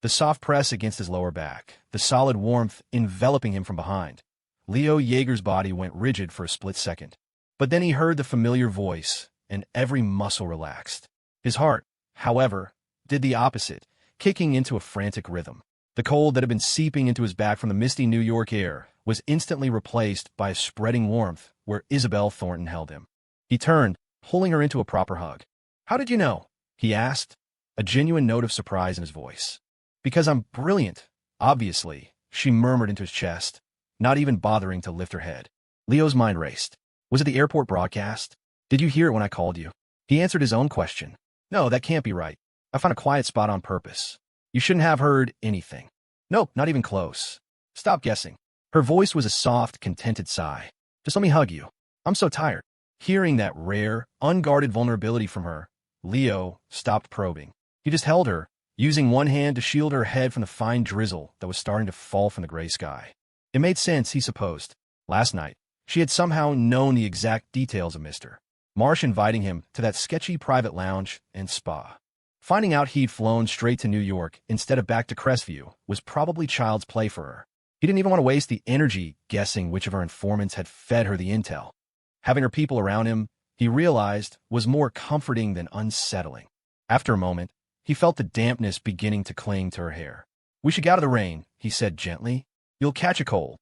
The soft press against his lower back, the solid warmth enveloping him from behind. Leo Yeager's body went rigid for a split second. But then he heard the familiar voice, and every muscle relaxed. His heart, however, did the opposite, kicking into a frantic rhythm. The cold that had been seeping into his back from the misty New York air was instantly replaced by a spreading warmth where Isabel Thornton held him. He turned, pulling her into a proper hug. "How did you know?" he asked, a genuine note of surprise in his voice. "Because I'm brilliant, obviously," she murmured into his chest, not even bothering to lift her head. Leo's mind raced. Was it the airport broadcast? Did you hear it when I called you? He answered his own question. No, that can't be right. I found a quiet spot on purpose. You shouldn't have heard anything. Nope, not even close. Stop guessing. Her voice was a soft, contented sigh. Just let me hug you. I'm so tired. Hearing that rare, unguarded vulnerability from her, Leo stopped probing. He just held her, using one hand to shield her head from the fine drizzle that was starting to fall from the gray sky. It made sense, he supposed. Last night, she had somehow known the exact details of Mr. Marsh inviting him to that sketchy private lounge and spa. Finding out he'd flown straight to New York instead of back to Crestview was probably child's play for her. He didn't even want to waste the energy guessing which of her informants had fed her the intel. Having her people around him, he realized, was more comforting than unsettling. After a moment, he felt the dampness beginning to cling to her hair. We should get out of the rain, he said gently. You'll catch a cold.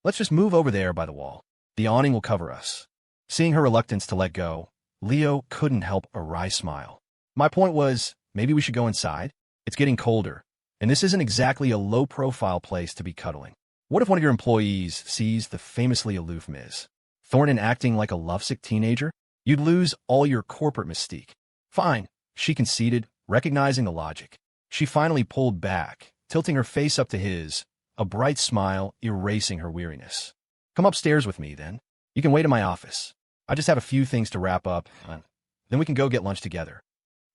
Let's just move over there by the wall. The awning will cover us. Seeing her reluctance to let go, Leo couldn't help a wry smile. My point was, maybe we should go inside? It's getting colder, and this isn't exactly a low-profile place to be cuddling. What if one of your employees sees the famously aloof Ms. Thornton acting like a lovesick teenager? You'd lose all your corporate mystique. Fine, she conceded, recognizing the logic. She finally pulled back, tilting her face up to his, a bright smile erasing her weariness. Come upstairs with me, then. You can wait in my office. I just have a few things to wrap up, then we can go get lunch together.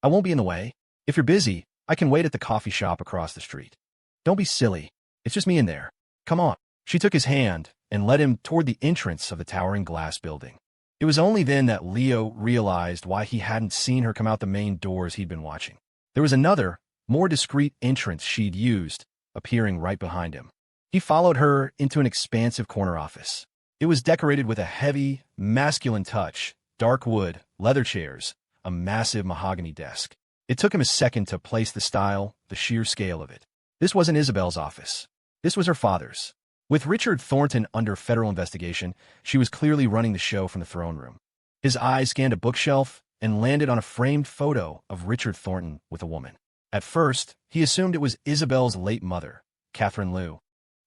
I won't be in the way. If you're busy, I can wait at the coffee shop across the street. Don't be silly. It's just me in there. Come on. She took his hand and led him toward the entrance of the towering glass building. It was only then that Leo realized why he hadn't seen her come out the main doors he'd been watching. There was another, more discreet entrance she'd used, appearing right behind him. He followed her into an expansive corner office. It was decorated with a heavy, masculine touch, dark wood, leather chairs, a massive mahogany desk. It took him a second to place the style, the sheer scale of it. This wasn't Isabel's office. This was her father's. With Richard Thornton under federal investigation, she was clearly running the show from the throne room. His eyes scanned a bookshelf and landed on a framed photo of Richard Thornton with a woman. At first, he assumed it was Isabel's late mother, Catherine Liu.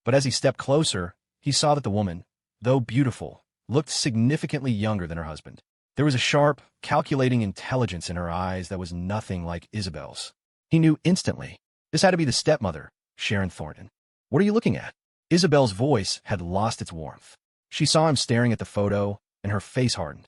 But as he stepped closer, he saw that the woman, though beautiful, looked significantly younger than her husband. There was a sharp, calculating intelligence in her eyes that was nothing like Isabel's. He knew instantly. This had to be the stepmother, Sharon Thornton. What are you looking at? Isabel's voice had lost its warmth. She saw him staring at the photo, and her face hardened.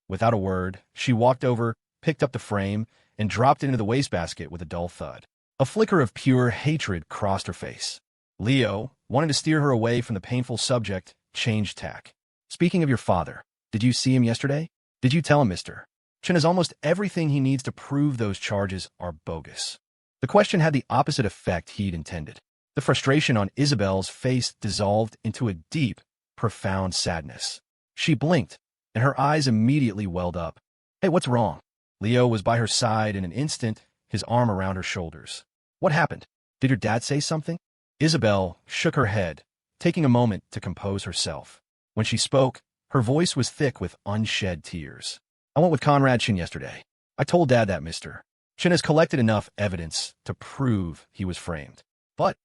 Without a word, she walked over, picked up the frame, and dropped it into the wastebasket with a dull thud. A flicker of pure hatred crossed her face. Leo, wanting to steer her away from the painful subject, changed tack. Speaking of your father, did you see him yesterday? Did you tell him, Mr. Chen has almost everything he needs to prove those charges are bogus? The question had the opposite effect he'd intended. The frustration on Isabel's face dissolved into a deep, profound sadness. She blinked, and her eyes immediately welled up. Hey, what's wrong? Leo was by her side in an instant, his arm around her shoulders. What happened? Did your dad say something? Isabel shook her head, taking a moment to compose herself. When she spoke, her voice was thick with unshed tears. I went with Conrad Chen yesterday. I told Dad that Mr. Chen has collected enough evidence to prove he was framed. But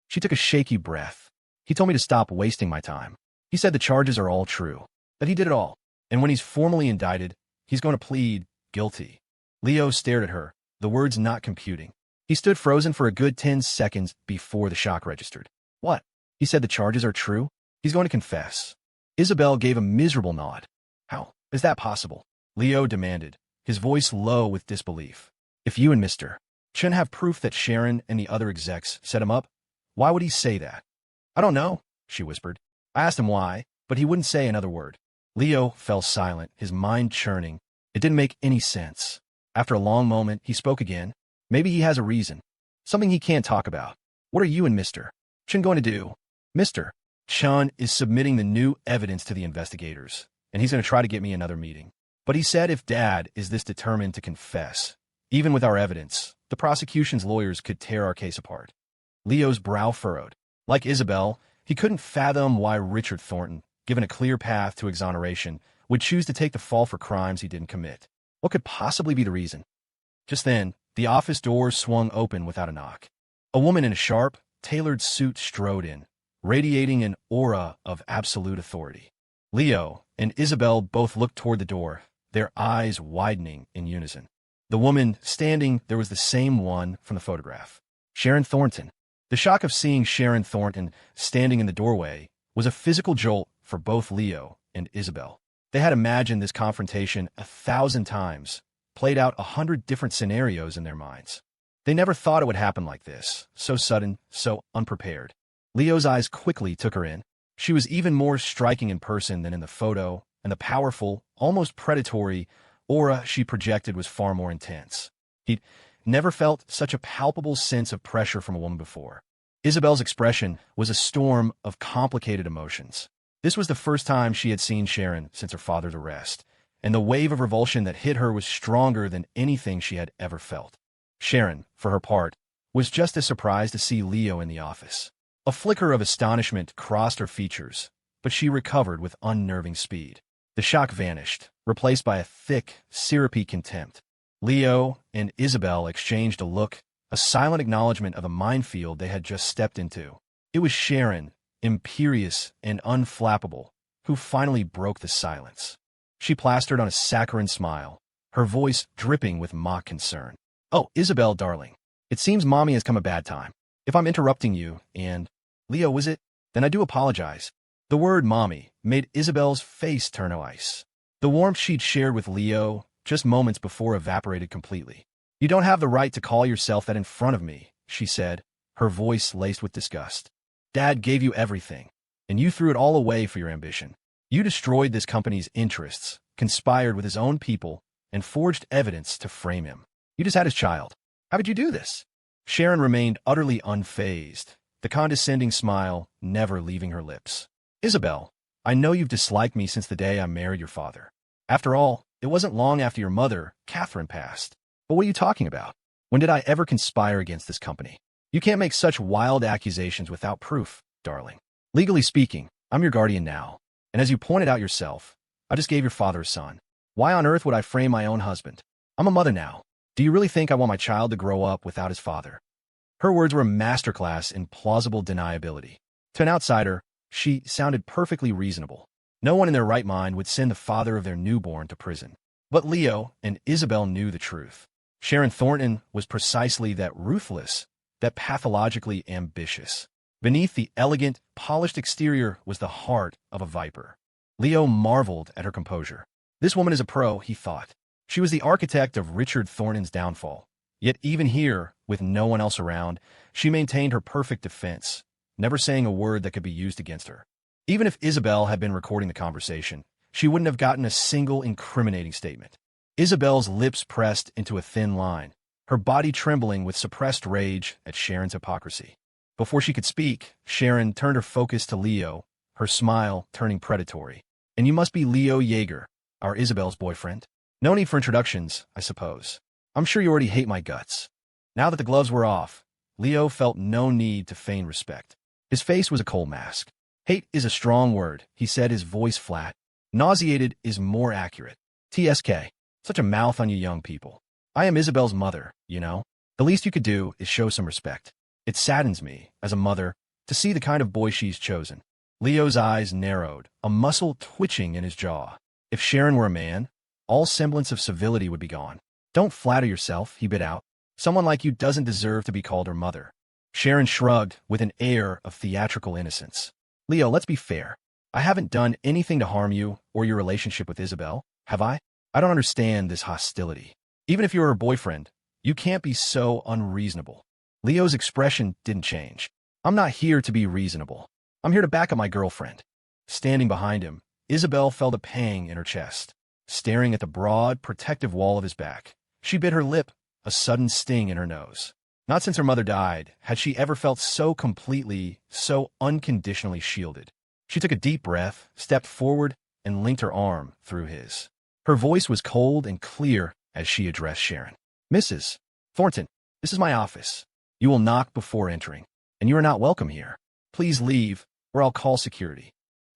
she took a shaky breath. He told me to stop wasting my time. He said the charges are all true, that he did it all, and when he's formally indicted, he's going to plead guilty. Leo stared at her, the words not computing. He stood frozen for a good 10 seconds before the shock registered. What? He said the charges are true? He's going to confess. Isabel gave a miserable nod. How is that possible? Leo demanded, his voice low with disbelief. If you and Mr. Chen have proof that Sharon and the other execs set him up, why would he say that? I don't know, she whispered. I asked him why, but he wouldn't say another word. Leo fell silent, his mind churning. It didn't make any sense. After a long moment, he spoke again. Maybe he has a reason. Something he can't talk about. What are you and Mr. Chen going to do? Mr. Chen is submitting the new evidence to the investigators, and he's going to try to get me another meeting. But he said if Dad is this determined to confess, even with our evidence, the prosecution's lawyers could tear our case apart. Leo's brow furrowed. Like Isabel, he couldn't fathom why Richard Thornton, given a clear path to exoneration, would choose to take the fall for crimes he didn't commit. What could possibly be the reason? Just then, the office doors swung open without a knock. A woman in a sharp, tailored suit strode in, radiating an aura of absolute authority. Leo and Isabel both looked toward the door, their eyes widening in unison. The woman standing there was the same one from the photograph. Sharon Thornton. The shock of seeing Sharon Thornton standing in the doorway was a physical jolt for both Leo and Isabel. They had imagined this confrontation 1,000 times, played out 100 different scenarios in their minds. They never thought it would happen like this, so sudden, so unprepared. Leo's eyes quickly took her in. She was even more striking in person than in the photo, and the powerful, almost predatory aura she projected was far more intense. He'd never felt such a palpable sense of pressure from a woman before. Isabel's expression was a storm of complicated emotions. This was the first time she had seen Sharon since her father's arrest, and the wave of revulsion that hit her was stronger than anything she had ever felt. Sharon, for her part, was just as surprised to see Leo in the office. A flicker of astonishment crossed her features, but she recovered with unnerving speed. The shock vanished, replaced by a thick, syrupy contempt. Leo and Isabel exchanged a look, a silent acknowledgement of a minefield they had just stepped into. It was Sharon, imperious and unflappable, who finally broke the silence. She plastered on a saccharine smile, her voice dripping with mock concern. "Oh, Isabel, darling, it seems Mommy has come a bad time. If I'm interrupting you, and Leo, was it? Then I do apologize." The word Mommy made Isabel's face turn to ice. The warmth she'd shared with Leo just moments before evaporated completely. "You don't have the right to call yourself that in front of me," she said, her voice laced with disgust. "Dad gave you everything, and you threw it all away for your ambition. You destroyed this company's interests, conspired with his own people, and forged evidence to frame him. You just had his child. How could you do this?" Sharon remained utterly unfazed, the condescending smile never leaving her lips. "Isabel, I know you've disliked me since the day I married your father. After all, it wasn't long after your mother, Catherine, passed. But what are you talking about? When did I ever conspire against this company? You can't make such wild accusations without proof, darling. Legally speaking, I'm your guardian now, and as you pointed out yourself, I just gave your father a son. Why on earth would I frame my own husband? I'm a mother now. Do you really think I want my child to grow up without his father?" Her words were a masterclass in plausible deniability. To an outsider, she sounded perfectly reasonable. No one in their right mind would send the father of their newborn to prison. But Leo and Isabel knew the truth. Sharon Thornton was precisely that ruthless, that pathologically ambitious. Beneath the elegant, polished exterior was the heart of a viper. Leo marveled at her composure. This woman is a pro, he thought. She was the architect of Richard Thornton's downfall. Yet even here, with no one else around, she maintained her perfect defense, never saying a word that could be used against her. Even if Isabel had been recording the conversation, she wouldn't have gotten a single incriminating statement. Isabel's lips pressed into a thin line, her body trembling with suppressed rage at Sharon's hypocrisy. Before she could speak, Sharon turned her focus to Leo, her smile turning predatory. "And you must be Leo Yeager, our Isabel's boyfriend? No need for introductions, I suppose. I'm sure you already hate my guts." Now that the gloves were off, Leo felt no need to feign respect. His face was a cold mask. "Hate is a strong word," he said, his voice flat. "Nauseated is more accurate. TSK. Such a mouth on you young people. I am Isabel's mother, you know. The least you could do is show some respect. It saddens me, as a mother, to see the kind of boy she's chosen." Leo's eyes narrowed, a muscle twitching in his jaw. If Sharon were a man, all semblance of civility would be gone. "Don't flatter yourself," he bit out. "Someone like you doesn't deserve to be called her mother." Sharon shrugged with an air of theatrical innocence. "Leo, let's be fair. I haven't done anything to harm you or your relationship with Isabel, have I? I don't understand this hostility. Even if you're her boyfriend, you can't be so unreasonable." Leo's expression didn't change. "I'm not here to be reasonable. I'm here to back up my girlfriend." Standing behind him, Isabel felt a pang in her chest. Staring at the broad, protective wall of his back, she bit her lip, a sudden sting in her nose. Not since her mother died had she ever felt so completely, so unconditionally shielded. She took a deep breath, stepped forward, and linked her arm through his. Her voice was cold and clear as she addressed Sharon. Mrs. Thornton, this is my office. You will knock before entering, and you are not welcome here. Please leave, or I'll call security.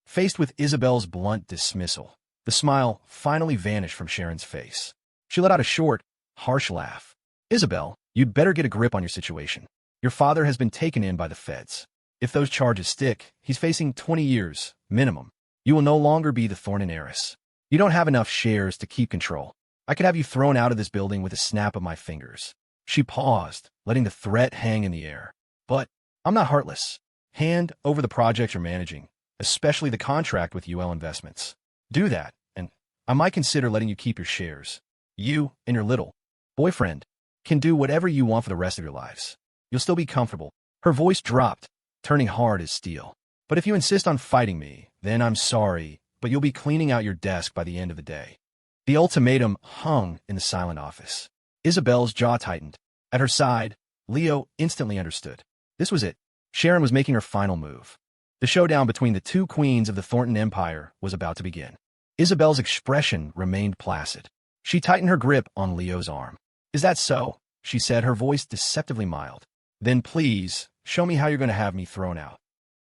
Faced with Isabel's blunt dismissal, the smile finally vanished from Sharon's face. She let out a short, harsh laugh. Isabel, you'd better get a grip on your situation. Your father has been taken in by the feds. If those charges stick, he's facing 20 years, minimum. You will no longer be the Thornton heiress. You don't have enough shares to keep control. I could have you thrown out of this building with a snap of my fingers. She paused, letting the threat hang in the air. But I'm not heartless. Hand over the project you're managing, especially the contract with UL Investments. Do that, and I might consider letting you keep your shares. You and your little boyfriend can do whatever you want for the rest of your lives. You'll still be comfortable. Her voice dropped, turning hard as steel. But if you insist on fighting me, then I'm sorry, but you'll be cleaning out your desk by the end of the day. The ultimatum hung in the silent office. Isabel's jaw tightened. At her side, Leo instantly understood. This was it. Sharon was making her final move. The showdown between the two queens of the Thornton Empire was about to begin. Isabel's expression remained placid. She tightened her grip on Leo's arm. Is that so? She said, her voice deceptively mild. Then please, show me how you're going to have me thrown out.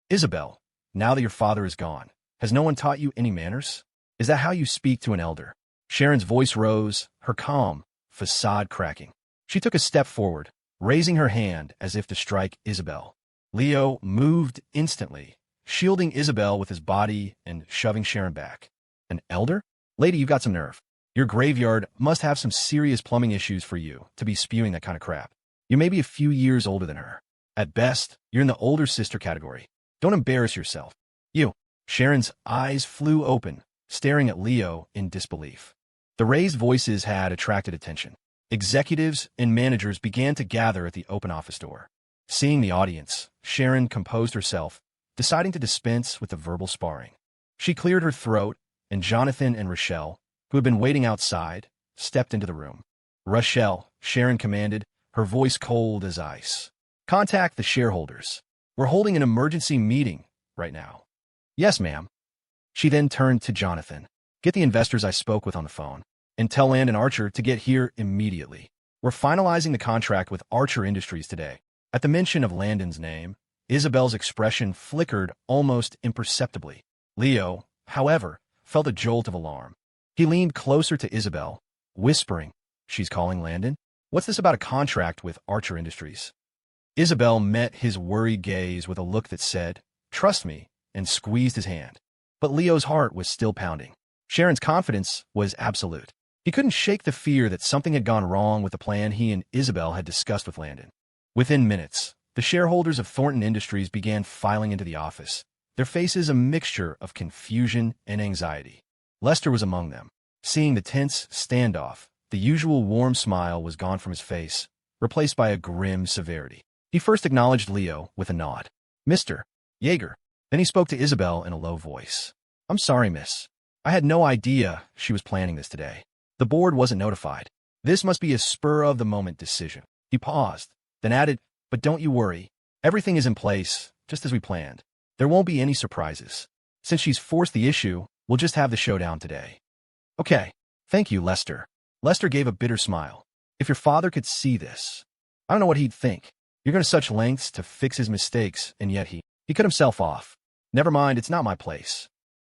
Isabel, now that your father is gone, has no one taught you any manners? Is that how you speak to an elder? Sharon's voice rose, her calm facade cracking. She took a step forward, raising her hand as if to strike Isabel. Leo moved instantly, shielding Isabel with his body and shoving Sharon back. An elder? Lady, you've got some nerve. Your graveyard must have some serious plumbing issues for you to be spewing that kind of crap. You may be a few years older than her. At best, you're in the older sister category. Don't embarrass yourself. You. Sharon's eyes flew open, staring at Leo in disbelief. The raised voices had attracted attention. Executives and managers began to gather at the open office door. Seeing the audience, Sharon composed herself, deciding to dispense with the verbal sparring. She cleared her throat, and Jonathan and Rochelle, who had been waiting outside, stepped into the room. Rochelle, Sharon commanded, her voice cold as ice. Contact the shareholders. We're holding an emergency meeting right now. Yes, ma'am. She then turned to Jonathan. Get the investors I spoke with on the phone, and tell Land and Archer to get here immediately. We're finalizing the contract with Archer Industries today. At the mention of Landon's name, Isabel's expression flickered almost imperceptibly. Leo, however, felt a jolt of alarm. He leaned closer to Isabel, whispering, She's calling Landon? What's this about a contract with Archer Industries? Isabel met his worried gaze with a look that said, Trust me, and squeezed his hand. But Leo's heart was still pounding. Sharon's confidence was absolute. He couldn't shake the fear that something had gone wrong with the plan he and Isabel had discussed with Landon. Within minutes, the shareholders of Thornton Industries began filing into the office, their faces a mixture of confusion and anxiety. Lester was among them. Seeing the tense standoff, the usual warm smile was gone from his face, replaced by a grim severity. He first acknowledged Leo with a nod. Mr. Yeager. Then he spoke to Isabel in a low voice. I'm sorry, miss. I had no idea she was planning this today. The board wasn't notified. This must be a spur-of-the-moment decision. He paused, then added, But don't you worry. Everything is in place, just as we planned. There won't be any surprises. Since she's forced the issue, we'll just have the showdown today. Okay. Thank you, Lester. Lester gave a bitter smile. If your father could see this, I don't know what he'd think. You're going to such lengths to fix his mistakes, and yet he cut himself off. Never mind, it's not my place.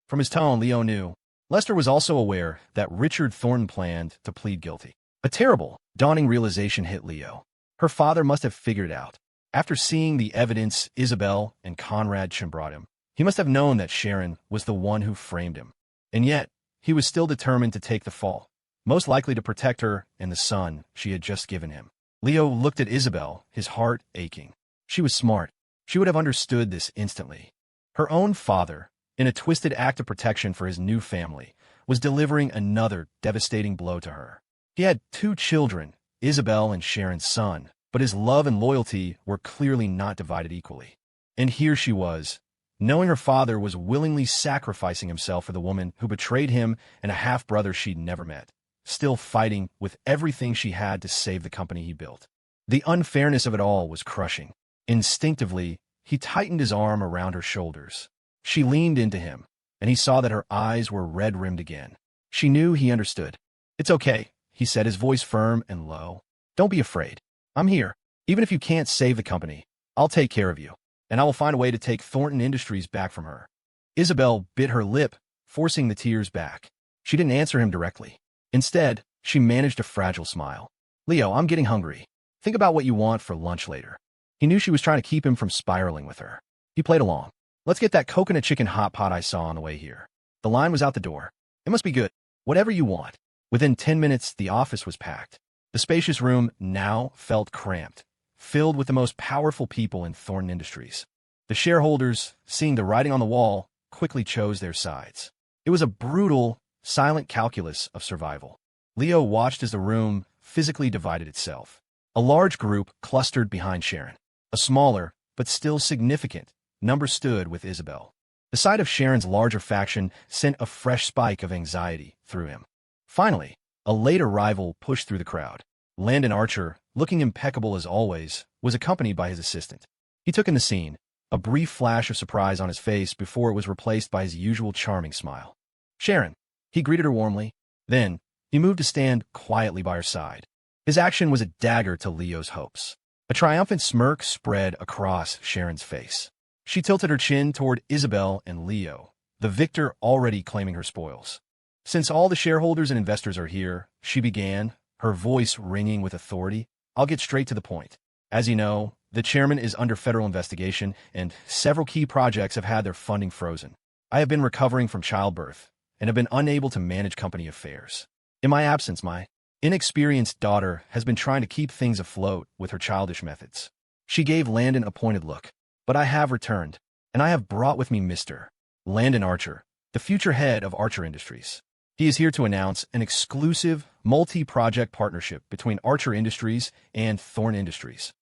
From his tone, Leo knew. Lester was also aware that Richard Thornton planned to plead guilty. A terrible, dawning realization hit Leo. Her father must have figured it out. After seeing the evidence Isabel and Conrad brought him, he must have known that Sharon was the one who framed him. And yet, he was still determined to take the fall, most likely to protect her and the son she had just given him. Leo looked at Isabel, his heart aching. She was smart. She would have understood this instantly. Her own father, in a twisted act of protection for his new family, was delivering another devastating blow to her. He had 2 children, Isabel and Sharon's son, but his love and loyalty were clearly not divided equally. And here she was, knowing her father was willingly sacrificing himself for the woman who betrayed him and a half-brother she'd never met, still fighting with everything she had to save the company he built. The unfairness of it all was crushing. Instinctively, he tightened his arm around her shoulders. She leaned into him, and he saw that her eyes were red-rimmed again. She knew he understood. "It's okay," he said, his voice firm and low. "Don't be afraid. I'm here. Even if you can't save the company, I'll take care of you, and I will find a way to take Thornton Industries back from her." Isabel bit her lip, forcing the tears back. She didn't answer him directly. Instead, she managed a fragile smile. "Leo, I'm getting hungry. Think about what you want for lunch later." He knew she was trying to keep him from spiraling with her. He played along. "Let's get that coconut chicken hot pot I saw on the way here." The line was out the door. "It must be good. Whatever you want." Within 10 minutes, the office was packed. The spacious room now felt cramped, filled with the most powerful people in Thornton Industries. The shareholders, seeing the writing on the wall, quickly chose their sides. It was a brutal, silent calculus of survival. Leo watched as the room physically divided itself. A large group clustered behind Sharon. A smaller, but still significant, number stood with Isabel. The sight of Sharon's larger faction sent a fresh spike of anxiety through him. Finally, a late arrival pushed through the crowd. Landon Archer, looking impeccable as always, was accompanied by his assistant. He took in the scene, a brief flash of surprise on his face before it was replaced by his usual charming smile. "Sharon," he greeted her warmly. Then, he moved to stand quietly by her side. His action was a dagger to Leo's hopes. A triumphant smirk spread across Sharon's face. She tilted her chin toward Isabel and Leo, the victor already claiming her spoils. "Since all the shareholders and investors are here," she began, her voice ringing with authority, "I'll get straight to the point. As you know, the chairman is under federal investigation, and several key projects have had their funding frozen. I have been recovering from childbirth and have been unable to manage company affairs. In my absence, my inexperienced daughter has been trying to keep things afloat with her childish methods." She gave Landon a pointed look. "But I have returned, and I have brought with me Mr. Landon Archer, the future head of Archer Industries. He is here to announce an exclusive, multi-project partnership between Archer Industries and Thorn Industries."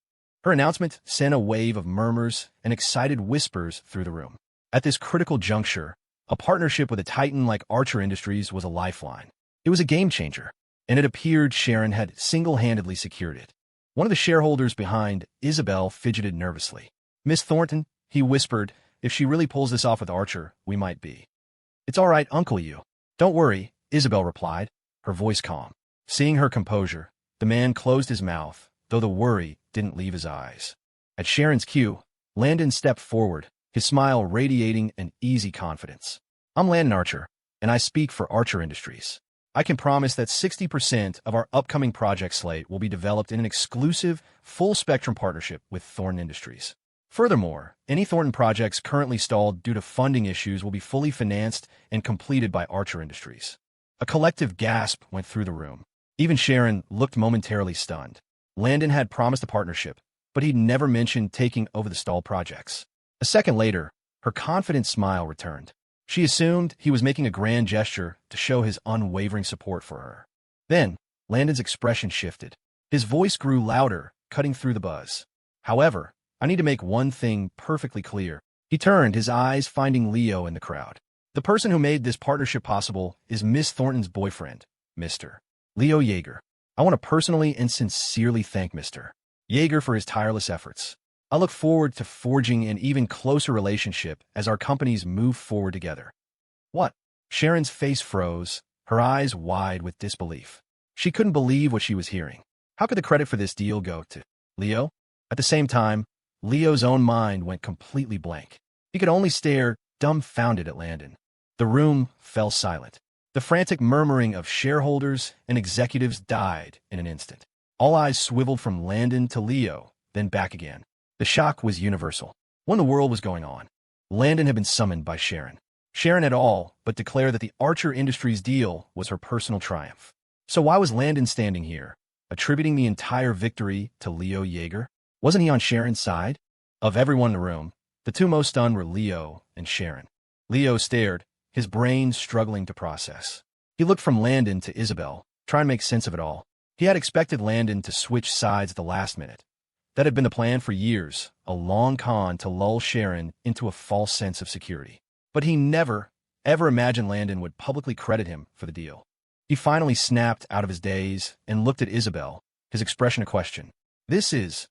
Her announcement sent a wave of murmurs and excited whispers through the room. At this critical juncture, a partnership with a titan like Archer Industries was a lifeline. It was a game-changer, and it appeared Sharon had single-handedly secured it. One of the shareholders behind Isabel fidgeted nervously. "Miss Thornton," he whispered, "if she really pulls this off with Archer, we might be." "It's all right, Uncle you. Don't worry," Isabel replied, her voice calm. Seeing her composure, the man closed his mouth, though the worry didn't leave his eyes. At Sharon's cue, Landon stepped forward, his smile radiating an easy confidence. "I'm Landon Archer, and I speak for Archer Industries. I can promise that 60% of our upcoming project slate will be developed in an exclusive, full-spectrum partnership with Thornton Industries. Furthermore, any Thornton projects currently stalled due to funding issues will be fully financed and completed by Archer Industries." A collective gasp went through the room. Even Sharon looked momentarily stunned. Landon had promised a partnership, but he'd never mentioned taking over the stalled projects. A second later, her confident smile returned. She assumed he was making a grand gesture to show his unwavering support for her. Then, Landon's expression shifted. His voice grew louder, cutting through the buzz. "However, I need to make one thing perfectly clear." He turned, his eyes finding Leo in the crowd. "The person who made this partnership possible is Miss Thornton's boyfriend, Mr. Leo Yeager. I want to personally and sincerely thank Mr. Yeager for his tireless efforts. I look forward to forging an even closer relationship as our companies move forward together." "What?" Sharon's face froze, her eyes wide with disbelief. She couldn't believe what she was hearing. How could the credit for this deal go to Leo? At the same time, Leo's own mind went completely blank. He could only stare, dumbfounded, at Landon. The room fell silent. The frantic murmuring of shareholders and executives died in an instant. All eyes swiveled from Landon to Leo, then back again. The shock was universal. What in the world was going on? Landon had been summoned by Sharon. Sharon had all but declared that the Archer Industries deal was her personal triumph. So why was Landon standing here, attributing the entire victory to Leo Yeager? Wasn't he on Sharon's side? Of everyone in the room, the two most stunned were Leo and Sharon. Leo stared, his brain struggling to process. He looked from Landon to Isabel, trying to make sense of it all. He had expected Landon to switch sides at the last minute. That had been the plan for years, a long con to lull Sharon into a false sense of security. But he never, ever imagined Landon would publicly credit him for the deal. He finally snapped out of his daze and looked at Isabel, his expression a question. This is...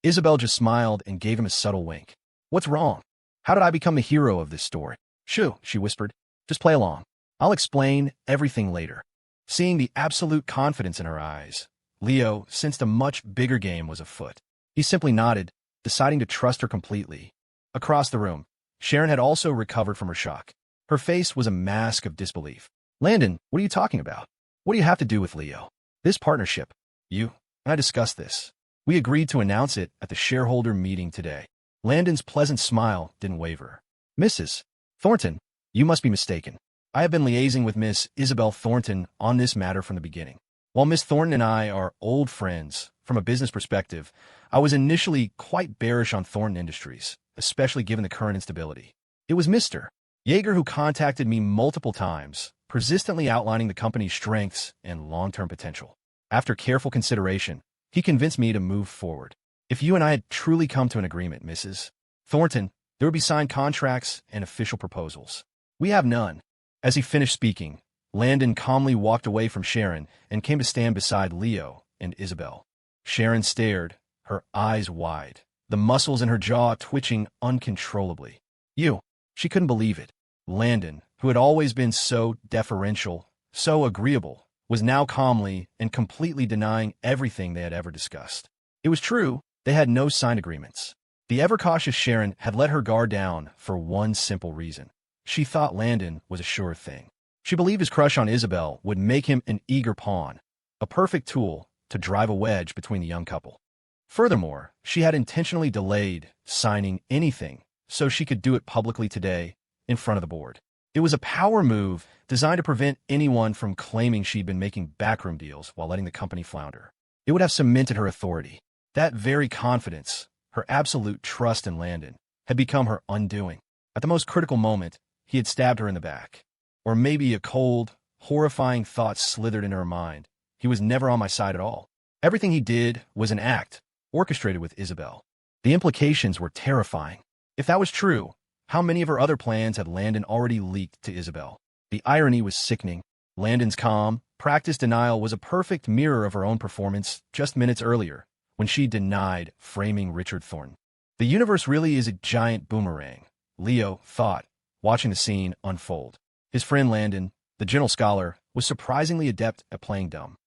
Isabel just smiled and gave him a subtle wink. What's wrong? How did I become the hero of this story? Shoo, she whispered. Just play along. I'll explain everything later. Seeing the absolute confidence in her eyes, Leo sensed a much bigger game was afoot. He simply nodded, deciding to trust her completely. Across the room, Sharon had also recovered from her shock. Her face was a mask of disbelief. Landon, what are you talking about? What do you have to do with Leo? This partnership. You and I discussed this. We agreed to announce it at the shareholder meeting today. Landon's pleasant smile didn't waver. Mrs. Thornton, you must be mistaken. I have been liaising with Miss Isabel Thornton on this matter from the beginning. While Miss Thornton and I are old friends, from a business perspective, I was initially quite bearish on Thornton Industries, especially given the current instability. It was Mr. Yeager who contacted me multiple times, persistently outlining the company's strengths and long-term potential. After careful consideration, he convinced me to move forward. If you and I had truly come to an agreement, Mrs. Thornton, there would be signed contracts and official proposals. We have none. As he finished speaking, Landon calmly walked away from Sharon and came to stand beside Leo and Isabel. Sharon stared, her eyes wide, the muscles in her jaw twitching uncontrollably. She couldn't believe it. Landon, who had always been so deferential, so agreeable, was now calmly and completely denying everything they had ever discussed. It was true, they had no signed agreements. The ever-cautious Sharon had let her guard down for one simple reason. She thought Landon was a sure thing. She believed his crush on Isabel would make him an eager pawn, a perfect tool to drive a wedge between the young couple. Furthermore, she had intentionally delayed signing anything so she could do it publicly today in front of the board. It was a power move designed to prevent anyone from claiming she'd been making backroom deals while letting the company flounder. It would have cemented her authority. That very confidence, her absolute trust in Landon, had become her undoing. At the most critical moment, he had stabbed her in the back. Or maybe a cold, horrifying thought slithered into her mind. He was never on my side at all. Everything he did was an act, orchestrated with Isabel. The implications were terrifying. If that was true, how many of her other plans had Landon already leaked to Isabel? The irony was sickening. Landon's calm, practiced denial was a perfect mirror of her own performance just minutes earlier, when she denied framing Richard Thornton. The universe really is a giant boomerang, Leo thought, watching the scene unfold. His friend Landon, the gentle scholar, was surprisingly adept at playing dumb.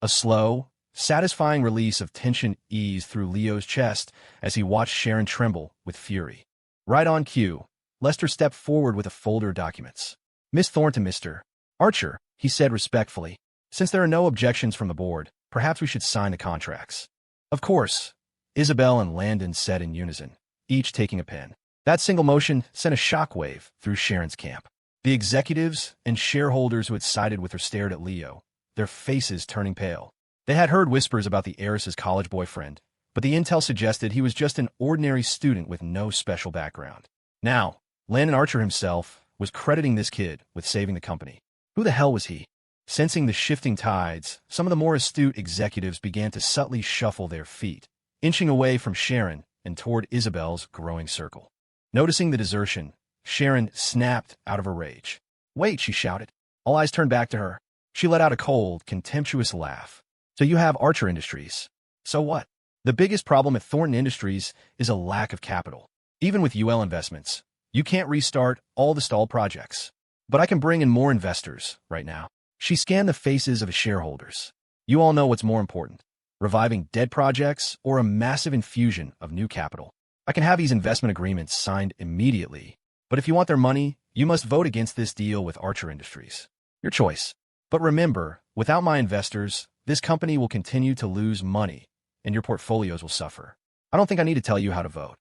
A slow, satisfying release of tension eased through Leo's chest as he watched Sharon tremble with fury. Right on cue, Lester stepped forward with a folder of documents. Miss Thornton, Mr. Archer, he said respectfully. Since there are no objections from the board, perhaps we should sign the contracts. Of course, Isabel and Landon said in unison, each taking a pen. That single motion sent a shockwave through Sharon's camp. The executives and shareholders who had sided with her stared at Leo, their faces turning pale. They had heard whispers about the heiress's college boyfriend, but the intel suggested he was just an ordinary student with no special background. Now, Landon Archer himself was crediting this kid with saving the company. Who the hell was he? Sensing the shifting tides, some of the more astute executives began to subtly shuffle their feet, inching away from Sharon and toward Isabel's growing circle. Noticing the desertion, Sharon snapped out of her rage. Wait, she shouted. All eyes turned back to her. She let out a cold, contemptuous laugh. So you have Archer Industries. So what? The biggest problem at Thornton Industries is a lack of capital. Even with UL investments, you can't restart all the stalled projects. But I can bring in more investors right now. She scanned the faces of his shareholders. You all know what's more important, reviving dead projects or a massive infusion of new capital. I can have these investment agreements signed immediately, but if you want their money, you must vote against this deal with Archer Industries. Your choice. But remember, without my investors, this company will continue to lose money, and your portfolios will suffer. I don't think I need to tell you how to vote.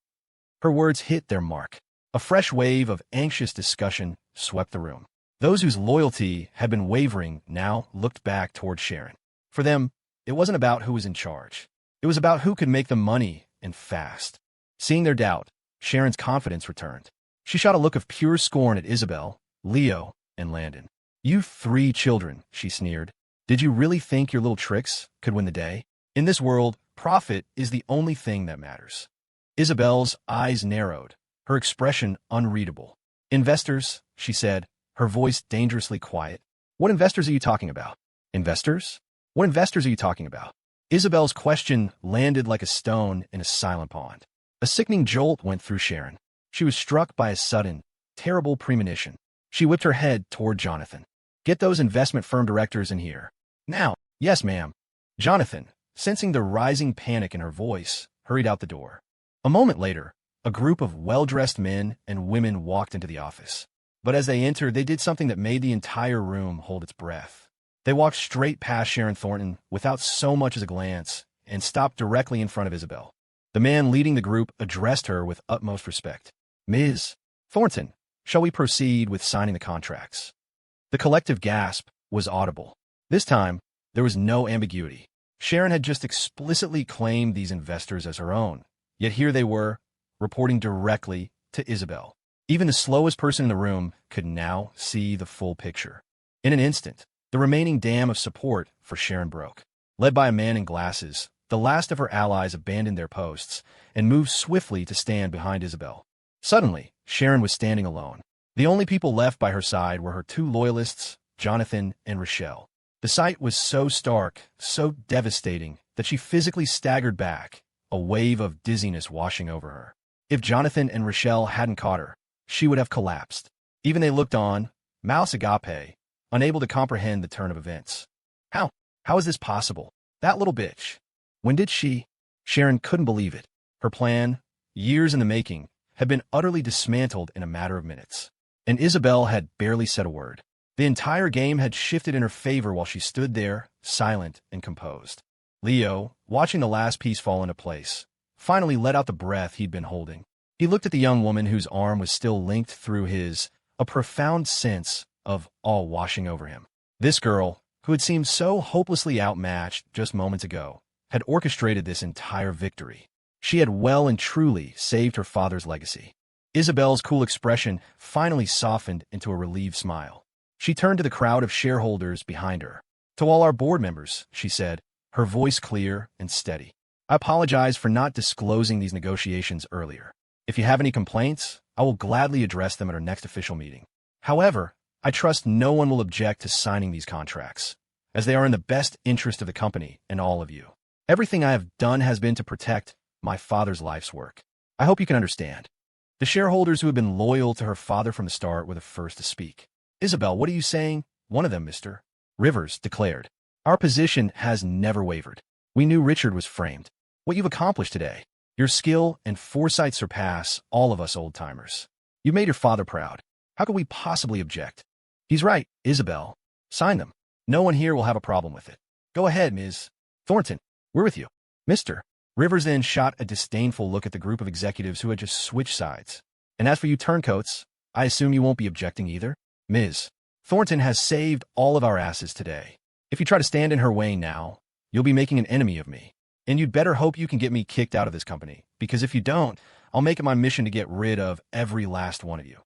Her words hit their mark. A fresh wave of anxious discussion swept the room. Those whose loyalty had been wavering now looked back toward Sharon. For them, it wasn't about who was in charge. It was about who could make the money, and fast. Seeing their doubt, Sharon's confidence returned. She shot a look of pure scorn at Isabel, Leo, and Landon. You 3 children, she sneered. Did you really think your little tricks could win the day? In this world, profit is the only thing that matters. Isabel's eyes narrowed, her expression unreadable. Investors, she said, her voice dangerously quiet. What investors are you talking about? Investors? What investors are you talking about? Isabel's question landed like a stone in a silent pond. A sickening jolt went through Sharon. She was struck by a sudden, terrible premonition. She whipped her head toward Jonathan. "Get those investment firm directors in here. Now." "Yes, ma'am." Jonathan, sensing the rising panic in her voice, hurried out the door. A moment later, a group of well-dressed men and women walked into the office. But as they entered, they did something that made the entire room hold its breath. They walked straight past Sharon Thornton without so much as a glance and stopped directly in front of Isabel. The man leading the group addressed her with utmost respect. "Ms. Thornton, shall we proceed with signing the contracts?" The collective gasp was audible. This time, there was no ambiguity. Sharon had just explicitly claimed these investors as her own, yet here they were, reporting directly to Isabel. Even the slowest person in the room could now see the full picture. In an instant, the remaining dam of support for Sharon broke. Led by a man in glasses, the last of her allies abandoned their posts and moved swiftly to stand behind Isabel. Suddenly, Sharon was standing alone. The only people left by her side were her two loyalists, Jonathan and Rochelle. The sight was so stark, so devastating, that she physically staggered back, a wave of dizziness washing over her. If Jonathan and Rochelle hadn't caught her, she would have collapsed. Even they looked on, mouths agape, unable to comprehend the turn of events. How is this possible? That little bitch. When did she? Sharon couldn't believe it. Her plan, years in the making, had been utterly dismantled in a matter of minutes. And Isabel had barely said a word. The entire game had shifted in her favor while she stood there, silent and composed. Leo, watching the last piece fall into place, finally let out the breath he'd been holding. He looked at the young woman whose arm was still linked through his, a profound sense of awe washing over him. This girl, who had seemed so hopelessly outmatched just moments ago, had orchestrated this entire victory. She had well and truly saved her father's legacy. Isabel's cool expression finally softened into a relieved smile. She turned to the crowd of shareholders behind her. "To all our board members," she said, her voice clear and steady. "I apologize for not disclosing these negotiations earlier. If you have any complaints, I will gladly address them at our next official meeting. However, I trust no one will object to signing these contracts, as they are in the best interest of the company and all of you. Everything I have done has been to protect my father's life's work. I hope you can understand." The shareholders who had been loyal to her father from the start were the first to speak. "Isabel, what are you saying?" One of them, Mr. Rivers, declared. "Our position has never wavered. We knew Richard was framed. What you've accomplished today, your skill and foresight surpass all of us old-timers. You made your father proud. How could we possibly object?" "He's right, Isabel. Sign them. No one here will have a problem with it. Go ahead, Ms. Thornton. We're with you." Mr. Rivers then shot a disdainful look at the group of executives who had just switched sides. "And as for you turncoats, I assume you won't be objecting either? Ms. Thornton has saved all of our asses today. If you try to stand in her way now, you'll be making an enemy of me. And you'd better hope you can get me kicked out of this company, because if you don't, I'll make it my mission to get rid of every last one of you."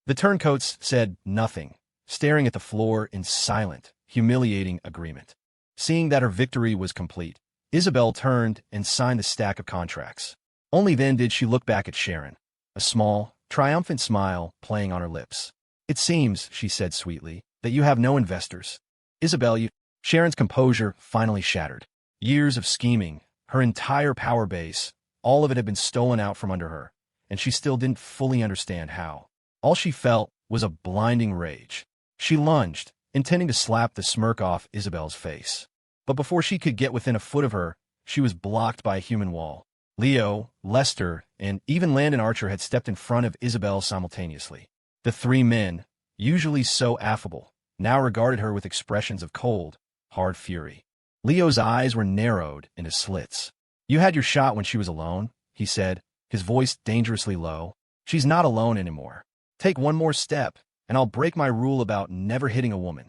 The turncoats said nothing, staring at the floor in silent, humiliating agreement. Seeing that her victory was complete, Isabel turned and signed the stack of contracts. Only then did she look back at Sharon, a small, triumphant smile playing on her lips. "It seems," she said sweetly, "that you have no investors. Isabel, you—" Sharon's composure finally shattered. Years of scheming, her entire power base, all of it had been stolen out from under her, and she still didn't fully understand how. All she felt was a blinding rage. She lunged, intending to slap the smirk off Isabel's face. But before she could get within a foot of her, she was blocked by a human wall. Leo, Lester, and even Landon Archer had stepped in front of Isabel simultaneously. The three men, usually so affable, now regarded her with expressions of cold, hard fury. Leo's eyes were narrowed into slits. "You had your shot when she was alone," he said, his voice dangerously low. "She's not alone anymore. Take one more step, and I'll break my rule about never hitting a woman.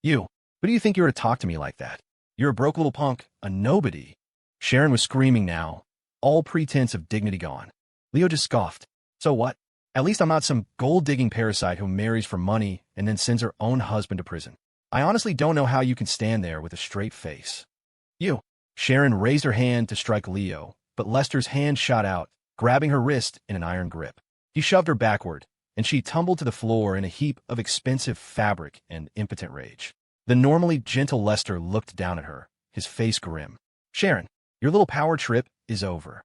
You, who do you think you're to talk to me like that? You're a broke little punk, a nobody." Sharon was screaming now, all pretense of dignity gone. Leo just scoffed. "So what? At least I'm not some gold-digging parasite who marries for money and then sends her own husband to prison. I honestly don't know how you can stand there with a straight face." "You." Sharon raised her hand to strike Leo, but Lester's hand shot out, grabbing her wrist in an iron grip. He shoved her backward, and she tumbled to the floor in a heap of expensive fabric and impotent rage. The normally gentle Lester looked down at her, his face grim. Sharon, your little power trip is over.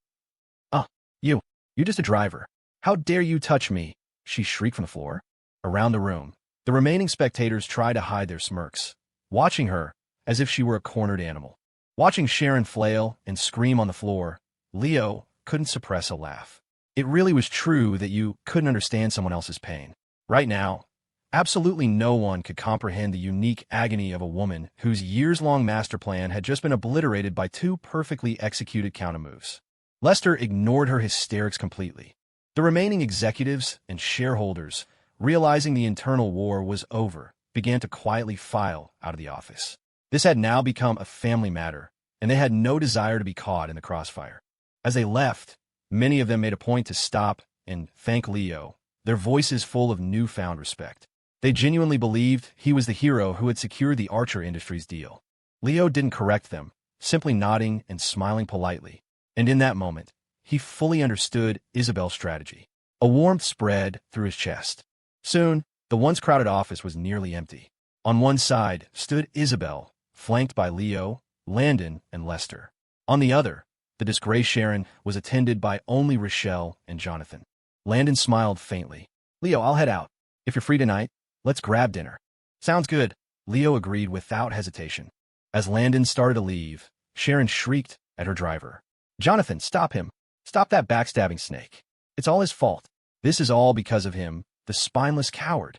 Ah, you're just a driver. How dare you touch me? She shrieked from the floor. Around the room, the remaining spectators tried to hide their smirks, watching her as if she were a cornered animal. Watching Sharon flail and scream on the floor, Leo couldn't suppress a laugh. It really was true that you couldn't understand someone else's pain. Right now, absolutely no one could comprehend the unique agony of a woman whose years-long master plan had just been obliterated by two perfectly executed countermoves. Lester ignored her hysterics completely. The remaining executives and shareholders, realizing the internal war was over, began to quietly file out of the office. This had now become a family matter, and they had no desire to be caught in the crossfire. As they left, many of them made a point to stop and thank Leo, their voices full of newfound respect. They genuinely believed he was the hero who had secured the Archer Industries deal. Leo didn't correct them, simply nodding and smiling politely. And in that moment, he fully understood Isabel's strategy. A warmth spread through his chest. Soon, the once crowded office was nearly empty. On one side stood Isabel, flanked by Leo, Landon, and Lester. On the other, the disgraced Sharon was attended by only Rochelle and Jonathan. Landon smiled faintly. Leo, I'll head out. If you're free tonight, let's grab dinner. Sounds good, Leo agreed without hesitation. As Landon started to leave, Sharon shrieked at her driver. Jonathan, stop him. Stop that backstabbing snake. It's all his fault. This is all because of him, the spineless coward.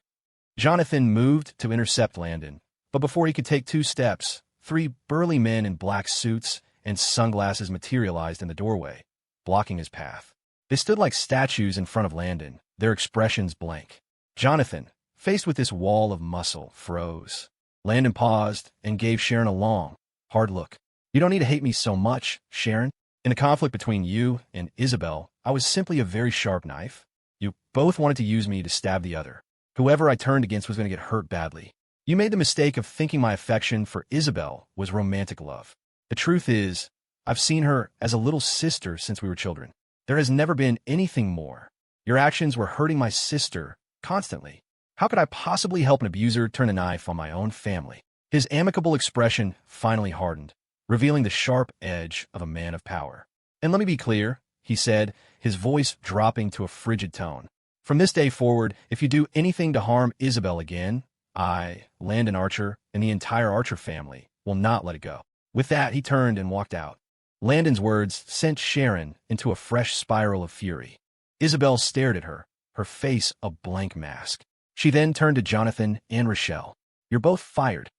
Jonathan moved to intercept Landon, but before he could take 2 steps, 3 burly men in black suits and sunglasses materialized in the doorway, blocking his path. They stood like statues in front of Landon, their expressions blank. Jonathan, faced with this wall of muscle, froze. Landon paused and gave Sharon a long, hard look. You don't need to hate me so much, Sharon. In the conflict between you and Isabel, I was simply a very sharp knife. You both wanted to use me to stab the other. Whoever I turned against was going to get hurt badly. You made the mistake of thinking my affection for Isabel was romantic love. The truth is, I've seen her as a little sister since we were children. There has never been anything more. Your actions were hurting my sister constantly. How could I possibly help an abuser turn a knife on my own family? His amicable expression finally hardened, revealing the sharp edge of a man of power. And let me be clear, he said, his voice dropping to a frigid tone. From this day forward, if you do anything to harm Isabel again, I, Landon Archer, and the entire Archer family will not let it go. With that, he turned and walked out. Landon's words sent Sharon into a fresh spiral of fury. Isabel stared at her, her face a blank mask. She then turned to Jonathan and Rochelle. You're both fired.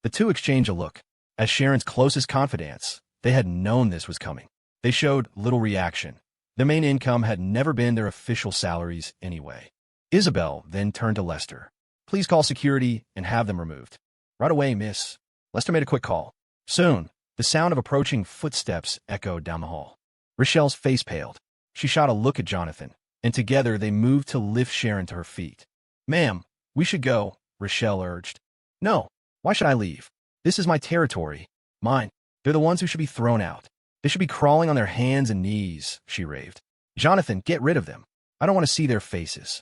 The two exchanged a look. As Sharon's closest confidants, they had known this was coming. They showed little reaction. Their main income had never been their official salaries anyway. Isabel then turned to Lester. Please call security and have them removed. Right away, miss. Lester made a quick call. Soon, the sound of approaching footsteps echoed down the hall. Rochelle's face paled. She shot a look at Jonathan, and together they moved to lift Sharon to her feet. Ma'am, we should go, Rochelle urged. No, why should I leave? This is my territory. Mine. They're the ones who should be thrown out. They should be crawling on their hands and knees, she raved. Jonathan, get rid of them. I don't want to see their faces.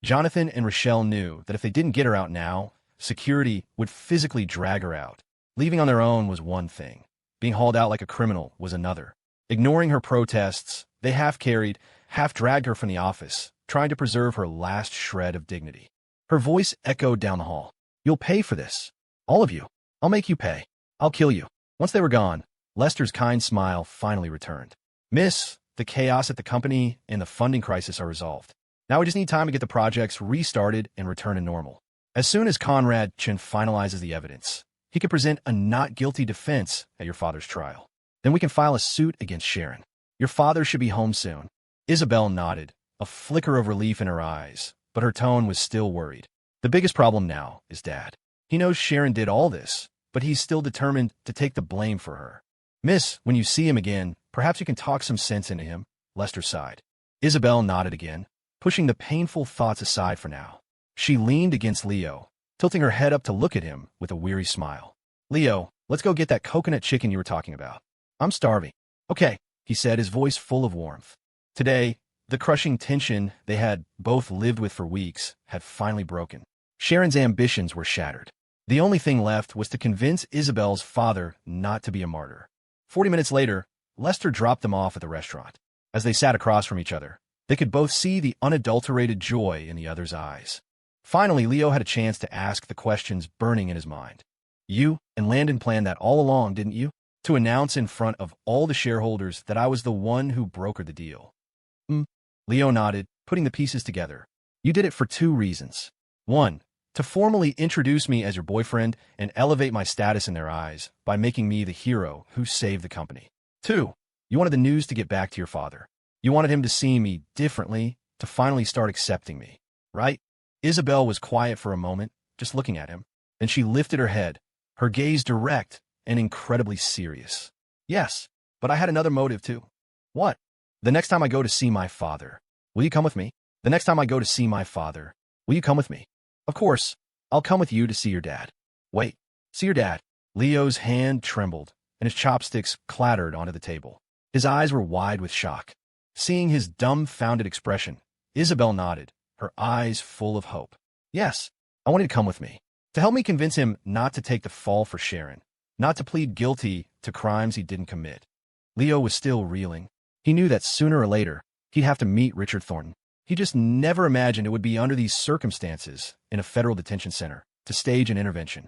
Jonathan and Rochelle knew that if they didn't get her out now, security would physically drag her out. Leaving on their own was one thing. Being hauled out like a criminal was another. Ignoring her protests, they half-carried, half-dragged her from the office, trying to preserve her last shred of dignity. Her voice echoed down the hall. You'll pay for this. All of you. I'll make you pay. I'll kill you. Once they were gone, Lester's kind smile finally returned. Miss, the chaos at the company and the funding crisis are resolved. Now we just need time to get the projects restarted and return to normal. As soon as Conrad Chin finalizes the evidence, he can present a not guilty defense at your father's trial. Then we can file a suit against Sharon. Your father should be home soon. Isabel nodded, a flicker of relief in her eyes, but her tone was still worried. The biggest problem now is Dad. He knows Sharon did all this, but he's still determined to take the blame for her. Miss, when you see him again, perhaps you can talk some sense into him, Lester sighed. Isabel nodded again, pushing the painful thoughts aside for now. She leaned against Leo, tilting her head up to look at him with a weary smile. Leo, let's go get that coconut chicken you were talking about. I'm starving. Okay, he said, his voice full of warmth. Today, the crushing tension they had both lived with for weeks had finally broken. Sharon's ambitions were shattered. The only thing left was to convince Isabel's father not to be a martyr. 40 minutes later, Lester dropped them off at the restaurant. As they sat across from each other, they could both see the unadulterated joy in the other's eyes. Finally, Leo had a chance to ask the questions burning in his mind. You and Landon planned that all along, didn't you? To announce in front of all the shareholders that I was the one who brokered the deal. Leo nodded, putting the pieces together. You did it for 2 reasons. 1, to formally introduce me as your boyfriend and elevate my status in their eyes by making me the hero who saved the company. 2, you wanted the news to get back to your father. You wanted him to see me differently, to finally start accepting me, right? Isabel was quiet for a moment, just looking at him. Then she lifted her head, her gaze direct and incredibly serious. Yes, but I had another motive too. What? The next time I go to see my father, will you come with me? The next time I go to see my father, will you come with me? Of course, I'll come with you to see your dad. Wait, see your dad? Leo's hand trembled, and his chopsticks clattered onto the table. His eyes were wide with shock. Seeing his dumbfounded expression, Isabel nodded, her eyes full of hope. Yes, I want you to come with me. To help me convince him not to take the fall for Sharon, not to plead guilty to crimes he didn't commit. Leo was still reeling. He knew that sooner or later, he'd have to meet Richard Thornton. He just never imagined it would be under these circumstances in a federal detention center to stage an intervention.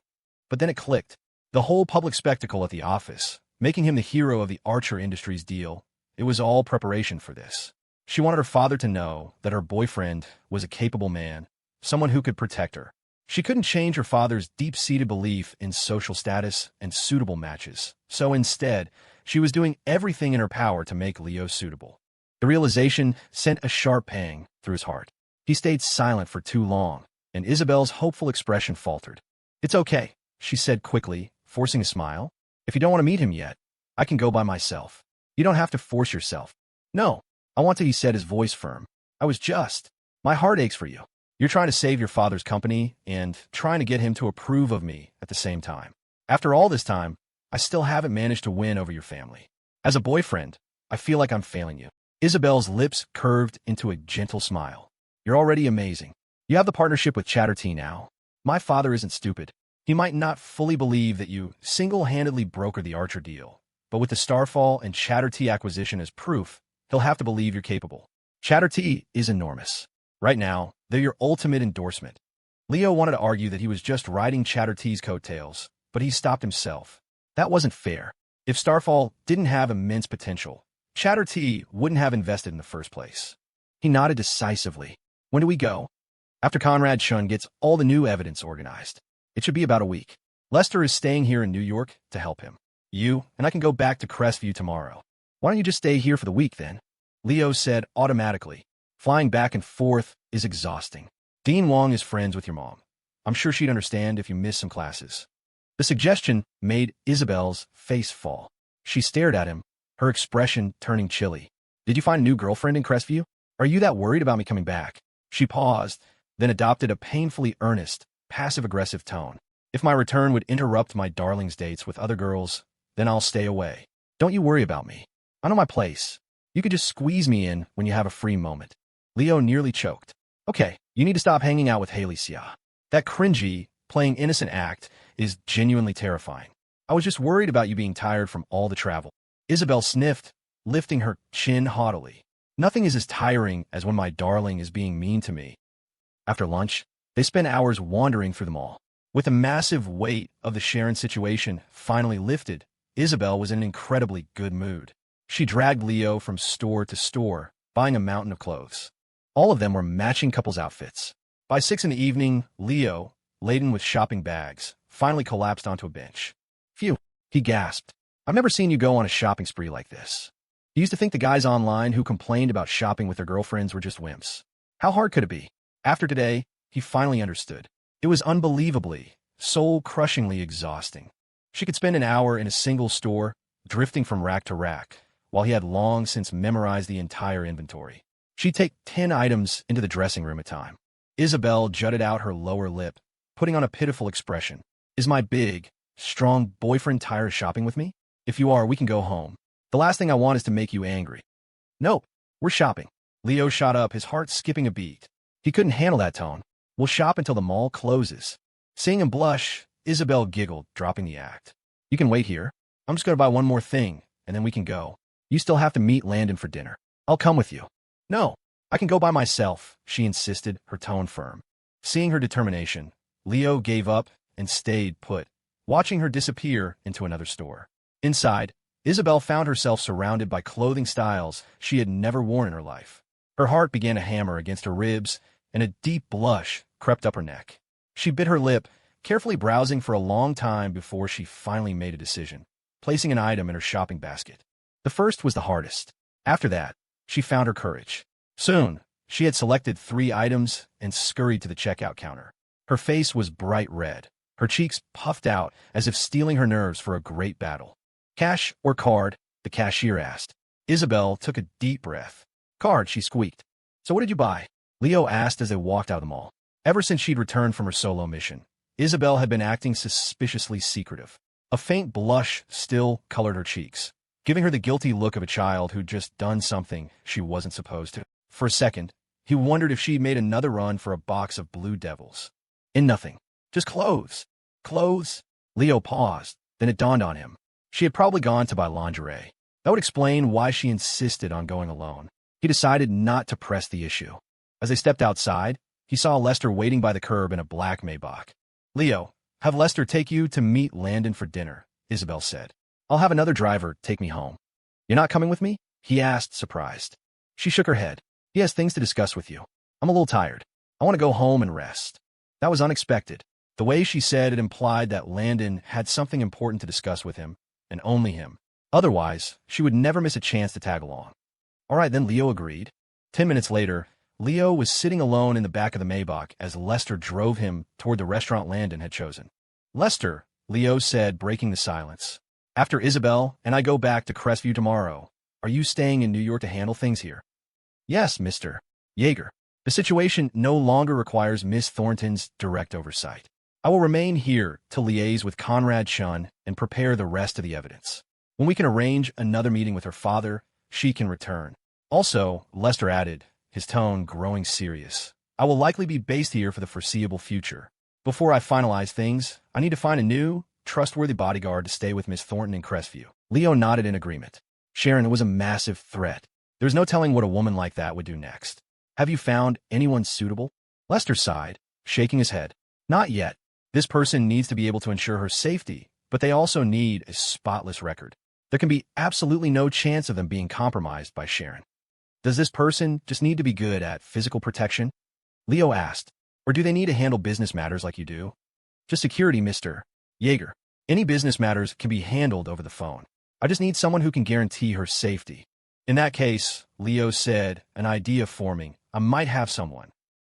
But then it clicked. The whole public spectacle at the office, making him the hero of the Archer Industries deal, it was all preparation for this. She wanted her father to know that her boyfriend was a capable man, someone who could protect her. She couldn't change her father's deep-seated belief in social status and suitable matches, so instead, she was doing everything in her power to make Leo suitable. The realization sent a sharp pang through his heart. He stayed silent for too long, and Isabel's hopeful expression faltered. It's okay, she said quickly, forcing a smile. If you don't want to meet him yet, I can go by myself. You don't have to force yourself. No, I want to, he said, his voice firm. My heart aches for you. You're trying to save your father's company and trying to get him to approve of me at the same time. After all this time, I still haven't managed to win over your family. As a boyfriend, I feel like I'm failing you. Isabel's lips curved into a gentle smile. You're already amazing. You have the partnership with Chatterjee now. My father isn't stupid. He might not fully believe that you single-handedly brokered the Archer deal, but with the Starfall and Chatterjee acquisition as proof, he'll have to believe you're capable. Chatterjee is enormous. Right now, they're your ultimate endorsement. Leo wanted to argue that he was just riding Chatterjee's coattails, but he stopped himself. That wasn't fair. If Starfall didn't have immense potential, Chatterjee wouldn't have invested in the first place. He nodded decisively. When do we go? After Conrad Shun gets all the new evidence organized. It should be about a week. Lester is staying here in New York to help him. You and I can go back to Crestview tomorrow. Why don't you just stay here for the week then? Leo said automatically. Flying back and forth is exhausting. Dean Wong is friends with your mom. I'm sure she'd understand if you miss some classes. The suggestion made Isabel's face fall. She stared at him, her expression turning chilly. Did you find a new girlfriend in Crestview? Are you that worried about me coming back? She paused, then adopted a painfully earnest, passive-aggressive tone. If my return would interrupt my darling's dates with other girls, then I'll stay away. Don't you worry about me. I know my place. You could just squeeze me in when you have a free moment. Leo nearly choked. Okay, you need to stop hanging out with Haley Xia. That cringy, playing innocent act is genuinely terrifying. I was just worried about you being tired from all the travel. Isabel sniffed, lifting her chin haughtily. Nothing is as tiring as when my darling is being mean to me. After lunch, they spent hours wandering through the mall. With the massive weight of the Sharon situation finally lifted, Isabel was in an incredibly good mood. She dragged Leo from store to store, buying a mountain of clothes. All of them were matching couples' outfits. By 6 in the evening, Leo, laden with shopping bags, finally collapsed onto a bench. Phew, he gasped. I've never seen you go on a shopping spree like this. He used to think the guys online who complained about shopping with their girlfriends were just wimps. How hard could it be? After today, he finally understood. It was unbelievably, soul-crushingly exhausting. She could spend an hour in a single store, drifting from rack to rack, while he had long since memorized the entire inventory. She'd take 10 items into the dressing room at a time. Isabel jutted out her lower lip, putting on a pitiful expression. Is my big, strong boyfriend tired of shopping with me? If you are, we can go home. The last thing I want is to make you angry. Nope, we're shopping. Leo shot up, his heart skipping a beat. He couldn't handle that tone. We'll shop until the mall closes. Seeing him blush, Isabel giggled, dropping the act. You can wait here. I'm just going to buy one more thing, and then we can go. You still have to meet Landon for dinner. I'll come with you. No, I can go by myself, she insisted, her tone firm. Seeing her determination, Leo gave up and stayed put, watching her disappear into another store. Inside, Isabel found herself surrounded by clothing styles she had never worn in her life. Her heart began to hammer against her ribs, and a deep blush crept up her neck. She bit her lip, carefully browsing for a long time before she finally made a decision, placing an item in her shopping basket. The first was the hardest. After that, she found her courage. Soon, she had selected 3 items and scurried to the checkout counter. Her face was bright red, her cheeks puffed out as if steeling her nerves for a great battle. Cash or card? The cashier asked. Isabel took a deep breath. Card, she squeaked. So what did you buy? Leo asked as they walked out of the mall. Ever since she'd returned from her solo mission, Isabel had been acting suspiciously secretive. A faint blush still colored her cheeks, giving her the guilty look of a child who'd just done something she wasn't supposed to. For a second, he wondered if she'd made another run for a box of Blue Devils. And nothing. Just clothes. Clothes? Leo paused. Then it dawned on him. She had probably gone to buy lingerie. That would explain why she insisted on going alone. He decided not to press the issue. As they stepped outside, he saw Lester waiting by the curb in a black Maybach. Leo, have Lester take you to meet Landon for dinner, Isabel said. I'll have another driver take me home. You're not coming with me? He asked, surprised. She shook her head. He has things to discuss with you. I'm a little tired. I want to go home and rest. That was unexpected. The way she said it implied that Landon had something important to discuss with him, and only him. Otherwise, she would never miss a chance to tag along. All right, then, Leo agreed. 10 minutes later, Leo was sitting alone in the back of the Maybach as Lester drove him toward the restaurant Landon had chosen. Lester, Leo said, breaking the silence. After Isabel and I go back to Crestview tomorrow, are you staying in New York to handle things here? Yes, Mr. Yeager. The situation no longer requires Miss Thornton's direct oversight. I will remain here to liaise with Conrad Shun and prepare the rest of the evidence. When we can arrange another meeting with her father, she can return. Also, Lester added, his tone growing serious, I will likely be based here for the foreseeable future. Before I finalize things, I need to find a new, trustworthy bodyguard to stay with Miss Thornton in Crestview. Leo nodded in agreement. Sharon, it was a massive threat. There's no telling what a woman like that would do next. Have you found anyone suitable? Lester sighed, shaking his head. Not yet. This person needs to be able to ensure her safety, but they also need a spotless record. There can be absolutely no chance of them being compromised by Sharon. Does this person just need to be good at physical protection? Leo asked. Or do they need to handle business matters like you do? Just security, Mr. Yeager. Any business matters can be handled over the phone. I just need someone who can guarantee her safety. In that case, Leo said, an idea forming, I might have someone.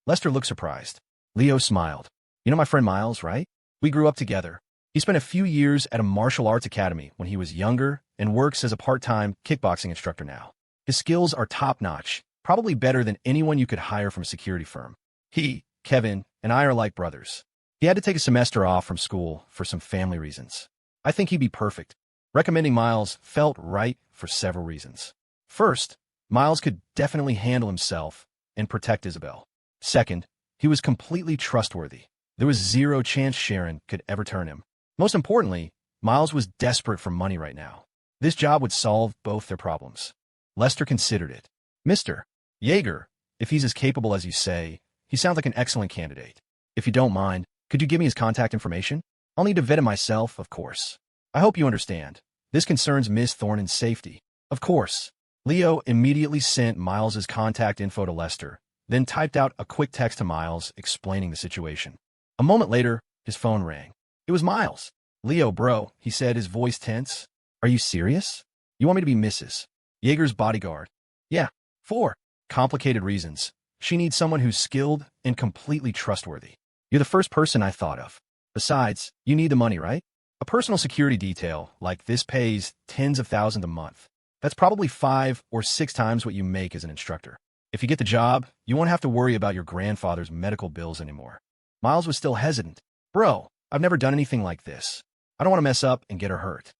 Lester looked surprised. Leo smiled. You know my friend Miles, right? We grew up together. He spent a few years at a martial arts academy when he was younger and works as a part-time kickboxing instructor now. His skills are top-notch, probably better than anyone you could hire from a security firm. He, Kevin, and I are like brothers. He had to take a semester off from school for some family reasons. I think he'd be perfect. Recommending Miles felt right for several reasons. First, Miles could definitely handle himself and protect Isabel. Second, he was completely trustworthy. There was zero chance Sharon could ever turn him. Most importantly, Miles was desperate for money right now. This job would solve both their problems. Lester considered it. Mr. Yeager, if he's as capable as you say, he sounds like an excellent candidate. If you don't mind, could you give me his contact information? I'll need to vet him myself, of course. I hope you understand. This concerns Miss Thornton's safety. Of course. Leo immediately sent Miles's contact info to Lester, then typed out a quick text to Miles explaining the situation. A moment later, his phone rang. It was Miles. Leo, bro, he said, his voice tense. Are you serious? You want me to be Mrs. Yeager's bodyguard? Yeah, for complicated reasons. She needs someone who's skilled and completely trustworthy. You're the first person I thought of. Besides, you need the money, right? A personal security detail like this pays tens of thousands a month. That's probably 5 or 6 times what you make as an instructor. If you get the job, you won't have to worry about your grandfather's medical bills anymore. Miles was still hesitant. Bro, I've never done anything like this. I don't want to mess up and get her hurt.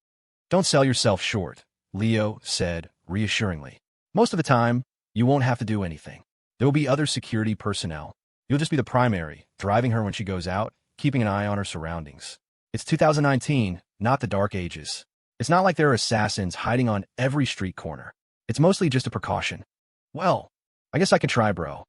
Don't sell yourself short, Leo said reassuringly. Most of the time, you won't have to do anything. There will be other security personnel. You'll just be the primary, driving her when she goes out, keeping an eye on her surroundings. It's 2019, not the dark ages. It's not like there are assassins hiding on every street corner. It's mostly just a precaution. Well, I guess I can try, bro.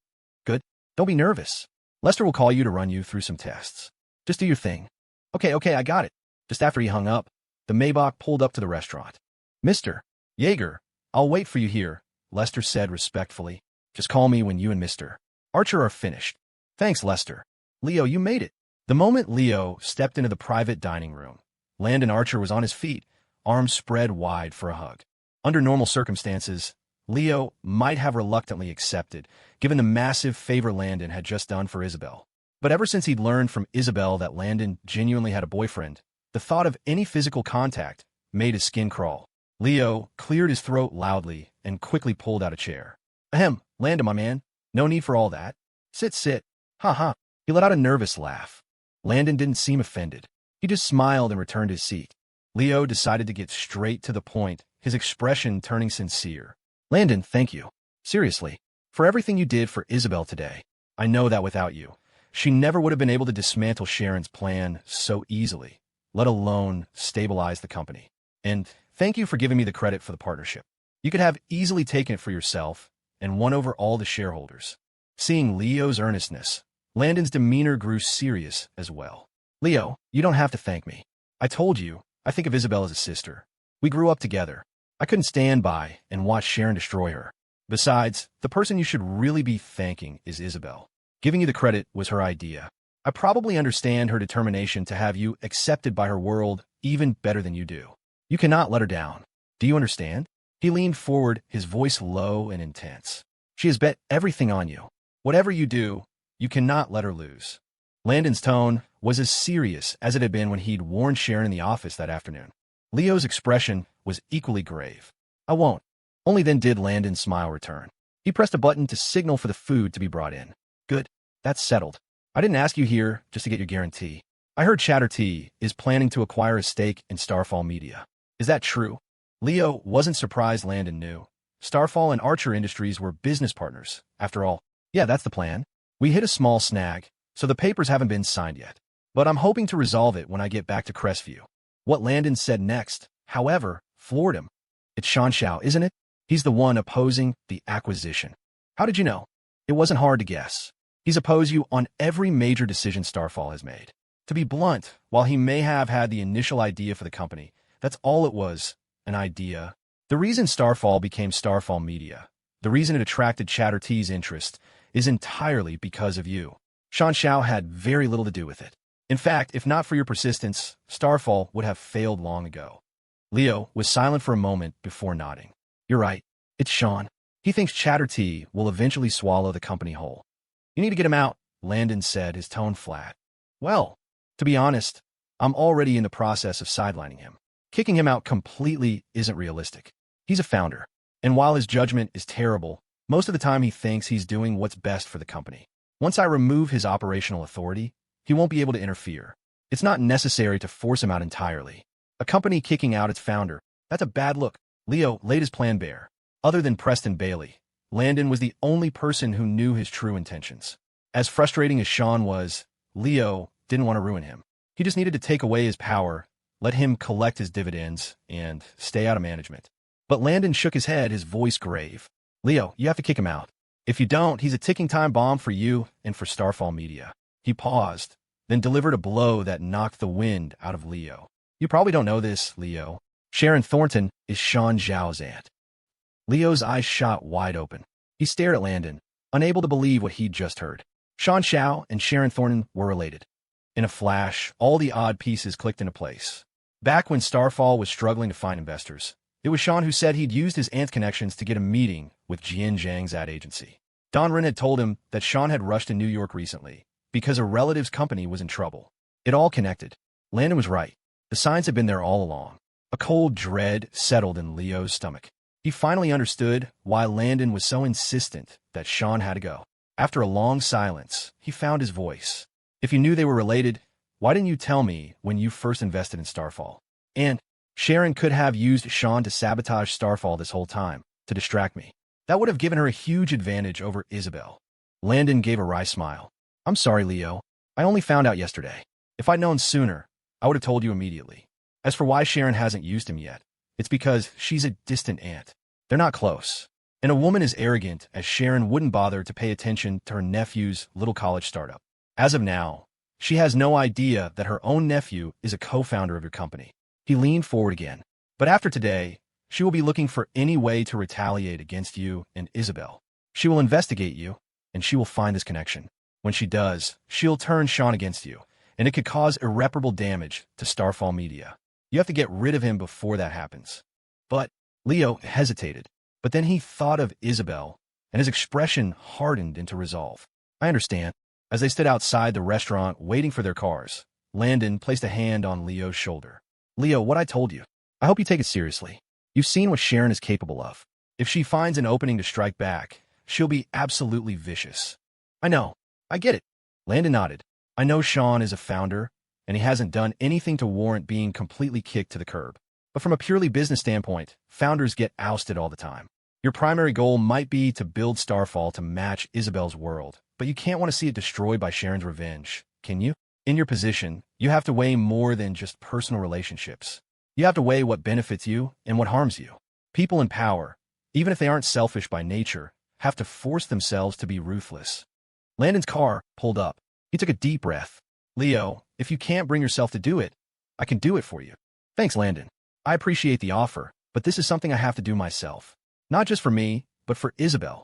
Good. Don't be nervous. Lester will call you to run you through some tests. Just do your thing. Okay, I got it. Just after he hung up, the Maybach pulled up to the restaurant. Mr. Yeager, I'll wait for you here, Lester said respectfully. Just call me when you and Mr. Archer are finished. Thanks, Lester. Leo, you made it. The moment Leo stepped into the private dining room, Landon Archer was on his feet, arms spread wide for a hug. Under normal circumstances, Leo might have reluctantly accepted, given the massive favor Landon had just done for Isabel. But ever since he'd learned from Isabel that Landon genuinely had a boyfriend, the thought of any physical contact made his skin crawl. Leo cleared his throat loudly and quickly pulled out a chair. Ahem, Landon, my man. No need for all that. Sit. Ha. He let out a nervous laugh. Landon didn't seem offended. He just smiled and returned his seat. Leo decided to get straight to the point, his expression turning sincere. Landon, thank you. Seriously, for everything you did for Isabel today. I know that without you, she never would have been able to dismantle Sharon's plan so easily, let alone stabilize the company. And thank you for giving me the credit for the partnership. You could have easily taken it for yourself and won over all the shareholders. Seeing Leo's earnestness, Landon's demeanor grew serious as well. Leo, you don't have to thank me. I told you, I think of Isabel as a sister. We grew up together. I couldn't stand by and watch Sharon destroy her. Besides, the person you should really be thanking is Isabel. Giving you the credit was her idea. I probably understand her determination to have you accepted by her world even better than you do. You cannot let her down. Do you understand? He leaned forward, his voice low and intense. She has bet everything on you. Whatever you do, you cannot let her lose. Landon's tone was as serious as it had been when he'd warned Sharon in the office that afternoon. Leo's expression was equally grave. I won't. Only then did Landon's smile return. He pressed a button to signal for the food to be brought in. Good. That's settled. I didn't ask you here just to get your guarantee. I heard Chatter T is planning to acquire a stake in Starfall Media. Is that true? Leo wasn't surprised Landon knew. Starfall and Archer Industries were business partners, after all. Yeah, that's the plan. We hit a small snag, so the papers haven't been signed yet. But I'm hoping to resolve it when I get back to Crestview. What Landon said next, however, floored him. It's Sean Shao, isn't it? He's the one opposing the acquisition. How did you know? It wasn't hard to guess. He's opposed you on every major decision Starfall has made. To be blunt, while he may have had the initial idea for the company, that's all it was, an idea. The reason Starfall became Starfall Media, the reason it attracted Chatter T's interest, is entirely because of you. Sean Shao had very little to do with it. In fact, if not for your persistence, Starfall would have failed long ago. Leo was silent for a moment before nodding. You're right. It's Sean. He thinks Chatter T will eventually swallow the company whole. You need to get him out, Landon said, his tone flat. Well, to be honest, I'm already in the process of sidelining him. Kicking him out completely isn't realistic. He's a founder, and while his judgment is terrible, most of the time he thinks he's doing what's best for the company. Once I remove his operational authority, he won't be able to interfere. It's not necessary to force him out entirely. A company kicking out its founder, that's a bad look. Leo laid his plan bare. Other than Preston Bailey, Landon was the only person who knew his true intentions. As frustrating as Sean was, Leo didn't want to ruin him. He just needed to take away his power, let him collect his dividends, and stay out of management. But Landon shook his head, his voice grave. Leo, you have to kick him out. If you don't, he's a ticking time bomb for you and for Starfall Media. He paused, then delivered a blow that knocked the wind out of Leo. You probably don't know this, Leo. Sharon Thornton is Sean Zhao's aunt. Leo's eyes shot wide open. He stared at Landon, unable to believe what he'd just heard. Sean Zhao and Sharon Thornton were related. In a flash, all the odd pieces clicked into place. Back when Starfall was struggling to find investors, it was Sean who said he'd used his aunt's connections to get a meeting with Jian Zhang's ad agency. Don Ren had told him that Sean had rushed to New York recently because a relative's company was in trouble. It all connected. Landon was right. The signs had been there all along. A cold dread settled in Leo's stomach. He finally understood why Landon was so insistent that Sean had to go. After a long silence, he found his voice. If you knew they were related, why didn't you tell me when you first invested in Starfall? And Sharon could have used Sean to sabotage Starfall this whole time, to distract me. That would have given her a huge advantage over Isabel. Landon gave a wry smile. I'm sorry, Leo. I only found out yesterday. If I'd known sooner, I would have told you immediately. As for why Sharon hasn't used him yet, it's because she's a distant aunt. They're not close. And a woman as arrogant as Sharon wouldn't bother to pay attention to her nephew's little college startup. As of now, she has no idea that her own nephew is a co-founder of your company. He leaned forward again. But after today, she will be looking for any way to retaliate against you and Isabel. She will investigate you, and she will find this connection. When she does, she'll turn Sean against you, and it could cause irreparable damage to Starfall Media. You have to get rid of him before that happens. But Leo hesitated, but then he thought of Isabel, and his expression hardened into resolve. I understand. As they stood outside the restaurant waiting for their cars, Landon placed a hand on Leo's shoulder. Leo, what I told you. I hope you take it seriously. You've seen what Sharon is capable of. If she finds an opening to strike back, she'll be absolutely vicious. I know. I get it. Landon nodded. I know Sean is a founder, and he hasn't done anything to warrant being completely kicked to the curb. But from a purely business standpoint, founders get ousted all the time. Your primary goal might be to build Starfall to match Isabel's world, but you can't want to see it destroyed by Sharon's revenge, can you? In your position, you have to weigh more than just personal relationships. You have to weigh what benefits you and what harms you. People in power, even if they aren't selfish by nature, have to force themselves to be ruthless. Landon's car pulled up. He took a deep breath. Leo, if you can't bring yourself to do it, I can do it for you. Thanks, Landon. I appreciate the offer, but this is something I have to do myself. Not just for me, but for Isabel.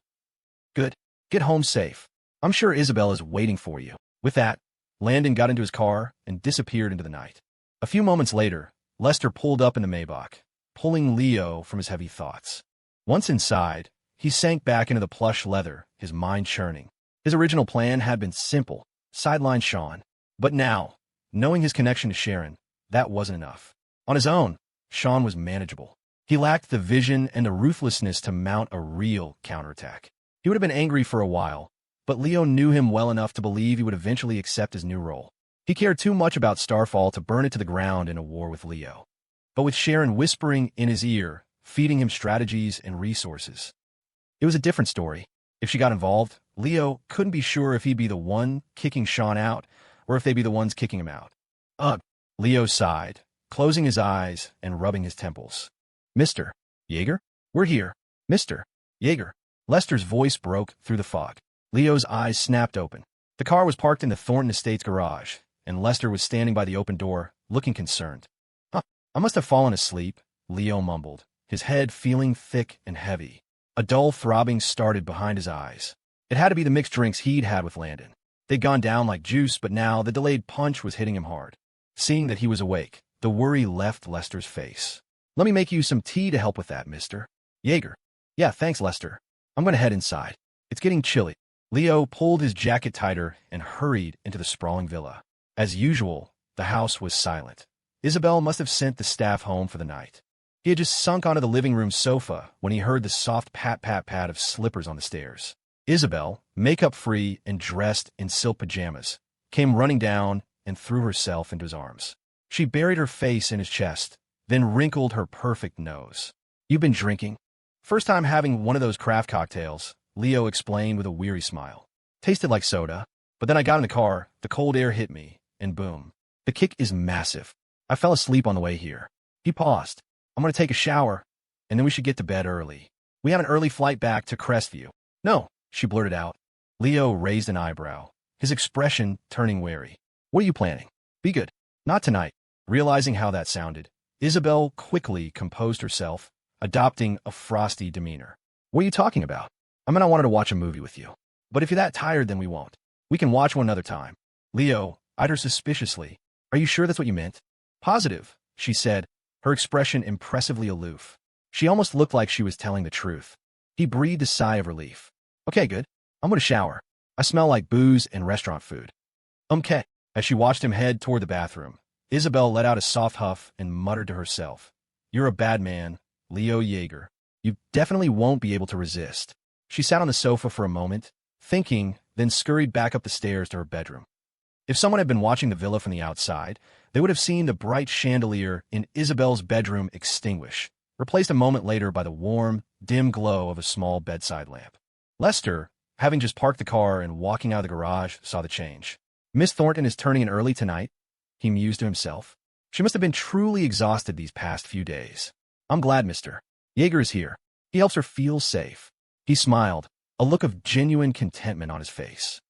Good. Get home safe. I'm sure Isabel is waiting for you. With that, Landon got into his car and disappeared into the night. A few moments later, Lester pulled up in the Maybach, pulling Leo from his heavy thoughts. Once inside, he sank back into the plush leather, his mind churning. His original plan had been simple, sideline Sean. But now, knowing his connection to Sharon, that wasn't enough. On his own, Sean was manageable. He lacked the vision and the ruthlessness to mount a real counterattack. He would have been angry for a while, but Leo knew him well enough to believe he would eventually accept his new role. He cared too much about Starfall to burn it to the ground in a war with Leo. But with Sharon whispering in his ear, feeding him strategies and resources, it was a different story. If she got involved, Leo couldn't be sure if he'd be the one kicking Sean out or if they'd be the ones kicking him out. Ugh, Leo sighed, closing his eyes and rubbing his temples. Mr. Yeager? We're here. Mr. Yeager. Lester's voice broke through the fog. Leo's eyes snapped open. The car was parked in the Thornton Estates garage, and Lester was standing by the open door, looking concerned. I must have fallen asleep, Leo mumbled, his head feeling thick and heavy. A dull throbbing started behind his eyes. It had to be the mixed drinks he'd had with Landon. They'd gone down like juice, but now the delayed punch was hitting him hard. Seeing that he was awake, the worry left Lester's face. Let me make you some tea to help with that, Mr. Yeager. Yeah, thanks, Lester. I'm going to head inside. It's getting chilly. Leo pulled his jacket tighter and hurried into the sprawling villa. As usual, the house was silent. Isabel must have sent the staff home for the night. He had just sunk onto the living room sofa when he heard the soft pat-pat-pat of slippers on the stairs. Isabel, makeup-free and dressed in silk pajamas, came running down and threw herself into his arms. She buried her face in his chest, then wrinkled her perfect nose. You've been drinking? First time having one of those craft cocktails, Leo explained with a weary smile. Tasted like soda, but then I got in the car, the cold air hit me, and boom. The kick is massive. I fell asleep on the way here. He paused. I'm going to take a shower, and then we should get to bed early. We have an early flight back to Crestview. No, she blurted out. Leo raised an eyebrow, his expression turning wary. What are you planning? Be good. Not tonight. Realizing how that sounded, Isabel quickly composed herself, adopting a frosty demeanor. What are you talking about? I wanted to watch a movie with you. But if you're that tired, then we won't. We can watch one another time. Leo eyed her suspiciously. Are you sure that's what you meant? Positive, she said, her expression impressively aloof. She almost looked like she was telling the truth. He breathed a sigh of relief. Okay, good. I'm going to shower. I smell like booze and restaurant food. Okay. As she watched him head toward the bathroom, Isabel let out a soft huff and muttered to herself. You're a bad man, Leo Yeager. You definitely won't be able to resist. She sat on the sofa for a moment, thinking, then scurried back up the stairs to her bedroom. If someone had been watching the villa from the outside, they would have seen the bright chandelier in Isabel's bedroom extinguish, replaced a moment later by the warm, dim glow of a small bedside lamp. Lester, having just parked the car and walking out of the garage, saw the change. Miss Thornton is turning in early tonight, he mused to himself. She must have been truly exhausted these past few days. I'm glad Mr. Yeager is here. He helps her feel safe. He smiled, a look of genuine contentment on his face.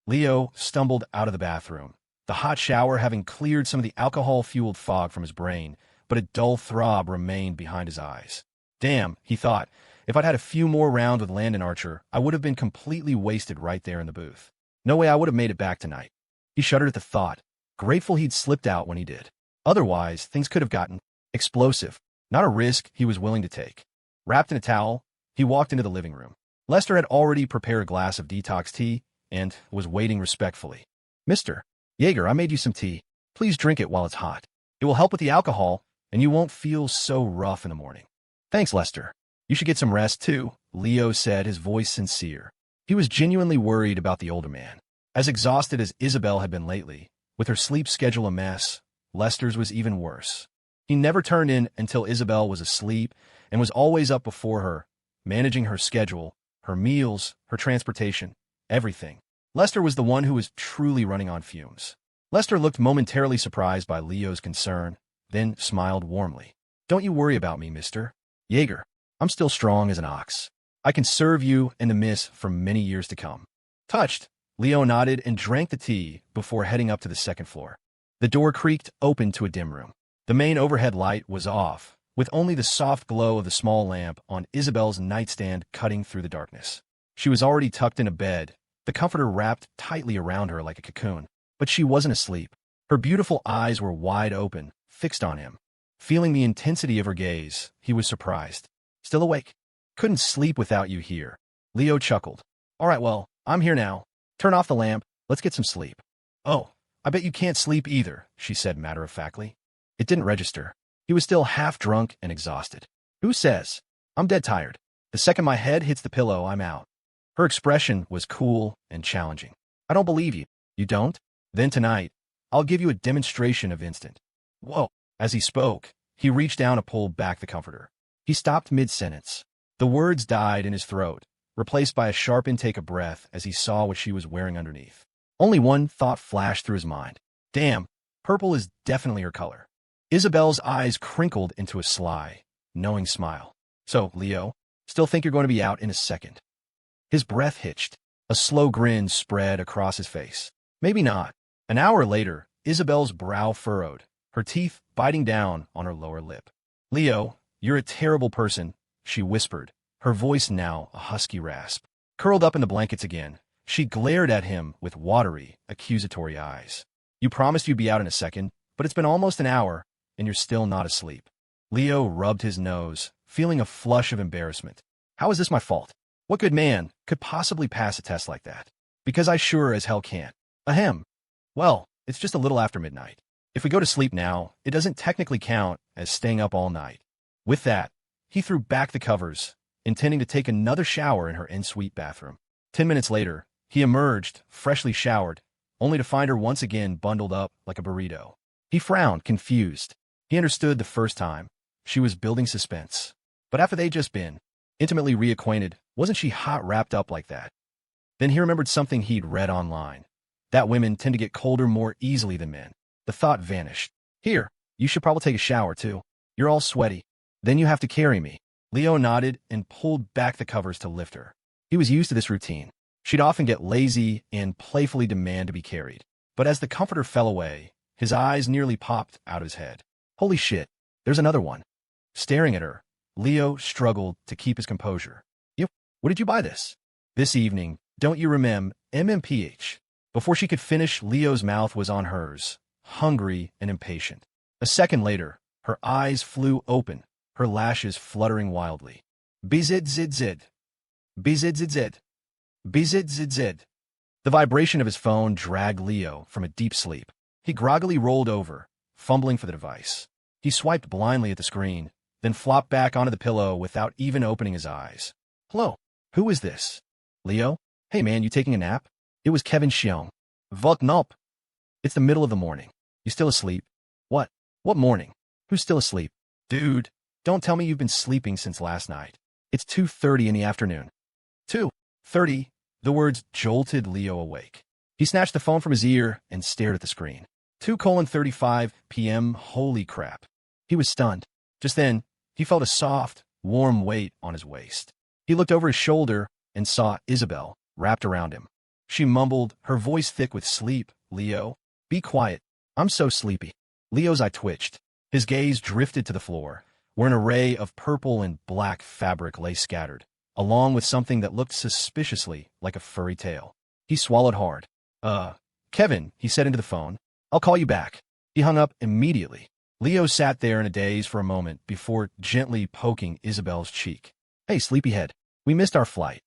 Leo stumbled out of the bathroom, the hot shower having cleared some of the alcohol-fueled fog from his brain, but a dull throb remained behind his eyes. Damn, he thought, if I'd had a few more rounds with Landon Archer, I would have been completely wasted right there in the booth. No way I would have made it back tonight. He shuddered at the thought, grateful he'd slipped out when he did. Otherwise, things could have gotten explosive, not a risk he was willing to take. Wrapped in a towel, he walked into the living room. Lester had already prepared a glass of detox tea and was waiting respectfully. Mr. Yeager, I made you some tea. Please drink it while it's hot. It will help with the alcohol, and you won't feel so rough in the morning. Thanks, Lester. You should get some rest, too, Leo said, his voice sincere. He was genuinely worried about the older man. As exhausted as Isabel had been lately, with her sleep schedule a mess, Lester's was even worse. He never turned in until Isabel was asleep and was always up before her, managing her schedule, her meals, her transportation, everything. Lester was the one who was truly running on fumes. Lester looked momentarily surprised by Leo's concern, then smiled warmly. Don't you worry about me, Mr. Yeager. I'm still strong as an ox. I can serve you and the miss for many years to come. Touched, Leo nodded and drank the tea before heading up to the second floor. The door creaked open to a dim room. The main overhead light was off, with only the soft glow of the small lamp on Isabel's nightstand cutting through the darkness. She was already tucked in a bed, the comforter wrapped tightly around her like a cocoon. But she wasn't asleep. Her beautiful eyes were wide open, fixed on him. Feeling the intensity of her gaze, he was surprised. Still awake? Couldn't sleep without you here. Leo chuckled. All right, well, I'm here now. Turn off the lamp. Let's get some sleep. Oh, I bet you can't sleep either, she said matter-of-factly. It didn't register. He was still half drunk and exhausted. Who says? I'm dead tired. The second my head hits the pillow, I'm out. Her expression was cool and challenging. I don't believe you. You don't? Then tonight, I'll give you a demonstration of instant. Whoa. As he spoke, he reached down to pull back the comforter. He stopped mid-sentence. The words died in his throat, replaced by a sharp intake of breath as he saw what she was wearing underneath. Only one thought flashed through his mind. Damn, purple is definitely her color. Isabel's eyes crinkled into a sly, knowing smile. So, Leo, still think you're going to be out in a second? His breath hitched. A slow grin spread across his face. Maybe not. An hour later, Isabel's brow furrowed, her teeth biting down on her lower lip. Leo, you're a terrible person, she whispered, her voice now a husky rasp. Curled up in the blankets again, she glared at him with watery, accusatory eyes. You promised you'd be out in a second, but it's been almost an hour, and you're still not asleep. Leo rubbed his nose, feeling a flush of embarrassment. How is this my fault? What good man could possibly pass a test like that? Because I sure as hell can't. Ahem. Well, it's just a little after midnight. If we go to sleep now, it doesn't technically count as staying up all night. With that, he threw back the covers, intending to take another shower in her en-suite bathroom. 10 minutes later, he emerged, freshly showered, only to find her once again bundled up like a burrito. He frowned, confused. He understood the first time. She was building suspense. But after they'd just been intimately reacquainted, wasn't she hot wrapped up like that? Then he remembered something he'd read online. That women tend to get colder more easily than men. The thought vanished. Here, you should probably take a shower, too. You're all sweaty. Then you have to carry me. Leo nodded and pulled back the covers to lift her. He was used to this routine. She'd often get lazy and playfully demand to be carried. But as the comforter fell away, his eyes nearly popped out of his head. Holy shit, there's another one. Staring at her, Leo struggled to keep his composure. Where did you buy this? This evening, don't you remember, MMPH? Before she could finish, Leo's mouth was on hers, hungry and impatient. A second later, her eyes flew open, her lashes fluttering wildly. BZZZ. BZZZ. BZZZ. The vibration of his phone dragged Leo from a deep sleep. He groggily rolled over, fumbling for the device. He swiped blindly at the screen, then flopped back onto the pillow without even opening his eyes. Hello, who is this? Leo? Hey man, you taking a nap? It was Kevin Xiong. Vot nop. It's the middle of the morning. You still asleep? What? What morning? Who's still asleep? Dude, don't tell me you've been sleeping since last night. It's 2:30 in the afternoon. 2:30? The words jolted Leo awake. He snatched the phone from his ear and stared at the screen. 2:35 p.m. Holy crap. He was stunned. Just then, he felt a soft, warm weight on his waist. He looked over his shoulder and saw Isabel wrapped around him. She mumbled, her voice thick with sleep, "Leo, be quiet. I'm so sleepy." Leo's eye twitched. His gaze drifted to the floor, where an array of purple and black fabric lay scattered, along with something that looked suspiciously like a furry tail. He swallowed hard. Kevin, he said into the phone. "I'll call you back." He hung up immediately. Leo sat there in a daze for a moment before gently poking Isabel's cheek. "Hey, sleepyhead, we missed our flight.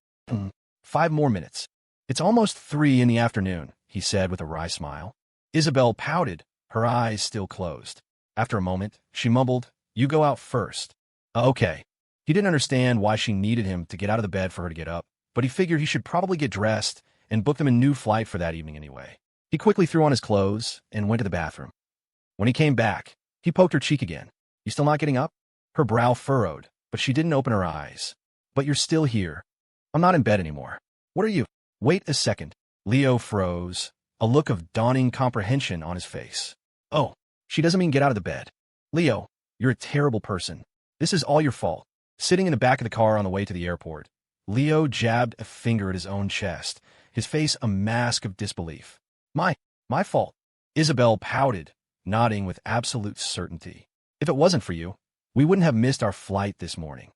5 more minutes. It's almost 3 in the afternoon," he said with a wry smile. Isabel pouted, her eyes still closed. After a moment, she mumbled, "You go out first." Okay. He didn't understand why she needed him to get out of the bed for her to get up, but he figured he should probably get dressed and book them a new flight for that evening anyway. He quickly threw on his clothes and went to the bathroom. When he came back, he poked her cheek again. "You still not getting up?" Her brow furrowed, but she didn't open her eyes. "But you're still here." "I'm not in bed anymore." "What are you?" "Wait a second." Leo froze, a look of dawning comprehension on his face. "Oh, she doesn't mean get out of the bed." "Leo, you're a terrible person. This is all your fault." Sitting in the back of the car on the way to the airport, Leo jabbed a finger at his own chest, his face a mask of disbelief. My fault." Isabel pouted, nodding with absolute certainty. "If it wasn't for you, we wouldn't have missed our flight this morning.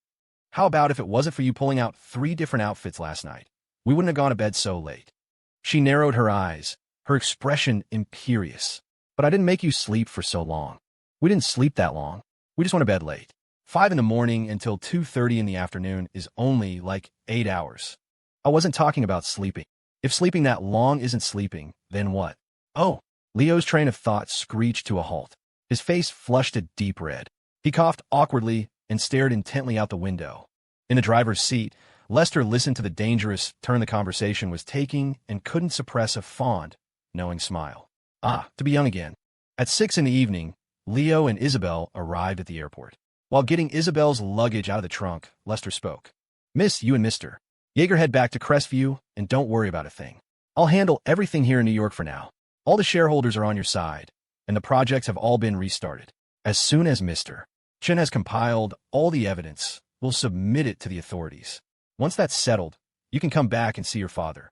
How about if it wasn't for you pulling out 3 different outfits last night? We wouldn't have gone to bed so late." She narrowed her eyes, her expression imperious. "But I didn't make you sleep for so long." "We didn't sleep that long. We just went to bed late. 5 in the morning until 2:30 in the afternoon is only like 8 hours. I wasn't talking about sleeping. If sleeping that long isn't sleeping, then what?" "Oh." Leo's train of thought screeched to a halt. His face flushed a deep red. He coughed awkwardly and stared intently out the window. In the driver's seat, Lester listened to the dangerous turn the conversation was taking and couldn't suppress a fond, knowing smile. To be young again. At 6 in the evening, Leo and Isabel arrived at the airport. While getting Isabel's luggage out of the trunk, Lester spoke. "Miss, you and Mr. Yeager head back to Crestview and don't worry about a thing. I'll handle everything here in New York for now. All the shareholders are on your side, and the projects have all been restarted. As soon as Mr. Chen has compiled all the evidence, we'll submit it to the authorities. Once that's settled, you can come back and see your father."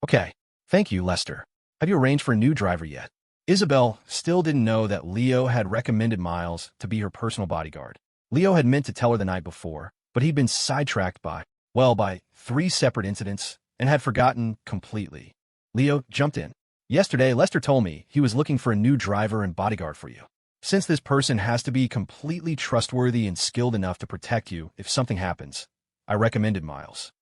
"Okay. Thank you, Lester. Have you arranged for a new driver yet?" Isabel still didn't know that Leo had recommended Miles to be her personal bodyguard. Leo had meant to tell her the night before, but he'd been sidetracked by 3 separate incidents and had forgotten completely. Leo jumped in. "Yesterday, Lester told me he was looking for a new driver and bodyguard for you. Since this person has to be completely trustworthy and skilled enough to protect you if something happens, I recommended Miles."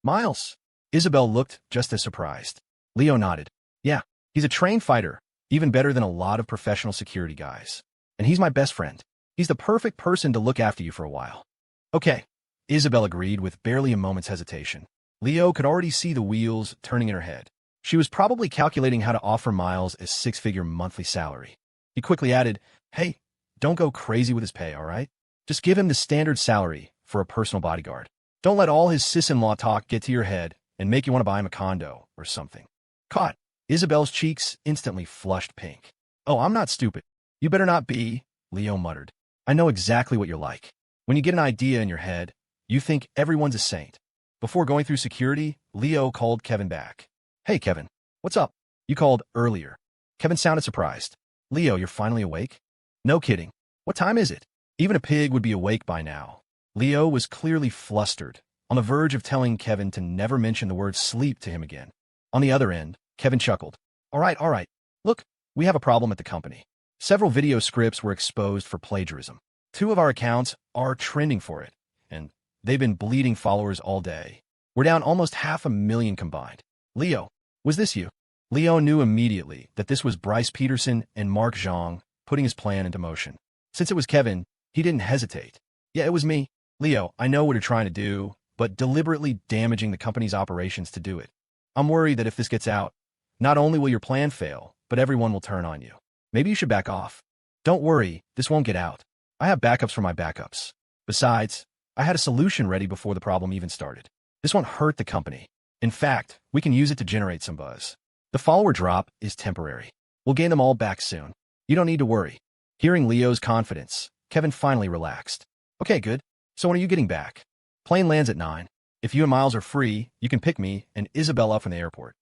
"Miles?" Isabel looked just as surprised. Leo nodded. "Yeah, he's a trained fighter, even better than a lot of professional security guys. And he's my best friend. He's the perfect person to look after you for a while." "Okay," Isabel agreed with barely a moment's hesitation. Leo could already see the wheels turning in her head. She was probably calculating how to offer Miles a 6-figure monthly salary. He quickly added, "Hey, don't go crazy with his pay, all right? Just give him the standard salary for a personal bodyguard. Don't let all his sis-in-law talk get to your head and make you want to buy him a condo or something." Caught. Isabel's cheeks instantly flushed pink. "Oh, I'm not stupid." "You better not be," Leo muttered. "I know exactly what you're like. When you get an idea in your head, you think everyone's a saint." Before going through security, Leo called Kevin back. "Hey, Kevin. What's up? You called earlier." Kevin sounded surprised. "Leo, you're finally awake?" "No kidding. What time is it?" Even a pig would be awake by now. Leo was clearly flustered, on the verge of telling Kevin to never mention the word sleep to him again. On the other end, Kevin chuckled. All right. Look, we have a problem at the company. Several video scripts were exposed for plagiarism. 2 of our accounts are trending for it, and they've been bleeding followers all day. We're down almost 500,000 combined. Leo, was this you?" Leo knew immediately that this was Bryce Peterson and Mark Zhang putting his plan into motion. Since it was Kevin, he didn't hesitate. "Yeah, it was me. Leo, I know what you're trying to do, but deliberately damaging the company's operations to do it. I'm worried that if this gets out, not only will your plan fail, but everyone will turn on you. Maybe you should back off." "Don't worry, this won't get out. I have backups for my backups. Besides, I had a solution ready before the problem even started. This won't hurt the company. In fact, we can use it to generate some buzz. The follower drop is temporary. We'll gain them all back soon." You don't need to worry. Hearing Leo's confidence, Kevin finally relaxed. Okay, good. So when are you getting back? Plane lands at 9. If you and Miles are free, you can pick me and Isabel up from the airport.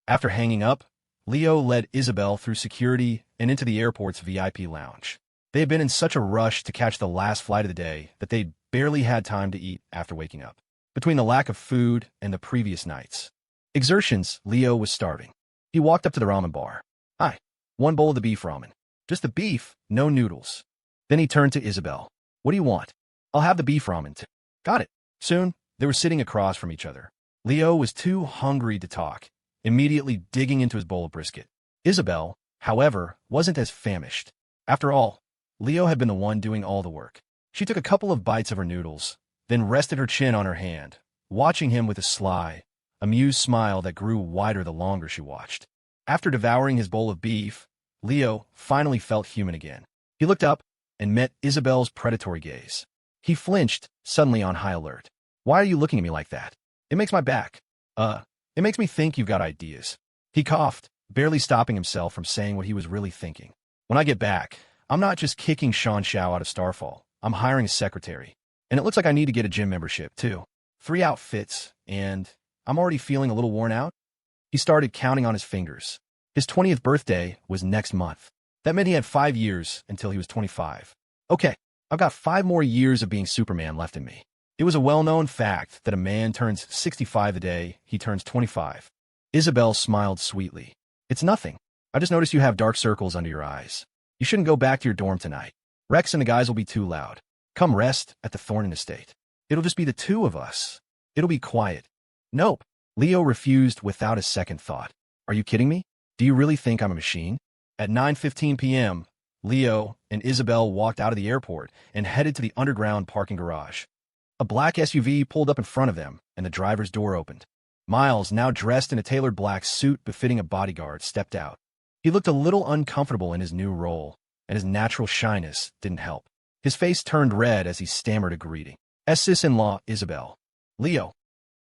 After hanging up, Leo led Isabel through security and into the airport's VIP lounge. They had been in such a rush to catch the last flight of the day that they'd barely had time to eat after waking up. Between the lack of food and the previous night's exertions, Leo was starving. He walked up to the ramen bar. Hi, one bowl of the beef ramen. Just the beef, no noodles. Then he turned to Isabel. What do you want? I'll have the beef ramen too. Got it. Soon, they were sitting across from each other. Leo was too hungry to talk, immediately digging into his bowl of brisket. Isabel, however, wasn't as famished. After all, Leo had been the one doing all the work. She took a couple of bites of her noodles, then rested her chin on her hand, watching him with a sly, amused smile that grew wider the longer she watched. After devouring his bowl of beef, Leo finally felt human again. He looked up and met Isabel's predatory gaze. He flinched, suddenly on high alert. Why are you looking at me like that? It makes my back. It makes me think you've got ideas. He coughed, barely stopping himself from saying what he was really thinking. When I get back, I'm not just kicking Sean Shao out of Starfall. I'm hiring a secretary. And it looks like I need to get a gym membership, too. 3 outfits, and I'm already feeling a little worn out. He started counting on his fingers. His 20th birthday was next month. That meant he had 5 years until he was 25. Okay, I've got 5 more years of being Superman left in me. It was a well-known fact that a man turns 65 the day he turns 25. Isabel smiled sweetly. It's nothing. I just noticed you have dark circles under your eyes. You shouldn't go back to your dorm tonight. Rex and the guys will be too loud. Come rest at the Thornton estate. It'll just be the 2 of us. It'll be quiet. Nope. Leo refused without a second thought. Are you kidding me? Do you really think I'm a machine? At 9:15 p.m., Leo and Isabel walked out of the airport and headed to the underground parking garage. A black SUV pulled up in front of them, and the driver's door opened. Miles, now dressed in a tailored black suit befitting a bodyguard, stepped out. He looked a little uncomfortable in his new role, and his natural shyness didn't help. His face turned red as he stammered a greeting. Sis-in-law, Isabel. Leo.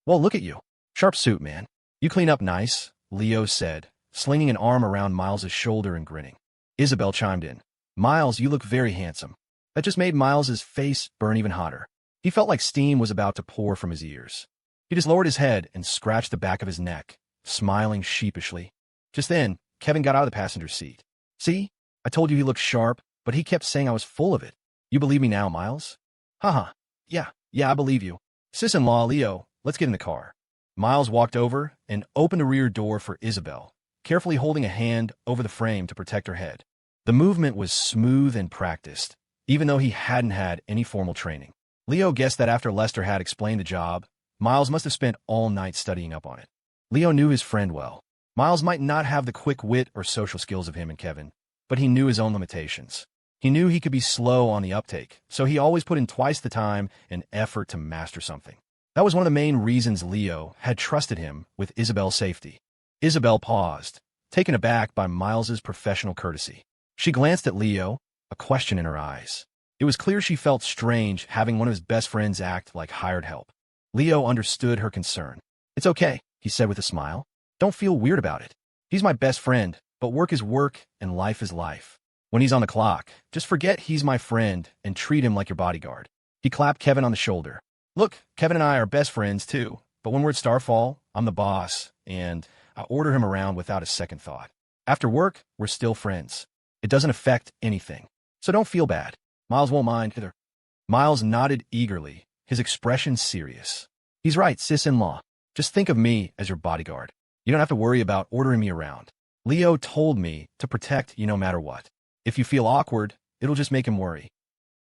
Well, look at you. Sharp suit, man. You clean up nice, Leo said, slinging an arm around Miles's shoulder and grinning. Isabel chimed in. Miles, you look very handsome. That just made Miles's face burn even hotter. He felt like steam was about to pour from his ears. He just lowered his head and scratched the back of his neck, smiling sheepishly. Just then, Kevin got out of the passenger seat. See? I told you he looked sharp, but he kept saying I was full of it. You believe me now, Miles? Haha. Yeah, I believe you. Sis-in-law, Leo, let's get in the car. Miles walked over and opened a rear door for Isabel, carefully holding a hand over the frame to protect her head. The movement was smooth and practiced, even though he hadn't had any formal training. Leo guessed that after Lester had explained the job, Miles must have spent all night studying up on it. Leo knew his friend well. Miles might not have the quick wit or social skills of him and Kevin, but he knew his own limitations. He knew he could be slow on the uptake, so he always put in twice the time and effort to master something. That was one of the main reasons Leo had trusted him with Isabel's safety. Isabel paused, taken aback by Miles's professional courtesy. She glanced at Leo, a question in her eyes. It was clear she felt strange having one of his best friends act like hired help. Leo understood her concern. It's okay, he said with a smile. Don't feel weird about it. He's my best friend, but work is work and life is life. When he's on the clock, just forget he's my friend and treat him like your bodyguard. He clapped Kevin on the shoulder. Look, Kevin and I are best friends too, but when we're at Starfall, I'm the boss, and I order him around without a second thought. After work, we're still friends. It doesn't affect anything, so don't feel bad. Miles won't mind either. Miles nodded eagerly, his expression serious. He's right, sis-in-law. Just think of me as your bodyguard. You don't have to worry about ordering me around. Leo told me to protect you no matter what. If you feel awkward, it'll just make him worry.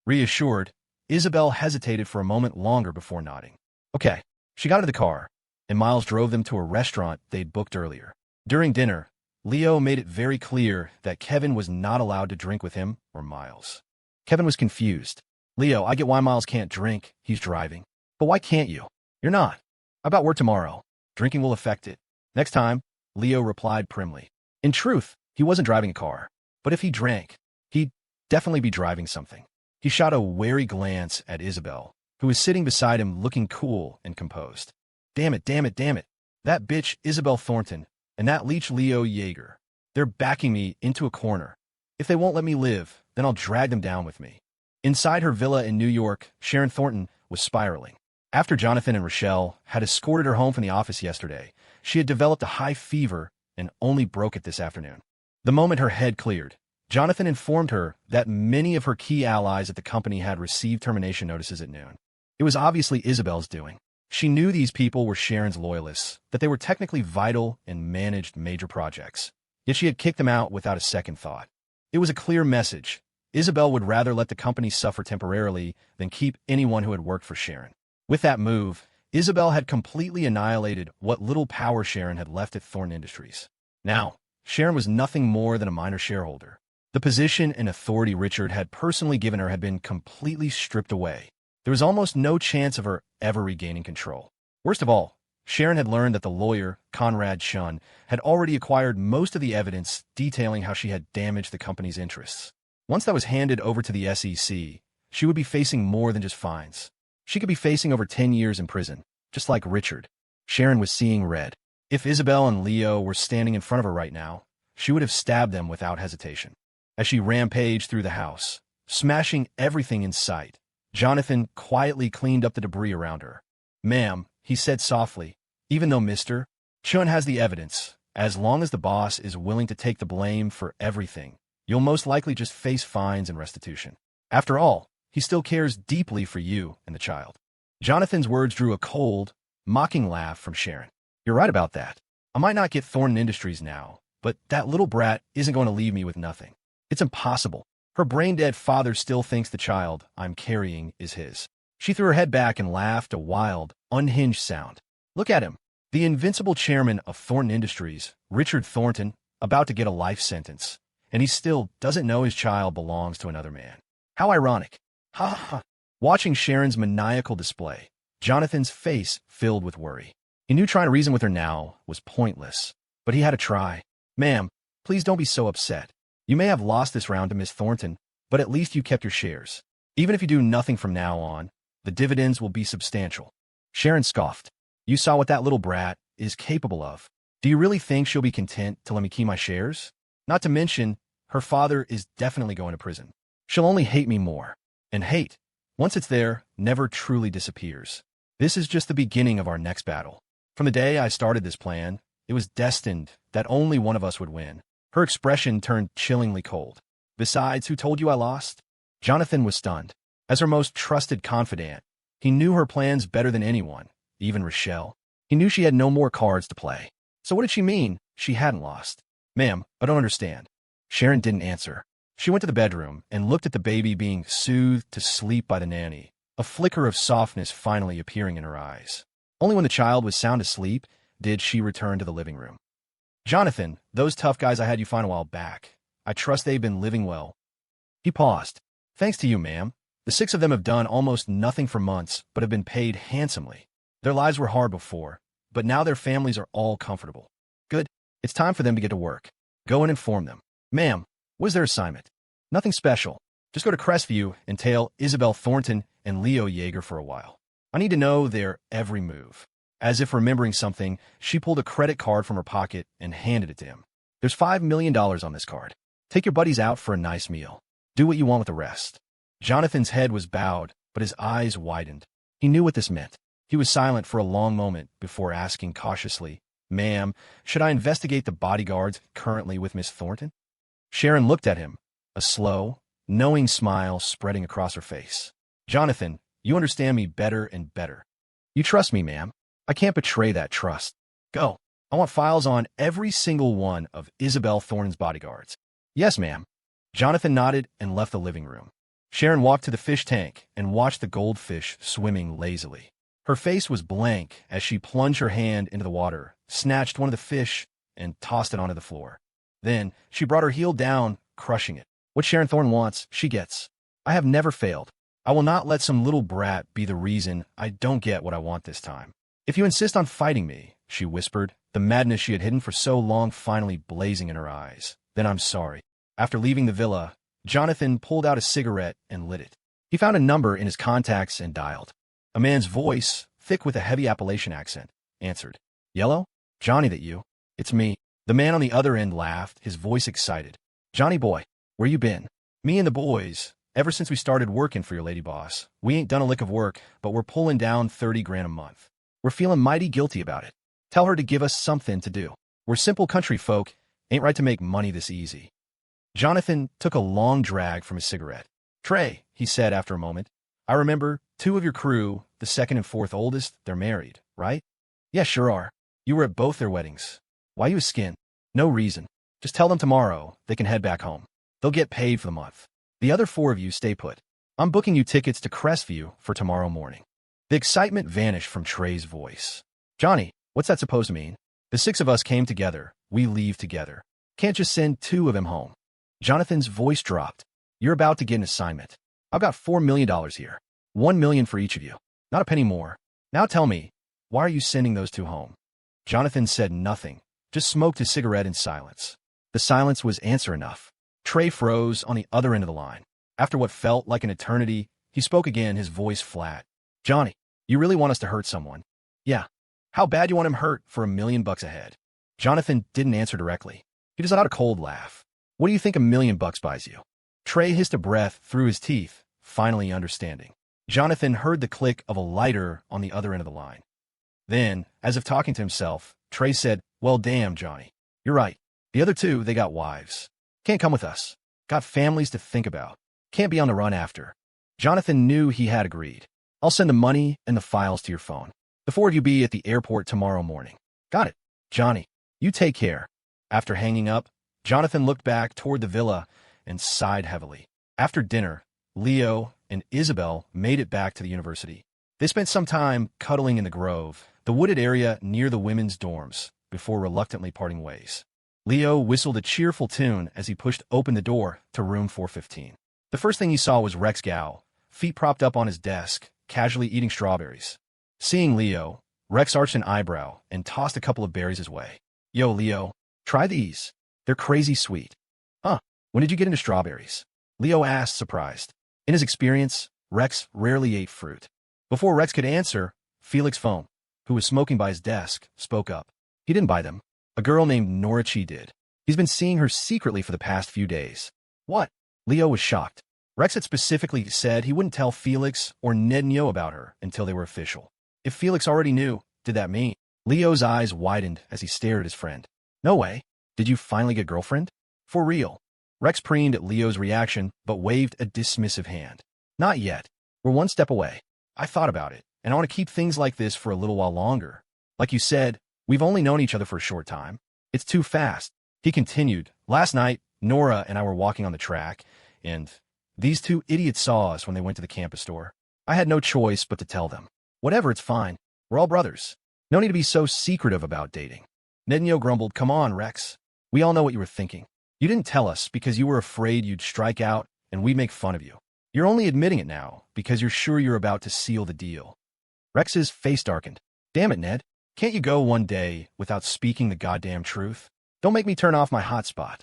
Reassured, Isabel hesitated for a moment longer before nodding. Okay. She got into the car, and Miles drove them to a restaurant they'd booked earlier. During dinner, Leo made it very clear that Kevin was not allowed to drink with him or Miles. Kevin was confused. Leo, I get why Miles can't drink. He's driving. But why can't you? You're not. How about work tomorrow? Drinking will affect it. Next time, Leo replied primly. In truth, he wasn't driving a car. But if he drank, he'd definitely be driving something. He shot a wary glance at Isabel, who was sitting beside him looking cool and composed. Damn it. That bitch Isabel Thornton and that leech Leo Yeager. They're backing me into a corner. If they won't let me live, then I'll drag them down with me. Inside her villa in New York, Sharon Thornton was spiraling. After Jonathan and Rochelle had escorted her home from the office yesterday, she had developed a high fever and only broke it this afternoon. The moment her head cleared, Jonathan informed her that many of her key allies at the company had received termination notices at noon. It was obviously Isabel's doing. She knew these people were Sharon's loyalists, that they were technically vital and managed major projects. Yet she had kicked them out without a second thought. It was a clear message. Isabel would rather let the company suffer temporarily than keep anyone who had worked for Sharon. With that move, Isabel had completely annihilated what little power Sharon had left at Thornton Industries. Now, Sharon was nothing more than a minor shareholder. The position and authority Richard had personally given her had been completely stripped away. There was almost no chance of her ever regaining control. Worst of all, Sharon had learned that the lawyer, Conrad Shun, had already acquired most of the evidence detailing how she had damaged the company's interests. Once that was handed over to the SEC, she would be facing more than just fines. She could be facing over 10 years in prison, just like Richard. Sharon was seeing red. If Isabel and Leo were standing in front of her right now, she would have stabbed them without hesitation. As she rampaged through the house, smashing everything in sight, Jonathan quietly cleaned up the debris around her. "Ma'am," he said softly, "even though Mr. Chun has the evidence, as long as the boss is willing to take the blame for everything, you'll most likely just face fines and restitution. After all, he still cares deeply for you and the child." Jonathan's words drew a cold, mocking laugh from Sharon. "You're right about that. I might not get Thornton Industries now, but that little brat isn't going to leave me with nothing. It's impossible. Her brain-dead father still thinks the child I'm carrying is his." She threw her head back and laughed a wild, unhinged sound. "Look at him. The invincible chairman of Thornton Industries, Richard Thornton, about to get a life sentence, and he still doesn't know his child belongs to another man. How ironic. Ha ha ha." Watching Sharon's maniacal display, Jonathan's face filled with worry. He knew trying to reason with her now was pointless, but he had to try. "Ma'am, please don't be so upset. You may have lost this round to Miss Thornton, but at least you kept your shares. Even if you do nothing from now on, the dividends will be substantial." Sharon scoffed. "You saw what that little brat is capable of. Do you really think she'll be content to let me keep my shares? Not to mention, her father is definitely going to prison. She'll only hate me more. And hate, once it's there, never truly disappears. This is just the beginning of our next battle. From the day I started this plan, it was destined that only one of us would win." Her expression turned chillingly cold. "Besides, who told you I lost?" Jonathan was stunned. As her most trusted confidant, he knew her plans better than anyone, even Rochelle. He knew she had no more cards to play. So what did she mean she hadn't lost? "Ma'am, I don't understand." Sharon didn't answer. She went to the bedroom and looked at the baby being soothed to sleep by the nanny, a flicker of softness finally appearing in her eyes. Only when the child was sound asleep did she return to the living room. "Jonathan, those tough guys I had you find a while back, I trust they've been living well." He paused. "Thanks to you, ma'am. The 6 of them have done almost nothing for months, but have been paid handsomely. Their lives were hard before, but now their families are all comfortable. Good. It's time for them to get to work. Go and inform them." "Ma'am, what is their assignment?" "Nothing special. Just go to Crestview and tail Isabel Thornton and Leo Yeager for a while. I need to know their every move." As if remembering something, she pulled a credit card from her pocket and handed it to him. "There's $5 million on this card. Take your buddies out for a nice meal. Do what you want with the rest." Jonathan's head was bowed, but his eyes widened. He knew what this meant. He was silent for a long moment before asking cautiously, "Ma'am, should I investigate the bodyguards currently with Miss Thornton?" Sharon looked at him, a slow, knowing smile spreading across her face. "Jonathan, you understand me better and better. You trust me, ma'am. I can't betray that trust. Go. I want files on every single one of Isabel Thornton's bodyguards." "Yes, ma'am." Jonathan nodded and left the living room. Sharon walked to the fish tank and watched the goldfish swimming lazily. Her face was blank as she plunged her hand into the water, snatched one of the fish, and tossed it onto the floor. Then she brought her heel down, crushing it. What Sharon Thornton wants, she gets. I have never failed. I will not let some little brat be the reason I don't get what I want this time. "If you insist on fighting me," she whispered, the madness she had hidden for so long finally blazing in her eyes, "then I'm sorry." After leaving the villa, Jonathan pulled out a cigarette and lit it. He found a number in his contacts and dialed. A man's voice, thick with a heavy Appalachian accent, answered. "Yellow? Johnny, that you?" "It's me." The man on the other end laughed, his voice excited. "Johnny boy, Where you been? Me and the boys. Ever since we started working for your lady boss. We ain't done a lick of work, but we're pulling down 30 grand a month. We're feeling mighty guilty about it. Tell her to give us something to do. We're simple country folk. Ain't right to make money this easy. Jonathan took a long drag from his cigarette. Trey, he said after a moment, I remember 2 of your crew, the 2nd and 4th oldest, they're married, right? Yeah, sure are. You were at both their weddings. Why you a skin? No reason. Just tell them tomorrow they can head back home. They'll get paid for the month. The other 4 of you stay put. I'm booking you tickets to Crestview for tomorrow morning. The excitement vanished from Trey's voice. Johnny, what's that supposed to mean? The 6 of us came together. We leave together. Can't just send 2 of them home. Jonathan's voice dropped. You're about to get an assignment. I've got $4 million here. $1 million for each of you. Not a penny more. Now tell me, why are you sending those 2 home? Jonathan said nothing, just smoked his cigarette in silence. The silence was answer enough. Trey froze on the other end of the line. After what felt like an eternity, he spoke again, his voice flat. Johnny, you really want us to hurt someone? Yeah. How bad you want him hurt for $1 million ahead? Jonathan didn't answer directly. He just let out a cold laugh. What do you think $1 million buys you? Trey hissed a breath through his teeth, finally understanding. Jonathan heard the click of a lighter on the other end of the line. Then, as if talking to himself, Trey said, well, damn, Johnny. You're right. The other 2, they got wives. Can't come with us. Got families to think about. Can't be on the run after. Jonathan knew he had agreed. I'll send the money and the files to your phone. The 4 of you be at the airport tomorrow morning. Got it. Johnny, you take care. After hanging up, Jonathan looked back toward the villa and sighed heavily. After dinner, Leo and Isabel made it back to the university. They spent some time cuddling in the grove, the wooded area near the women's dorms, before reluctantly parting ways. Leo whistled a cheerful tune as he pushed open the door to room 415. The first thing he saw was Rex Gow, feet propped up on his desk, casually eating strawberries. Seeing Leo, Rex arched an eyebrow and tossed a couple of berries his way. Yo, Leo, try these. They're crazy sweet. Huh, when did you get into strawberries? Leo asked, surprised. In his experience, Rex rarely ate fruit. Before Rex could answer, Felix Foam, who was smoking by his desk, spoke up. He didn't buy them. A girl named Nora-Chi did. He's been seeing her secretly for the past few days. What? Leo was shocked. Rex had specifically said he wouldn't tell Felix or Ned Nyo about her until they were official. If Felix already knew, did that mean? Leo's eyes widened as he stared at his friend. No way. Did you finally get a girlfriend? For real. Rex preened at Leo's reaction, but waved a dismissive hand. Not yet. We're one step away. I thought about it, and I want to keep things like this for a little while longer. Like you said, we've only known each other for a short time. It's too fast. He continued. Last night, Nora and I were walking on the track, and these 2 idiots saw us when they went to the campus store. I had no choice but to tell them. Whatever, it's fine. We're all brothers. No need to be so secretive about dating. Nednyo grumbled, come on, Rex. We all know what you were thinking. You didn't tell us because you were afraid you'd strike out and we'd make fun of you. You're only admitting it now because you're sure you're about to seal the deal. Rex's face darkened. Damn it, Ned. Can't you go one day without speaking the goddamn truth? Don't make me turn off my hotspot.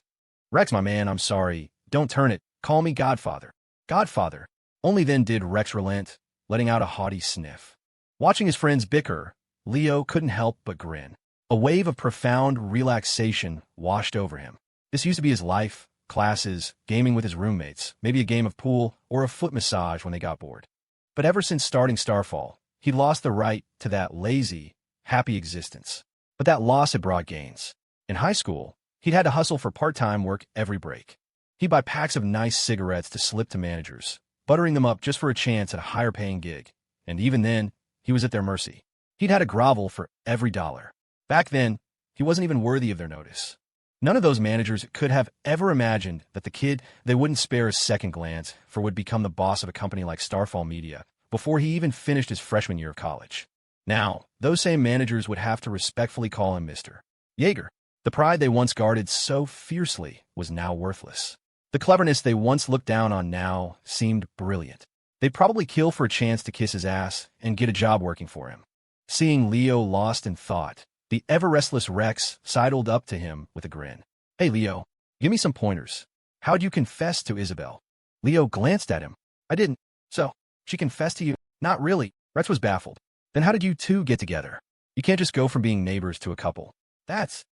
Rex, my man, I'm sorry. Don't turn it. Call me Godfather. Godfather. Only then did Rex relent, letting out a haughty sniff. Watching his friends bicker, Leo couldn't help but grin. A wave of profound relaxation washed over him. This used to be his life, classes, gaming with his roommates, maybe a game of pool or a foot massage when they got bored. But ever since starting Starfall, he'd lost the right to that lazy, happy existence. But that loss had brought gains. In high school, he'd had to hustle for part-time work every break. He'd buy packs of nice cigarettes to slip to managers, buttering them up just for a chance at a higher-paying gig. And even then, he was at their mercy. He'd had to grovel for every dollar. Back then, he wasn't even worthy of their notice. None of those managers could have ever imagined that the kid they wouldn't spare a second glance for would become the boss of a company like Starfall Media before he even finished his freshman year of college. Now, those same managers would have to respectfully call him Mr. Yeager. The pride they once guarded so fiercely was now worthless. The cleverness they once looked down on now seemed brilliant. They'd probably kill for a chance to kiss his ass and get a job working for him. Seeing Leo lost in thought, the ever-restless Rex sidled up to him with a grin. Hey, Leo, give me some pointers. How'd you confess to Isabel? Leo glanced at him. I didn't. So, she confessed to you? Not really. Rex was baffled. Then how did you 2 get together? You can't just go from being neighbors to a couple. That's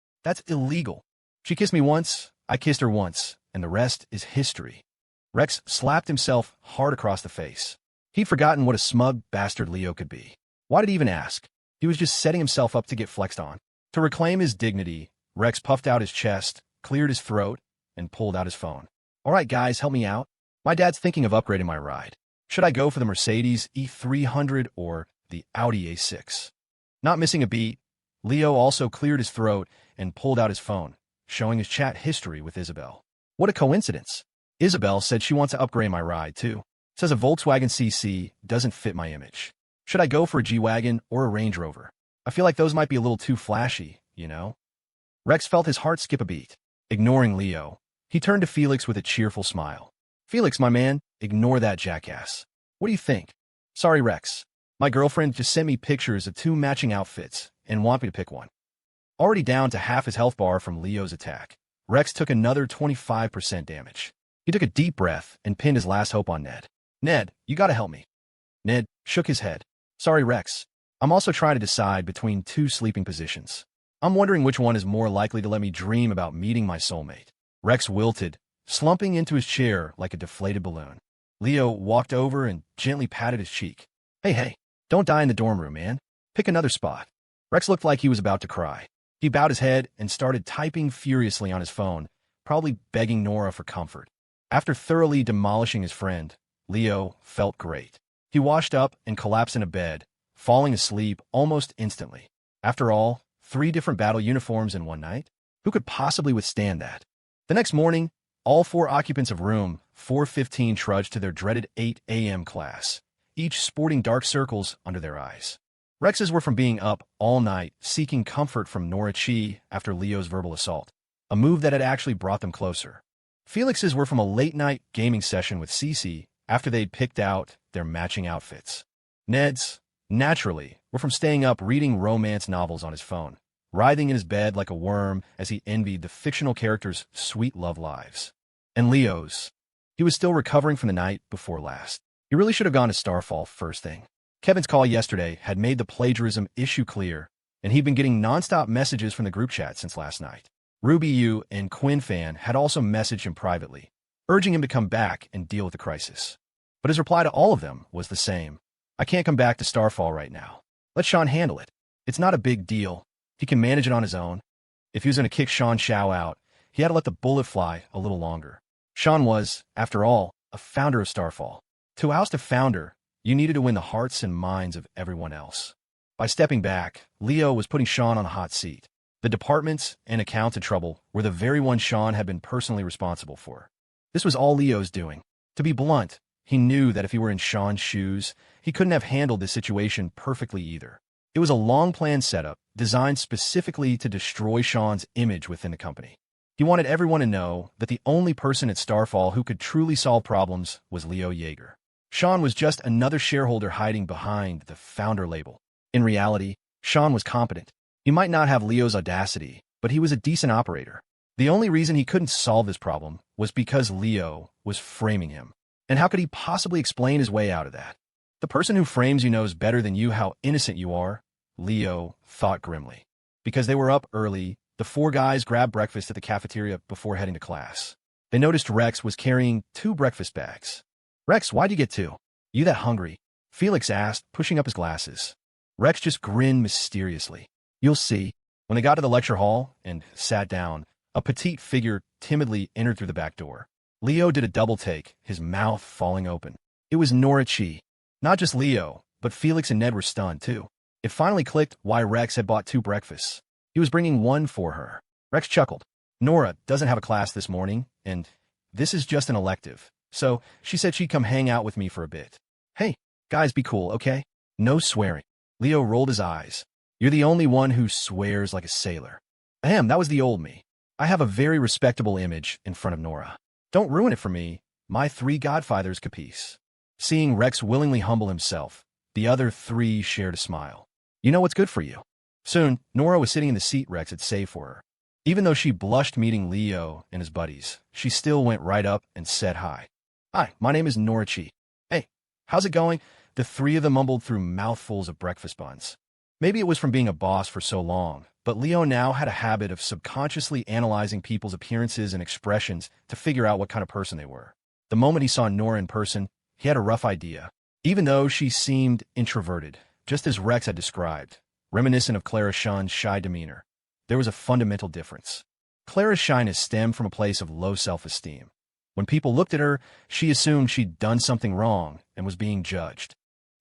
illegal. She kissed me once, I kissed her once, and the rest is history. Rex slapped himself hard across the face. He'd forgotten what a smug bastard Leo could be. Why did he even ask? He was just setting himself up to get flexed on. To reclaim his dignity, Rex puffed out his chest, cleared his throat, and pulled out his phone. All right, guys, help me out. My dad's thinking of upgrading my ride. Should I go for the Mercedes E300 or the Audi A6? Not missing a beat, Leo also cleared his throat and pulled out his phone, showing his chat history with Isabel. What a coincidence. Isabel said she wants to upgrade my ride, too. Says a Volkswagen CC doesn't fit my image. Should I go for a G-Wagon or a Range Rover? I feel like those might be a little too flashy, you know? Rex felt his heart skip a beat. Ignoring Leo, he turned to Felix with a cheerful smile. Felix, my man, ignore that jackass. What do you think? Sorry, Rex. My girlfriend just sent me pictures of 2 matching outfits and want me to pick one. Already down to half his health bar from Leo's attack, Rex took another 25% damage. He took a deep breath and pinned his last hope on Ned. Ned, you gotta help me. Ned shook his head. Sorry, Rex. I'm also trying to decide between 2 sleeping positions. I'm wondering which one is more likely to let me dream about meeting my soulmate. Rex wilted, slumping into his chair like a deflated balloon. Leo walked over and gently patted his cheek. Hey, don't die in the dorm room, man. Pick another spot. Rex looked like he was about to cry. He bowed his head and started typing furiously on his phone, probably begging Nora for comfort. After thoroughly demolishing his friend, Leo felt great. He washed up and collapsed in a bed, falling asleep almost instantly. After all, 3 different battle uniforms in one night? Who could possibly withstand that? The next morning, all 4 occupants of room 415 trudged to their dreaded 8 a.m. class, each sporting dark circles under their eyes. Rex's were from being up all night, seeking comfort from She after Leo's verbal assault, a move that had actually brought them closer. Felix's were from a late-night gaming session with Cece after they'd picked out their matching outfits. Ned's, naturally, were from staying up reading romance novels on his phone, writhing in his bed like a worm as he envied the fictional characters' sweet love lives. And Leo's, he was still recovering from the night before last. He really should have gone to Starfall first thing. Kevin's call yesterday had made the plagiarism issue clear, and he'd been getting nonstop messages from the group chat since last night. Ruby Yu and Quinn Fan had also messaged him privately, urging him to come back and deal with the crisis. But his reply to all of them was the same. I can't come back to Starfall right now. Let Sean handle it. It's not a big deal. He can manage it on his own. If he was going to kick Sean Shao out, he had to let the bullet fly a little longer. Sean was, after all, a founder of Starfall. To oust a founder, you needed to win the hearts and minds of everyone else. By stepping back, Leo was putting Sean on the hot seat. The departments and accounts in trouble were the very ones Sean had been personally responsible for. This was all Leo's doing. To be blunt, he knew that if he were in Sean's shoes, he couldn't have handled this situation perfectly either. It was a long-planned setup, designed specifically to destroy Sean's image within the company. He wanted everyone to know that the only person at Starfall who could truly solve problems was Leo Yeager. Sean was just another shareholder hiding behind the founder label. In reality, Sean was competent. He might not have Leo's audacity, but he was a decent operator. The only reason he couldn't solve this problem was because Leo was framing him. And how could he possibly explain his way out of that? The person who frames you knows better than you how innocent you are, Leo thought grimly. Because they were up early, the 4 guys grabbed breakfast at the cafeteria before heading to class. They noticed Rex was carrying 2 breakfast bags. Rex, why'd you get 2? You that hungry? Felix asked, pushing up his glasses. Rex just grinned mysteriously. You'll see. When they got to the lecture hall and sat down, a petite figure timidly entered through the back door. Leo did a double take, his mouth falling open. It was She. Not just Leo, but Felix and Ned were stunned, too. It finally clicked why Rex had bought 2 breakfasts. He was bringing one for her. Rex chuckled. Nora doesn't have a class this morning, and this is just an elective. So she said she'd come hang out with me for a bit. Hey, guys, be cool, okay? No swearing. Leo rolled his eyes. You're the only one who swears like a sailor. Ahem, that was the old me. I have a very respectable image in front of Nora. Don't ruin it for me. My 3 godfathers capice. Seeing Rex willingly humble himself, the other 3 shared a smile. You know what's good for you. Soon, Nora was sitting in the seat Rex had saved for her. Even though she blushed meeting Leo and his buddies, she still went right up and said hi. Hi, my name is She. Hey, how's it going? The 3 of them mumbled through mouthfuls of breakfast buns. Maybe it was from being a boss for so long, But Leo now had a habit of subconsciously analyzing people's appearances and expressions to figure out what kind of person they were. The moment he saw Nora in person, he had a rough idea. Even though she seemed introverted, just as Rex had described, reminiscent of Clara's shy demeanor, there was a fundamental difference. Clara's shyness stemmed from a place of low self-esteem. When people looked at her, she assumed she'd done something wrong and was being judged.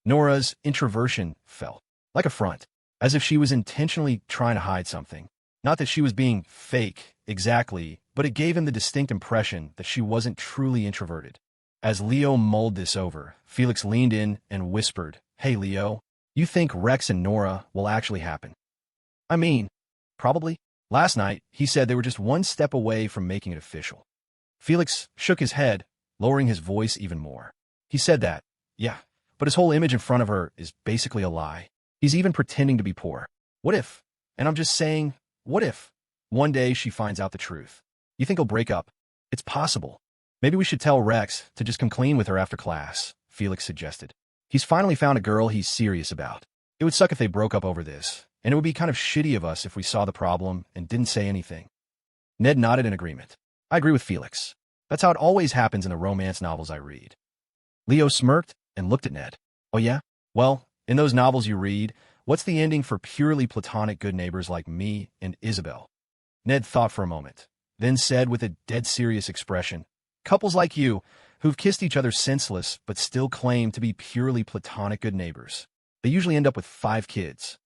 Nora's introversion felt like a front, as if she was intentionally trying to hide something. Not that she was being fake, exactly, but it gave him the distinct impression that she wasn't truly introverted. As Leo mulled this over, Felix leaned in and whispered, "Hey, Leo, you think Rex and Nora will actually happen?" "I mean, probably." Last night, he said they were just one step away from making it official. Felix shook his head, lowering his voice even more. He said that, yeah, but his whole image in front of her is basically a lie. He's even pretending to be poor. What if, and I'm just saying, what if, one day she finds out the truth? You think he'll break up? It's possible. Maybe we should tell Rex to just come clean with her after class, Felix suggested. He's finally found a girl he's serious about. It would suck if they broke up over this, and it would be kind of shitty of us if we saw the problem and didn't say anything. Ned nodded in agreement. I agree with Felix. That's how it always happens in the romance novels I read. Leo smirked and looked at Ned. Oh yeah? Well, in those novels you read, what's the ending for purely platonic good neighbors like me and Isabel? Ned thought for a moment, then said with a dead serious expression, couples like you, who've kissed each other senseless but still claim to be purely platonic good neighbors. They usually end up with 5 kids.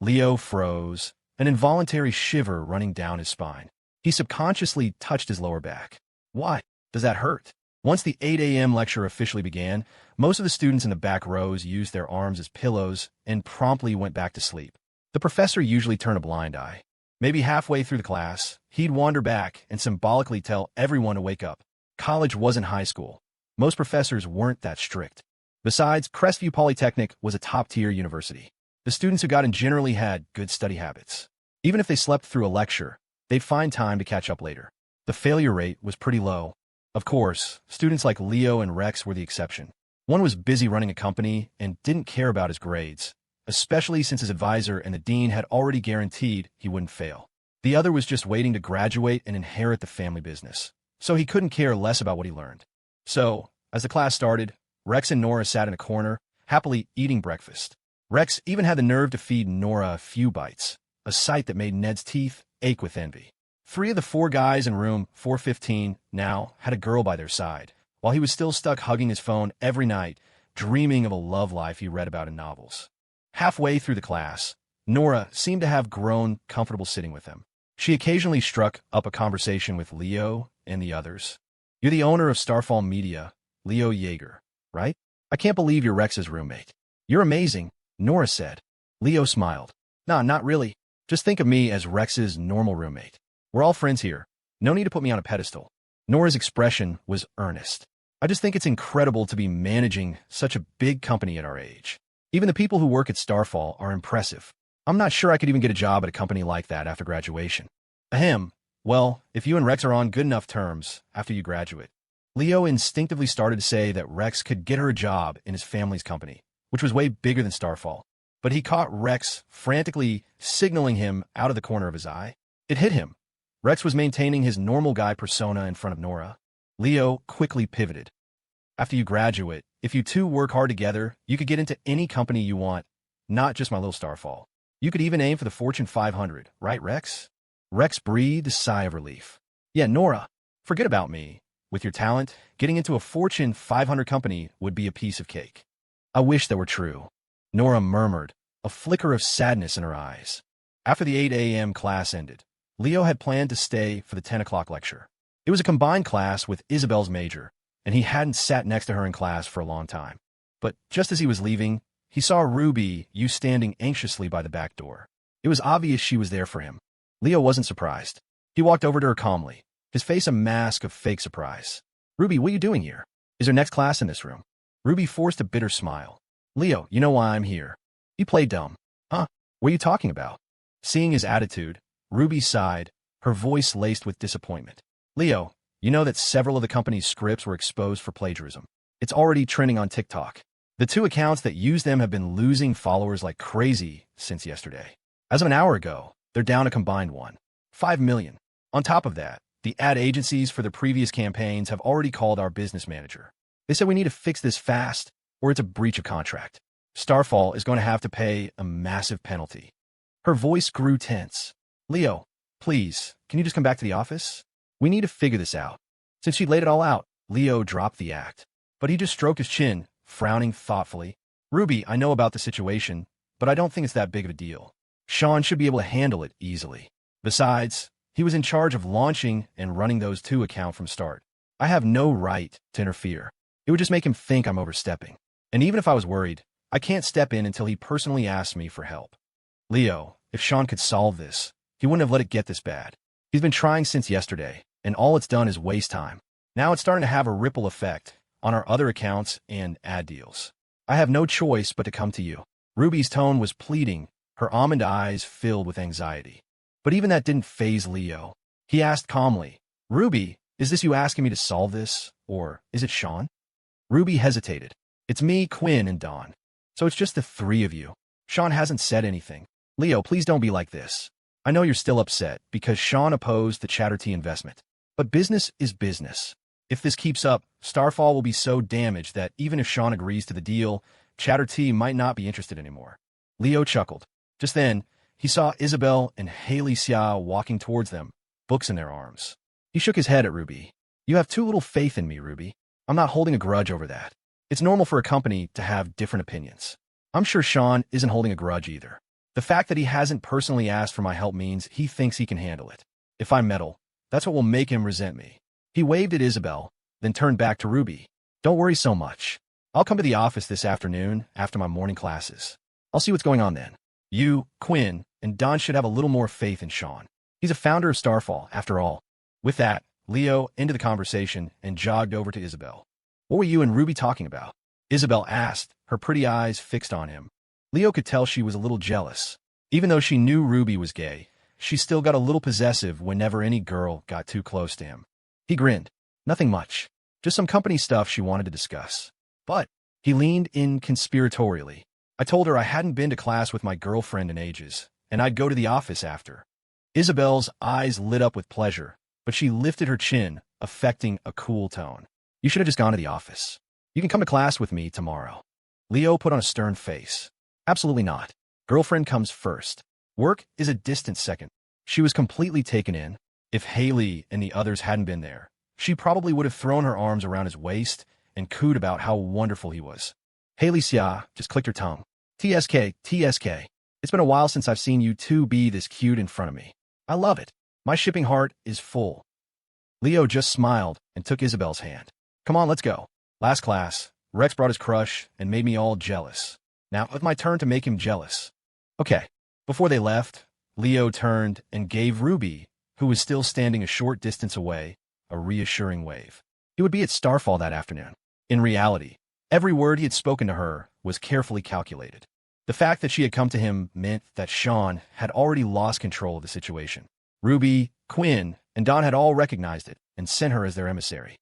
Leo froze, an involuntary shiver running down his spine. He subconsciously touched his lower back. Why? Does that hurt? Once the 8 a.m. lecture officially began, most of the students in the back rows used their arms as pillows and promptly went back to sleep. The professor usually turned a blind eye. Maybe halfway through the class, he'd wander back and symbolically tell everyone to wake up. College wasn't high school. Most professors weren't that strict. Besides, Crestview Polytechnic was a top-tier university. The students who got in generally had good study habits. Even if they slept through a lecture, they'd find time to catch up later. The failure rate was pretty low. Of course, students like Leo and Rex were the exception. One was busy running a company and didn't care about his grades, especially since his advisor and the dean had already guaranteed he wouldn't fail. The other was just waiting to graduate and inherit the family business, so he couldn't care less about what he learned. So, as the class started, Rex and Nora sat in a corner, happily eating breakfast. Rex even had the nerve to feed Nora a few bites, a sight that made Ned's teeth ache with envy. 3 of the 4 guys in room 415 now had a girl by their side, while he was still stuck hugging his phone every night, dreaming of a love life he read about in novels. Halfway through the class, Nora seemed to have grown comfortable sitting with him. She occasionally struck up a conversation with Leo and the others. You're the owner of Starfall Media, Leo Yeager, right? I can't believe you're Rex's roommate. You're amazing, Nora said. Leo smiled. Nah, not really. Just think of me as Rex's normal roommate. We're all friends here. No need to put me on a pedestal. Nora's expression was earnest. I just think it's incredible to be managing such a big company at our age. Even the people who work at Starfall are impressive. I'm not sure I could even get a job at a company like that after graduation. Ahem. Well, if you and Rex are on good enough terms after you graduate. Leo instinctively started to say that Rex could get her a job in his family's company, which was way bigger than Starfall. But he caught Rex frantically signaling him out of the corner of his eye. It hit him. Rex was maintaining his normal guy persona in front of Nora. Leo quickly pivoted. After you graduate, if you two work hard together, you could get into any company you want, not just my little Starfall. You could even aim for the Fortune 500, right, Rex? Rex breathed a sigh of relief. Yeah, Nora, forget about me. With your talent, getting into a Fortune 500 company would be a piece of cake. I wish that were true. Nora murmured, a flicker of sadness in her eyes. After the 8 a.m. class ended, Leo had planned to stay for the 10 o'clock lecture. It was a combined class with Isabel's major, and he hadn't sat next to her in class for a long time. But just as he was leaving, he saw Ruby standing anxiously by the back door. It was obvious she was there for him. Leo wasn't surprised. He walked over to her calmly, his face a mask of fake surprise. Ruby, what are you doing here? Is there next class in this room? Ruby forced a bitter smile. Leo, you know why I'm here. You play dumb. Huh? What are you talking about? Seeing his attitude, Ruby sighed, her voice laced with disappointment. Leo, you know that several of the company's scripts were exposed for plagiarism. It's already trending on TikTok. The 2 accounts that use them have been losing followers like crazy since yesterday. As of an hour ago, They're down a combined $5 million. On top of that, the ad agencies for the previous campaigns have already called our business manager. They said we need to fix this fast, or it's a breach of contract. Starfall is going to have to pay a massive penalty. Her voice grew tense. Leo, please, can you just come back to the office? We need to figure this out. Since she laid it all out, Leo dropped the act. But he just stroked his chin, frowning thoughtfully. Ruby, I know about the situation, but I don't think it's that big of a deal. Shawn should be able to handle it easily. Besides, he was in charge of launching and running those two accounts from start. I have no right to interfere. It would just make him think I'm overstepping. And even if I was worried, I can't step in until he personally asks me for help. Leo, if Shawn could solve this, he wouldn't have let it get this bad. He's been trying since yesterday, and all it's done is waste time. Now it's starting to have a ripple effect on our other accounts and ad deals. I have no choice but to come to you. Ruby's tone was pleading, her almond eyes filled with anxiety. But even that didn't faze Leo. He asked calmly, Ruby, is this you asking me to solve this, or is it Shawn? Ruby hesitated. It's me, Quinn, and Dawn. So it's just the three of you. Shawn hasn't said anything. Leo, please don't be like this. I know you're still upset because Shawn opposed the Chatterjee investment. But business is business. If this keeps up, Starfall will be so damaged that even if Shawn agrees to the deal, Chatterjee might not be interested anymore. Leo chuckled. Just then, he saw Isabel and Haley Xia walking towards them, books in their arms. He shook his head at Ruby. You have too little faith in me, Ruby. I'm not holding a grudge over that. It's normal for a company to have different opinions. I'm sure Shawn isn't holding a grudge either. The fact that he hasn't personally asked for my help means he thinks he can handle it. If I meddle, that's what will make him resent me. He waved at Isabel, then turned back to Ruby. Don't worry so much. I'll come to the office this afternoon after my morning classes. I'll see what's going on then. You, Quinn, and Dawn should have a little more faith in Shawn. He's a founder of Starfall, after all. With that, Leo ended the conversation and jogged over to Isabel. What were you and Ruby talking about? Isabel asked, her pretty eyes fixed on him. Leo could tell she was a little jealous. Even though she knew Ruby was gay, she still got a little possessive whenever any girl got too close to him. He grinned. Nothing much. Just some company stuff she wanted to discuss. But he leaned in conspiratorially. I told her I hadn't been to class with my girlfriend in ages, and I'd go to the office after. Isabel's eyes lit up with pleasure, but she lifted her chin, affecting a cool tone. You should have just gone to the office. You can come to class with me tomorrow. Leo put on a stern face. Absolutely not. Girlfriend comes first. Work is a distant second. She was completely taken in. If Haley and the others hadn't been there, she probably would have thrown her arms around his waist and cooed about how wonderful he was. Haley Xia just clicked her tongue. TSK, TSK. It's been a while since I've seen you two be this cute in front of me. I love it. My shipping heart is full. Leo just smiled and took Isabel's hand. Come on, let's go. Last class, Rex brought his crush and made me all jealous. Now it's my turn to make him jealous. Okay. Before they left, Leo turned and gave Ruby, who was still standing a short distance away, a reassuring wave. He would be at Starfall that afternoon. In reality, every word he had spoken to her was carefully calculated. The fact that she had come to him meant that Shawn had already lost control of the situation. Ruby, Quinn, and Dawn had all recognized it and sent her as their emissary.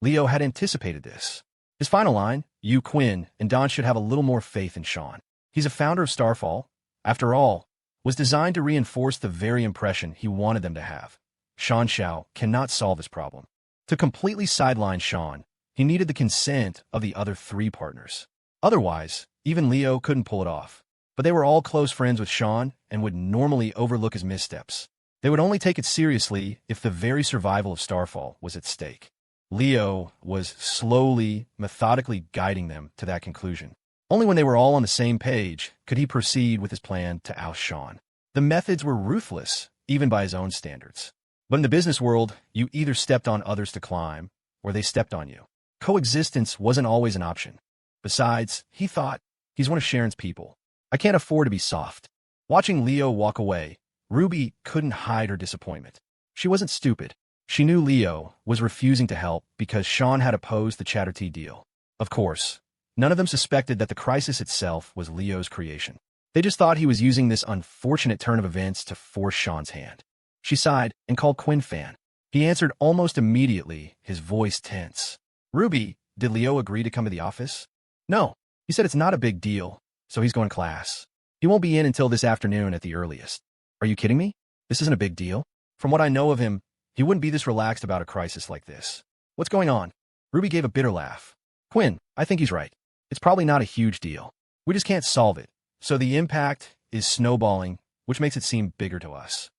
Leo had anticipated this. His final line, you, Quinn, and Dawn should have a little more faith in Shawn. He's a founder of Starfall, after all, was designed to reinforce the very impression he wanted them to have. Shawn Shao cannot solve this problem. To completely sideline Shawn, he needed the consent of the other three partners. Otherwise, even Leo couldn't pull it off. But they were all close friends with Shawn and would normally overlook his missteps. They would only take it seriously if the very survival of Starfall was at stake. Leo was slowly, methodically guiding them to that conclusion. Only when they were all on the same page could he proceed with his plan to oust Shawn. The methods were ruthless, even by his own standards. But in the business world, you either stepped on others to climb, or they stepped on you. Coexistence wasn't always an option. Besides, he thought, he's one of Sharon's people. I can't afford to be soft. Watching Leo walk away, Ruby couldn't hide her disappointment. She wasn't stupid. She knew Leo was refusing to help because Shawn had opposed the Chatterjee deal. Of course, none of them suspected that the crisis itself was Leo's creation. They just thought he was using this unfortunate turn of events to force Shawn's hand. She sighed and called Quinn Fan. He answered almost immediately, his voice tense. Ruby, did Leo agree to come to the office? No. He said it's not a big deal, so he's going to class. He won't be in until this afternoon at the earliest. Are you kidding me? This isn't a big deal. From what I know of him, he wouldn't be this relaxed about a crisis like this. What's going on? Ruby gave a bitter laugh. Quinn, I think he's right. It's probably not a huge deal. We just can't solve it. So the impact is snowballing, which makes it seem bigger to us.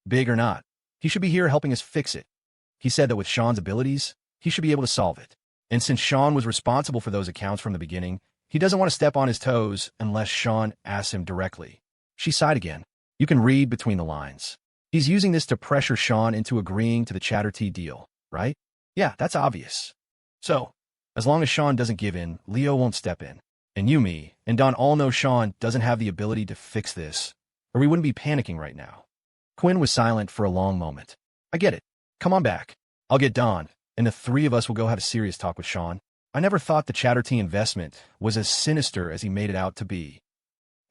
Big or not, he should be here helping us fix it. He said that with Sean's abilities, he should be able to solve it. And since Sean was responsible for those accounts from the beginning, he doesn't want to step on his toes unless Sean asks him directly. She sighed again. You can read between the lines. He's using this to pressure Sean into agreeing to the Chatterjee deal, right? Yeah, that's obvious. So, as long as Sean doesn't give in, Leo won't step in. And Yumi and Don all know Sean doesn't have the ability to fix this, or we wouldn't be panicking right now. Quinn was silent for a long moment. I get it. Come on back. I'll get Don, and the three of us will go have a serious talk with Sean. I never thought the Chatterjee investment was as sinister as he made it out to be.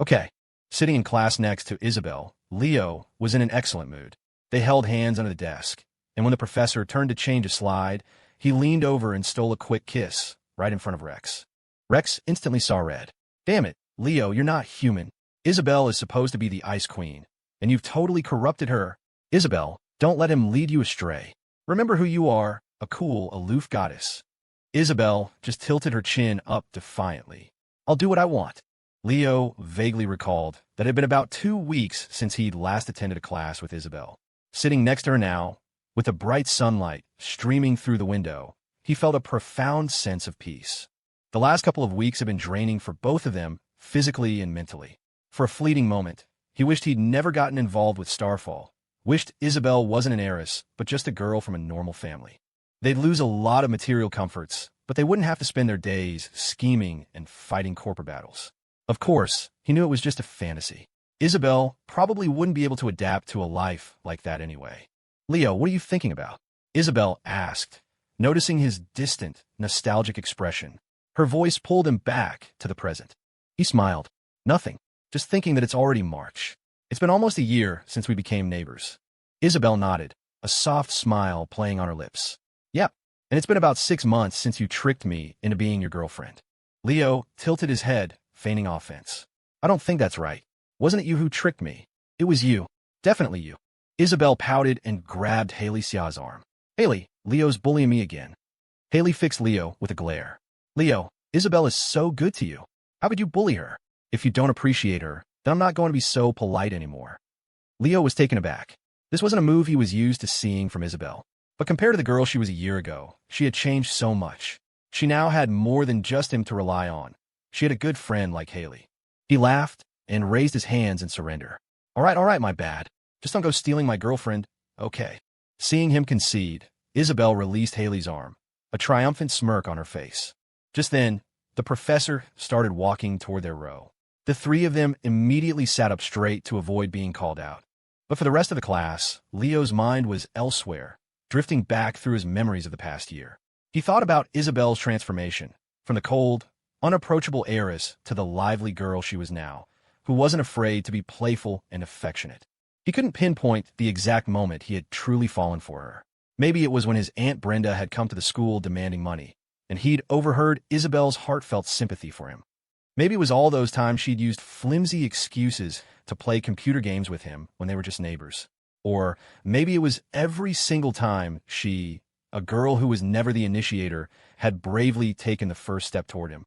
Okay. Sitting in class next to Isabel, Leo was in an excellent mood. They held hands under the desk, and when the professor turned to change a slide, he leaned over and stole a quick kiss right in front of Rex. Rex instantly saw red. Damn it, Leo, you're not human. Isabel is supposed to be the Ice Queen, and you've totally corrupted her. Isabel, don't let him lead you astray. Remember who you are, a cool, aloof goddess. Isabel just tilted her chin up defiantly. I'll do what I want. Leo vaguely recalled that it had been about 2 weeks since he'd last attended a class with Isabel. Sitting next to her now, with the bright sunlight streaming through the window, he felt a profound sense of peace. The last couple of weeks had been draining for both of them, physically and mentally. For a fleeting moment, he wished he'd never gotten involved with Starfall, wished Isabel wasn't an heiress, but just a girl from a normal family. They'd lose a lot of material comforts, but they wouldn't have to spend their days scheming and fighting corporate battles. Of course, he knew it was just a fantasy. Isabel probably wouldn't be able to adapt to a life like that anyway. Leo, what are you thinking about? Isabel asked, noticing his distant, nostalgic expression. Her voice pulled him back to the present. He smiled. Nothing. Just thinking that it's already March. It's been almost a year since we became neighbors. Isabel nodded, a soft smile playing on her lips. Yep, and it's been about 6 months since you tricked me into being your girlfriend. Leo tilted his head, feigning offense. I don't think that's right. Wasn't it you who tricked me? It was you. Definitely you. Isabel pouted and grabbed Haley Xia's arm. Haley, Leo's bullying me again. Haley fixed Leo with a glare. Leo, Isabel is so good to you. How could you bully her? If you don't appreciate her, then I'm not going to be so polite anymore. Leo was taken aback. This wasn't a move he was used to seeing from Isabel. But compared to the girl she was a year ago, she had changed so much. She now had more than just him to rely on. She had a good friend like Haley. He laughed and raised his hands in surrender. All right, my bad. Just don't go stealing my girlfriend. Okay. Seeing him concede, Isabel released Haley's arm, a triumphant smirk on her face. Just then, the professor started walking toward their row. The three of them immediately sat up straight to avoid being called out. But for the rest of the class, Leo's mind was elsewhere, drifting back through his memories of the past year. He thought about Isabel's transformation, from the cold, unapproachable heiress to the lively girl she was now, who wasn't afraid to be playful and affectionate. He couldn't pinpoint the exact moment he had truly fallen for her. Maybe it was when his Aunt Brenda had come to the school demanding money, and he'd overheard Isabel's heartfelt sympathy for him. Maybe it was all those times she'd used flimsy excuses to play computer games with him when they were just neighbors. Or maybe it was every single time she, a girl who was never the initiator, had bravely taken the first step toward him.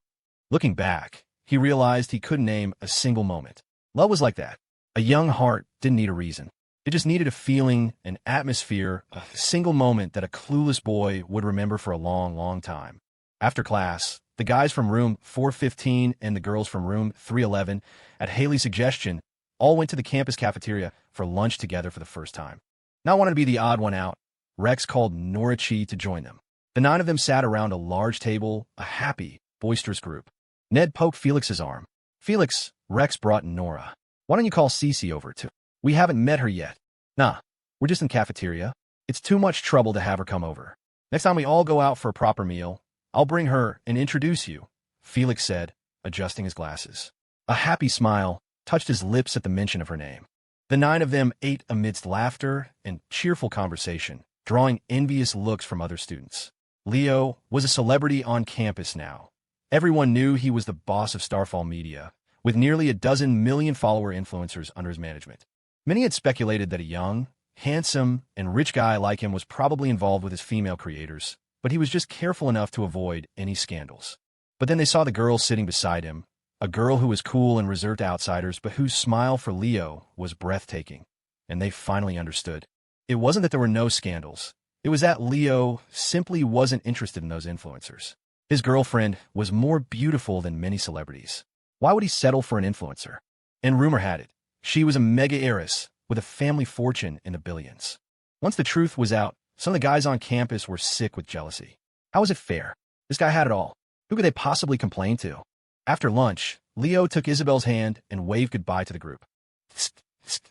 Looking back, he realized he couldn't name a single moment. Love was like that. A young heart didn't need a reason. It just needed a feeling, an atmosphere, a single moment that a clueless boy would remember for a long, long time. After class, the guys from room 415 and the girls from room 311, at Haley's suggestion, all went to the campus cafeteria for lunch together for the first time. Not wanting to be the odd one out, Rex called Nora-Chi to join them. The 9 of them sat around a large table, a happy, boisterous group. Ned poked Felix's arm. Felix, Rex brought Nora. Why don't you call Cece over too? We haven't met her yet. Nah, we're just in cafeteria. It's too much trouble to have her come over. Next time we all go out for a proper meal, I'll bring her and introduce you, Felix said, adjusting his glasses. A happy smile touched his lips at the mention of her name. The 9 of them ate amidst laughter and cheerful conversation, drawing envious looks from other students. Leo was a celebrity on campus now. Everyone knew he was the boss of Starfall Media, with nearly a dozen million follower influencers under his management. Many had speculated that a young, handsome, and rich guy like him was probably involved with his female creators, but he was just careful enough to avoid any scandals. But then they saw the girl sitting beside him, a girl who was cool and reserved to outsiders, but whose smile for Leo was breathtaking. And they finally understood. It wasn't that there were no scandals. It was that Leo simply wasn't interested in those influencers. His girlfriend was more beautiful than many celebrities. Why would he settle for an influencer? And rumor had it, she was a mega heiress with a family fortune in the billions. Once the truth was out, some of the guys on campus were sick with jealousy. How was it fair? This guy had it all. Who could they possibly complain to? After lunch, Leo took Isabel's hand and waved goodbye to the group.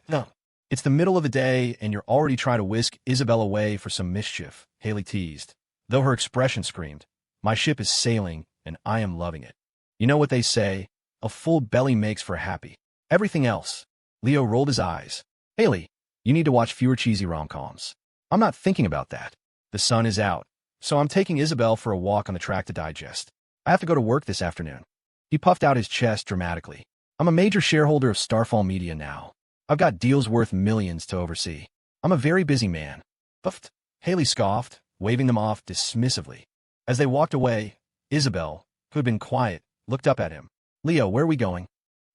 No. It's the middle of the day, and you're already trying to whisk Isabel away for some mischief, Haley teased, though her expression screamed, "My ship is sailing, and I am loving it." You know what they say, a full belly makes for happy. Everything else. Leo rolled his eyes. Haley, you need to watch fewer cheesy rom-coms. I'm not thinking about that. The sun is out, so I'm taking Isabel for a walk on the track to digest. I have to go to work this afternoon. He puffed out his chest dramatically. I'm a major shareholder of Starfall Media now. I've got deals worth millions to oversee. I'm a very busy man. Puffed. Haley scoffed, waving them off dismissively. As they walked away, Isabel, who had been quiet, looked up at him. Leo, where are we going?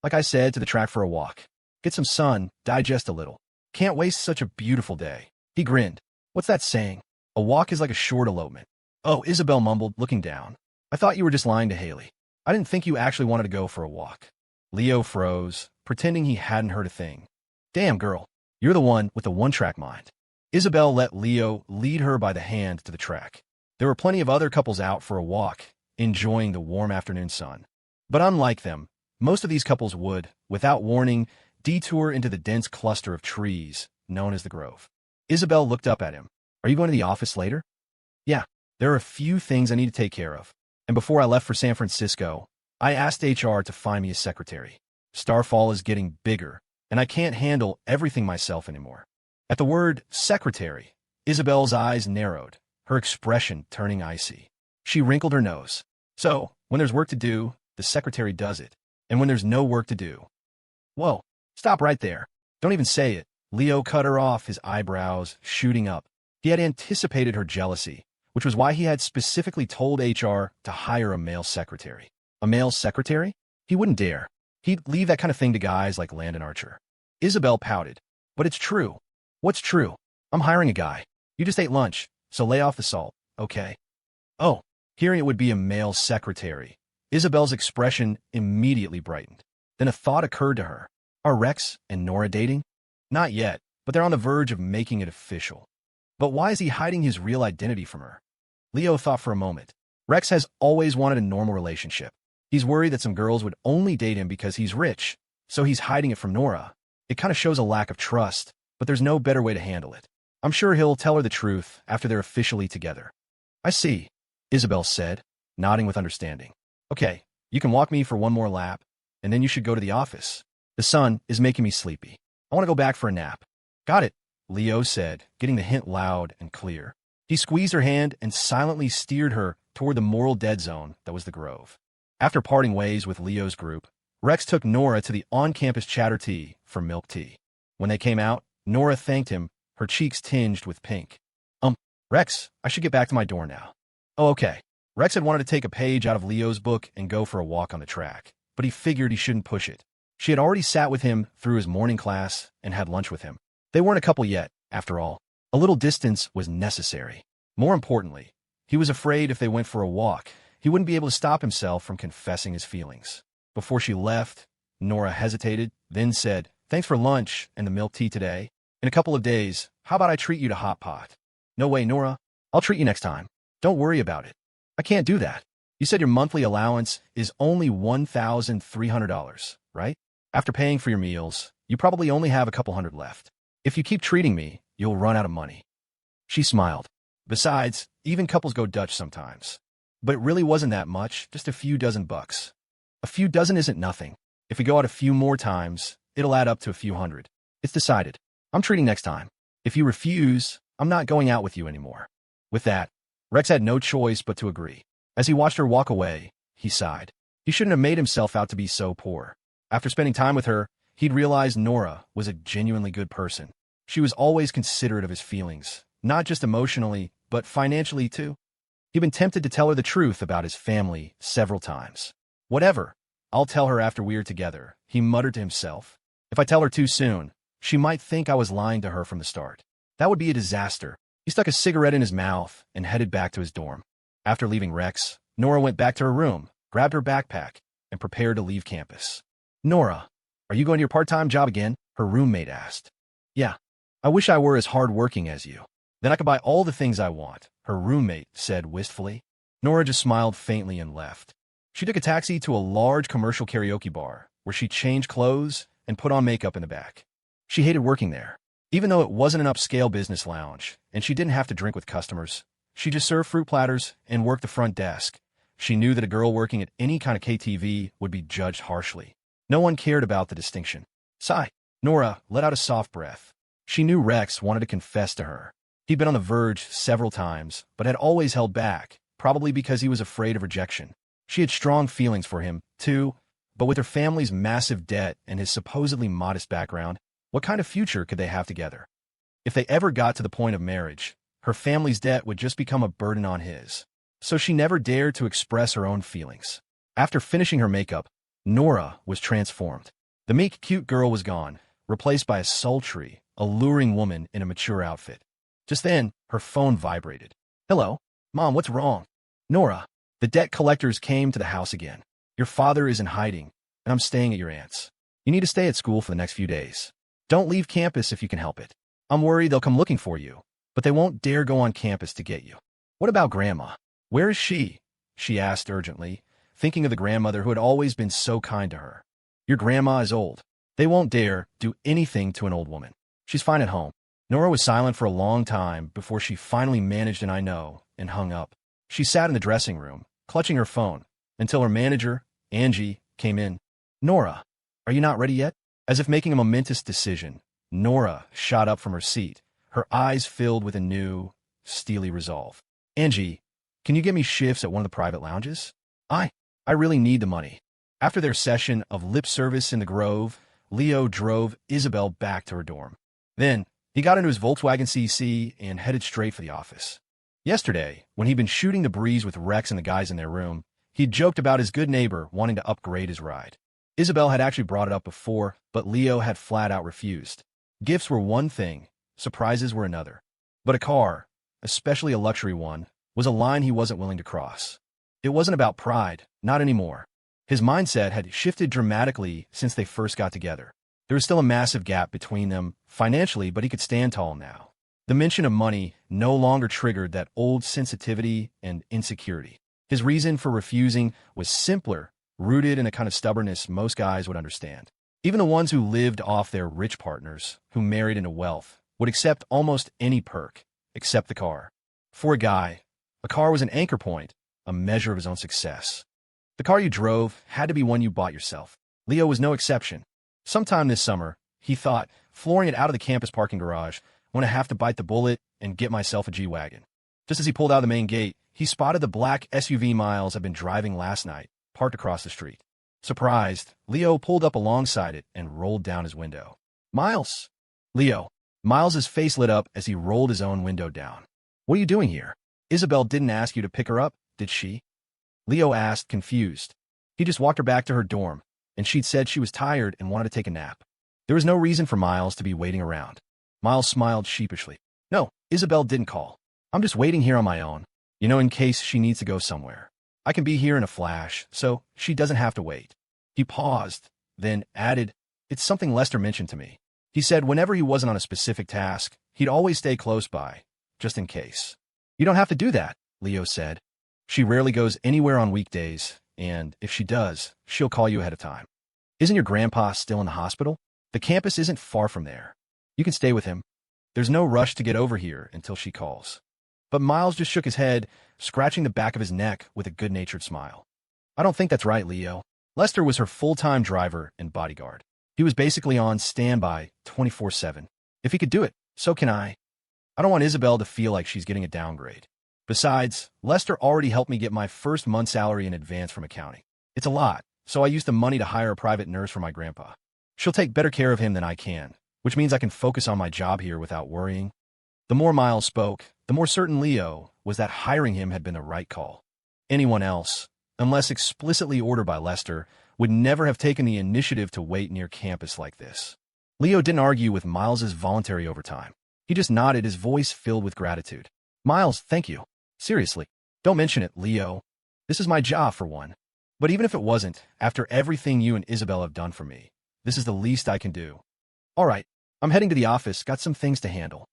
Like I said, to the track for a walk. Get some sun, digest a little. Can't waste such a beautiful day. He grinned. What's that saying? A walk is like a short elopement. Oh, Isabel mumbled, looking down. I thought you were just lying to Haley. I didn't think you actually wanted to go for a walk. Leo froze, pretending he hadn't heard a thing. Damn, girl, you're the one with the one-track mind. Isabel let Leo lead her by the hand to the track. There were plenty of other couples out for a walk, enjoying the warm afternoon sun. But unlike them, most of these couples would, without warning, detour into the dense cluster of trees known as the Grove. Isabel looked up at him. Are you going to the office later? Yeah, there are a few things I need to take care of. And before I left for San Francisco, I asked HR to find me a secretary. Starfall is getting bigger, and I can't handle everything myself anymore. At the word secretary, Isabel's eyes narrowed, her expression turning icy. She wrinkled her nose. So, when there's work to do, the secretary does it. And when there's no work to do. Whoa, stop right there. Don't even say it. Leo cut her off, his eyebrows shooting up. He had anticipated her jealousy, which was why he had specifically told HR to hire a male secretary. A male secretary? He wouldn't dare. He'd leave that kind of thing to guys like Landon Archer. Isabel pouted. But it's true. What's true? I'm hiring a guy. You just ate lunch, so lay off the salt, okay? Oh, hearing it would be a male secretary. Isabel's expression immediately brightened. Then a thought occurred to her. Are Rex and Nora dating? Not yet, but they're on the verge of making it official. But why is he hiding his real identity from her? Leo thought for a moment. Rex has always wanted a normal relationship. He's worried that some girls would only date him because he's rich, so he's hiding it from Nora. It kind of shows a lack of trust, but there's no better way to handle it. I'm sure he'll tell her the truth after they're officially together. I see, Isabel said, nodding with understanding. Okay, you can walk me for one more lap, and then you should go to the office. The sun is making me sleepy. I want to go back for a nap. Got it, Leo said, getting the hint loud and clear. He squeezed her hand and silently steered her toward the moral dead zone that was the Grove. After parting ways with Leo's group, Rex took Nora to the on-campus Chatter Tea for milk tea. When they came out, Nora thanked him, her cheeks tinged with pink. Rex, I should get back to my door now. Oh, okay. Rex had wanted to take a page out of Leo's book and go for a walk on the track, but he figured he shouldn't push it. She had already sat with him through his morning class and had lunch with him. They weren't a couple yet, after all. A little distance was necessary. More importantly, he was afraid if they went for a walk, he wouldn't be able to stop himself from confessing his feelings. Before she left, Nora hesitated, then said, Thanks for lunch and the milk tea today. In a couple of days, how about I treat you to hot pot? No way, Nora. I'll treat you next time. Don't worry about it. I can't do that. You said your monthly allowance is only $1,300, right? After paying for your meals, you probably only have a couple hundred left. If you keep treating me, you'll run out of money. She smiled. Besides, even couples go Dutch sometimes. But it really wasn't that much, just a few dozen bucks. A few dozen isn't nothing. If we go out a few more times, it'll add up to a few hundred. It's decided. I'm treating next time. If you refuse, I'm not going out with you anymore. With that, Rex had no choice but to agree. As he watched her walk away, he sighed. He shouldn't have made himself out to be so poor. After spending time with her, he'd realized Nora was a genuinely good person. She was always considerate of his feelings, not just emotionally, but financially too. He'd been tempted to tell her the truth about his family several times. Whatever, I'll tell her after we're together, he muttered to himself. If I tell her too soon, she might think I was lying to her from the start. That would be a disaster. He stuck a cigarette in his mouth and headed back to his dorm. After leaving Rex, Nora went back to her room, grabbed her backpack, and prepared to leave campus. Nora, are you going to your part-time job again? Her roommate asked. Yeah. I wish I were as hard-working as you. Then I could buy all the things I want, her roommate said wistfully. Nora just smiled faintly and left. She took a taxi to a large commercial karaoke bar, where she changed clothes and put on makeup in the back. She hated working there. Even though it wasn't an upscale business lounge, and she didn't have to drink with customers, she just served fruit platters and worked the front desk. She knew that a girl working at any kind of KTV would be judged harshly. No one cared about the distinction. Sigh. Nora let out a soft breath. She knew Rex wanted to confess to her. He'd been on the verge several times, but had always held back, probably because he was afraid of rejection. She had strong feelings for him, too, but with her family's massive debt and his supposedly modest background, what kind of future could they have together? If they ever got to the point of marriage, her family's debt would just become a burden on his. So she never dared to express her own feelings. After finishing her makeup, Nora was transformed. The meek, cute girl was gone, replaced by a sultry, alluring woman in a mature outfit. Just then, her phone vibrated. Hello? Mom, what's wrong? Nora, the debt collectors came to the house again. Your father is in hiding, and I'm staying at your aunt's. You need to stay at school for the next few days. Don't leave campus if you can help it. I'm worried they'll come looking for you, but they won't dare go on campus to get you. What about Grandma? Where is she? She asked urgently, thinking of the grandmother who had always been so kind to her. Your grandma is old. They won't dare do anything to an old woman. She's fine at home. Nora was silent for a long time before she finally managed an I know and hung up. She sat in the dressing room, clutching her phone, until her manager, Angie, came in. Nora, are you not ready yet? As if making a momentous decision, Nora shot up from her seat, her eyes filled with a new, steely resolve. Angie, can you get me shifts at one of the private lounges? I really need the money. After their session of lip service in the Grove, Leo drove Isabel back to her dorm. Then, he got into his Volkswagen CC and headed straight for the office. Yesterday, when he'd been shooting the breeze with Rex and the guys in their room, he'd joked about his good neighbor wanting to upgrade his ride. Isabel had actually brought it up before, but Leo had flat out refused. Gifts were one thing, surprises were another. But a car, especially a luxury one, was a line he wasn't willing to cross. It wasn't about pride, not anymore. His mindset had shifted dramatically since they first got together. There was still a massive gap between them financially, but he could stand tall now. The mention of money no longer triggered that old sensitivity and insecurity. His reason for refusing was simpler, rooted in a kind of stubbornness most guys would understand. Even the ones who lived off their rich partners, who married into wealth, would accept almost any perk, except the car. For a guy, a car was an anchor point, a measure of his own success. The car you drove had to be one you bought yourself. Leo was no exception. Sometime this summer, he thought, flooring it out of the campus parking garage, I'm going to have to bite the bullet and get myself a G-Wagon. Just as he pulled out of the main gate, he spotted the black SUV Miles had been driving last night, parked across the street. Surprised, Leo pulled up alongside it and rolled down his window. Miles! Leo. Miles's face lit up as he rolled his own window down. What are you doing here? Isabel didn't ask you to pick her up, did she? Leo asked, confused. He just walked her back to her dorm, and she'd said she was tired and wanted to take a nap. There was no reason for Miles to be waiting around. Miles smiled sheepishly. No, Isabel didn't call. I'm just waiting here on my own, in case she needs to go somewhere. I can be here in a flash, so she doesn't have to wait. He paused, then added, it's something Lester mentioned to me. He said whenever he wasn't on a specific task, he'd always stay close by, just in case. You don't have to do that, Leo said. She rarely goes anywhere on weekdays, and if she does, she'll call you ahead of time. Isn't your grandpa still in the hospital? The campus isn't far from there. You can stay with him. There's no rush to get over here until she calls. But Miles just shook his head, scratching the back of his neck with a good-natured smile. I don't think that's right, Leo. Lester was her full-time driver and bodyguard. He was basically on standby 24/7. If he could do it, so can I. I don't want Isabel to feel like she's getting a downgrade. Besides, Lester already helped me get my first month's salary in advance from accounting. It's a lot, so I used the money to hire a private nurse for my grandpa. She'll take better care of him than I can, which means I can focus on my job here without worrying. The more Miles spoke, the more certain Leo was that hiring him had been the right call. Anyone else, unless explicitly ordered by Lester, would never have taken the initiative to wait near campus like this. Leo didn't argue with Miles's voluntary overtime. He just nodded, his voice filled with gratitude. Miles, thank you. Seriously, don't mention it, Leo. This is my job, for one. But even if it wasn't, after everything you and Isabel have done for me, this is the least I can do. All right, I'm heading to the office, got some things to handle.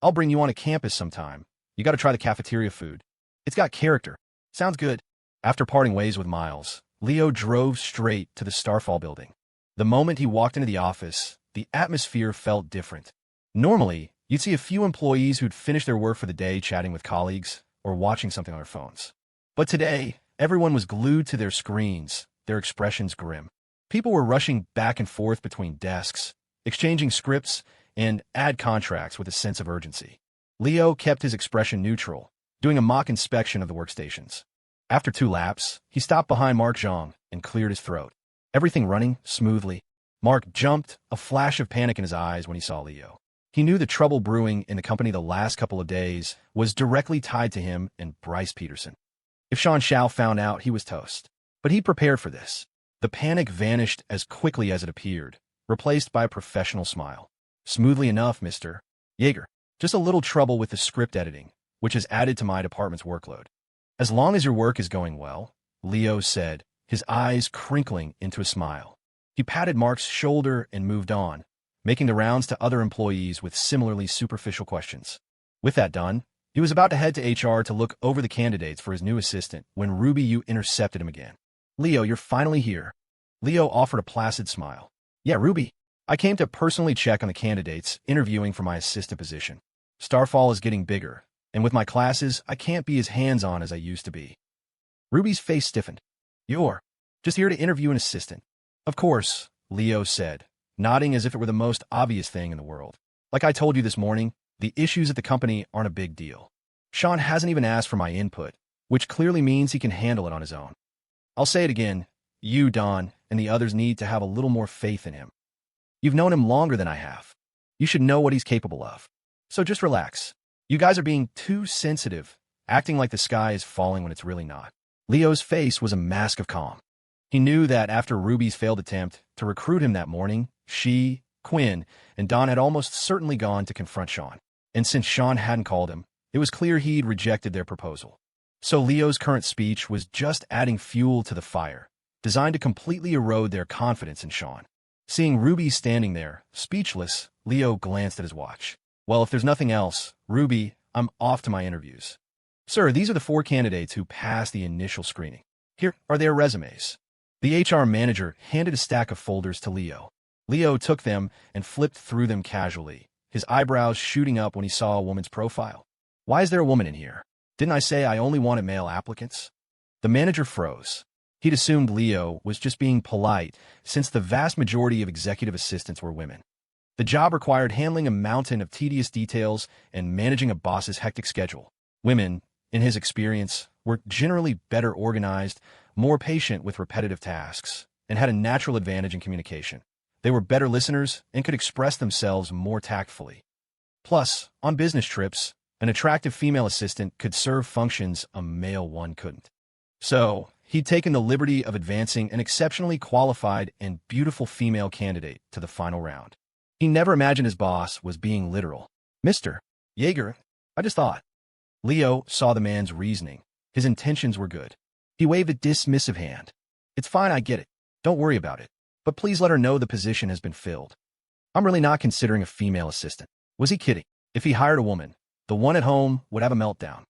I'll bring you on to campus sometime. You got to try the cafeteria food. It's got character. Sounds good. After parting ways with Miles, Leo drove straight to the Starfall building. The moment he walked into the office, the atmosphere felt different. Normally, you'd see a few employees who'd finished their work for the day chatting with colleagues or watching something on their phones. But today, everyone was glued to their screens, their expressions grim. People were rushing back and forth between desks, exchanging scripts and ad contracts with a sense of urgency. Leo kept his expression neutral, doing a mock inspection of the workstations. After 2 laps, he stopped behind Mark Zhang and cleared his throat. Everything running smoothly. Mark jumped, a flash of panic in his eyes when he saw Leo. He knew the trouble brewing in the company the last couple of days was directly tied to him and Bryce Peterson. If Sean Shao found out, he was toast. But he prepared for this. The panic vanished as quickly as it appeared, replaced by a professional smile. Smoothly enough, Mr. Yeager. Just a little trouble with the script editing, which has added to my department's workload. As long as your work is going well, Leo said, his eyes crinkling into a smile. He patted Mark's shoulder and moved on, making the rounds to other employees with similarly superficial questions. With that done, he was about to head to HR to look over the candidates for his new assistant when Ruby Yu intercepted him again. Leo, you're finally here. Leo offered a placid smile. Yeah, Ruby. I came to personally check on the candidates interviewing for my assistant position. Starfall is getting bigger, and with my classes, I can't be as hands-on as I used to be. Ruby's face stiffened. You're just here to interview an assistant. Of course, Leo said, nodding as if it were the most obvious thing in the world. Like I told you this morning, the issues at the company aren't a big deal. Sean hasn't even asked for my input, which clearly means he can handle it on his own. I'll say it again, you, Don, and the others need to have a little more faith in him. You've known him longer than I have. You should know what he's capable of. So just relax. You guys are being too sensitive, acting like the sky is falling when it's really not. Leo's face was a mask of calm. He knew that after Ruby's failed attempt to recruit him that morning, she, Quinn, and Don had almost certainly gone to confront Sean. And since Sean hadn't called him, it was clear he'd rejected their proposal. So Leo's current speech was just adding fuel to the fire, designed to completely erode their confidence in Sean. Seeing Ruby standing there, speechless, Leo glanced at his watch. Well, if there's nothing else, Ruby, I'm off to my interviews. Sir, these are the 4 candidates who passed the initial screening. Here are their resumes. The HR manager handed a stack of folders to Leo. Leo took them and flipped through them casually, his eyebrows shooting up when he saw a woman's profile. Why is there a woman in here? Didn't I say I only wanted male applicants? The manager froze. He'd assumed Leo was just being polite, since the vast majority of executive assistants were women. The job required handling a mountain of tedious details and managing a boss's hectic schedule. Women, in his experience, were generally better organized, more patient with repetitive tasks, and had a natural advantage in communication. They were better listeners and could express themselves more tactfully. Plus, on business trips, an attractive female assistant could serve functions a male one couldn't. So, he'd taken the liberty of advancing an exceptionally qualified and beautiful female candidate to the final round. He never imagined his boss was being literal. Mr. Yeager, I just thought. Leo saw the man's reasoning. His intentions were good. He waved a dismissive hand. It's fine, I get it. Don't worry about it. But please let her know the position has been filled. I'm really not considering a female assistant. Was he kidding? If he hired a woman, the one at home would have a meltdown.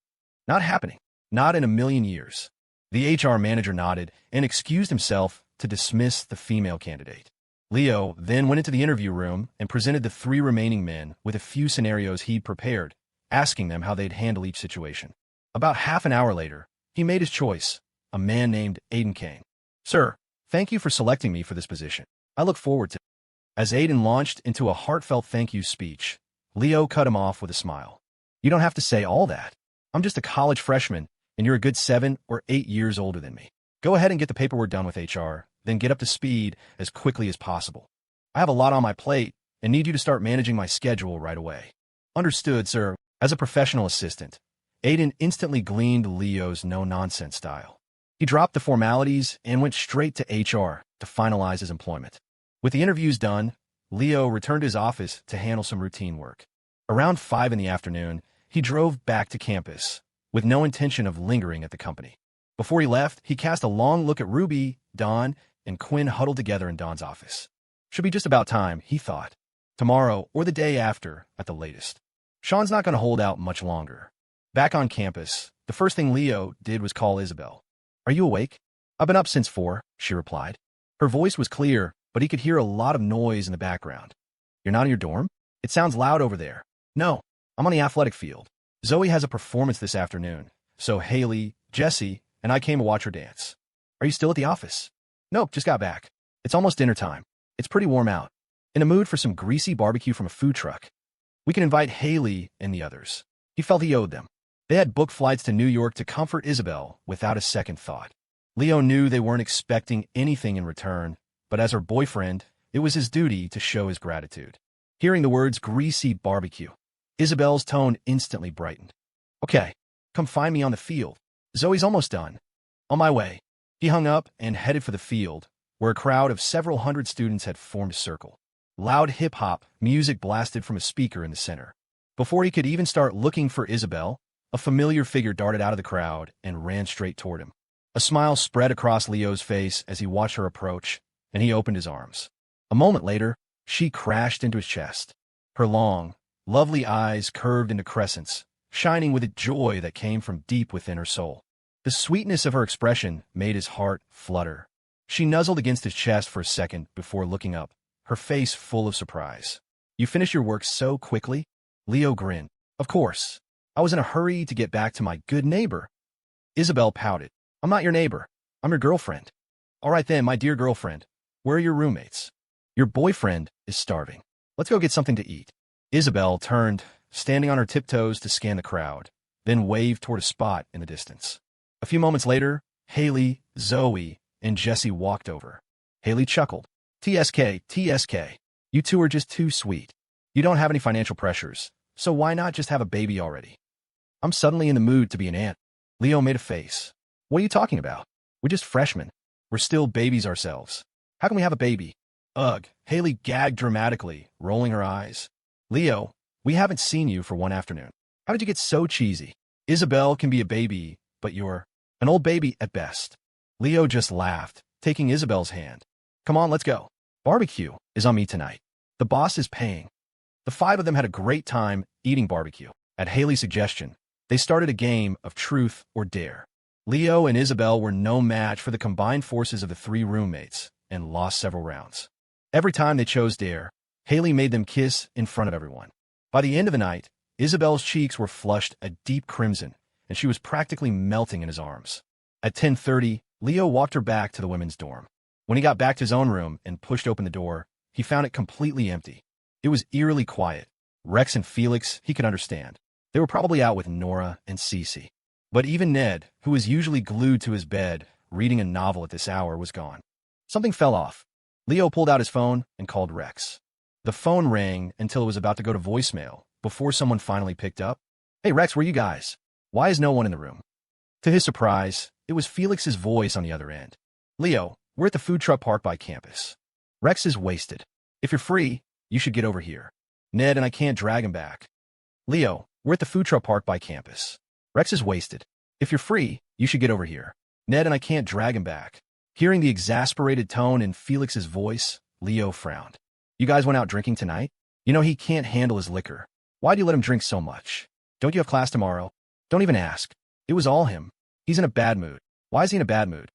Not happening. Not in a million years. The HR manager nodded and excused himself to dismiss the female candidate. Leo then went into the interview room and presented the 3 remaining men with a few scenarios he'd prepared, asking them how they'd handle each situation. About half an hour later, he made his choice, a man named Aiden Kane. Sir, thank you for selecting me for this position. I look forward to it. As Aiden launched into a heartfelt thank you speech, Leo cut him off with a smile. You don't have to say all that. I'm just a college freshman, and you're a good 7 or 8 years older than me. Go ahead and get the paperwork done with HR, then get up to speed as quickly as possible. I have a lot on my plate and need you to start managing my schedule right away. Understood, sir. As a professional assistant, Aiden instantly gleaned Leo's no-nonsense style. He dropped the formalities and went straight to HR to finalize his employment. With the interviews done, Leo returned to his office to handle some routine work. Around 5 in the afternoon, he drove back to campus, with no intention of lingering at the company. Before he left, he cast a long look at Ruby, Dawn, and Quinn huddled together in Dawn's office. Should be just about time, he thought. Tomorrow or the day after, at the latest. Sean's not going to hold out much longer. Back on campus, the first thing Leo did was call Isabel. Are you awake? I've been up since 4, she replied. Her voice was clear, but he could hear a lot of noise in the background. You're not in your dorm? It sounds loud over there. No, I'm on the athletic field. Zoe has a performance this afternoon, so Haley, Jesse, and I came to watch her dance. Are you still at the office? Nope, just got back. It's almost dinner time. It's pretty warm out. In a mood for some greasy barbecue from a food truck. We can invite Haley and the others. He felt he owed them. They had booked flights to New York to comfort Isabel without a second thought. Leo knew they weren't expecting anything in return, but as her boyfriend, it was his duty to show his gratitude. Hearing the words greasy barbecue, Isabel's tone instantly brightened. Okay, come find me on the field. Zoe's almost done. On my way. He hung up and headed for the field, where a crowd of several hundred students had formed a circle. Loud hip-hop music blasted from a speaker in the center. Before he could even start looking for Isabel, a familiar figure darted out of the crowd and ran straight toward him. A smile spread across Leo's face as he watched her approach, and he opened his arms. A moment later, she crashed into his chest. Her long, lovely eyes curved into crescents, shining with a joy that came from deep within her soul. The sweetness of her expression made his heart flutter. She nuzzled against his chest for a second before looking up, her face full of surprise. You finished your work so quickly? Leo grinned. Of course. I was in a hurry to get back to my good neighbor. Isabel pouted. I'm not your neighbor. I'm your girlfriend. All right then, my dear girlfriend. Where are your roommates? Your boyfriend is starving. Let's go get something to eat. Isabel turned, standing on her tiptoes to scan the crowd, then waved toward a spot in the distance. A few moments later, Haley, Zoe, and Jesse walked over. Haley chuckled. TSK. You two are just too sweet. You don't have any financial pressures, so why not just have a baby already? I'm suddenly in the mood to be an aunt. Leo made a face. What are you talking about? We're just freshmen. We're still babies ourselves. How can we have a baby? Ugh, Haley gagged dramatically, rolling her eyes. Leo, we haven't seen you for one afternoon. How did you get so cheesy? Isabel can be a baby, but you're an old baby at best. Leo just laughed, taking Isabel's hand. Come on, let's go. Barbecue is on me tonight. The boss is paying. The 5 of them had a great time eating barbecue. At Haley's suggestion, they started a game of truth or dare. Leo and Isabel were no match for the combined forces of the 3 roommates and lost several rounds. Every time they chose dare, Haley made them kiss in front of everyone. By the end of the night, Isabel's cheeks were flushed a deep crimson, and she was practically melting in his arms. At 10:30, Leo walked her back to the women's dorm. When he got back to his own room and pushed open the door, he found it completely empty. It was eerily quiet. Rex and Felix, he could understand. They were probably out with Nora and Cece. But even Ned, who was usually glued to his bed, reading a novel at this hour, was gone. Something fell off. Leo pulled out his phone and called Rex. The phone rang until it was about to go to voicemail, before someone finally picked up. Hey Rex, where are you guys? Why is no one in the room? To his surprise, it was Felix's voice on the other end. Leo, we're at the food truck park by campus. Rex is wasted. If you're free, you should get over here. Ned and I can't drag him back. Leo, we're at the food truck park by campus. Rex is wasted. If you're free, you should get over here. Ned and I can't drag him back. Hearing the exasperated tone in Felix's voice, Leo frowned. You guys went out drinking tonight? You know he can't handle his liquor. Why do you let him drink so much? Don't you have class tomorrow? Don't even ask. It was all him. He's in a bad mood. Why is he in a bad mood?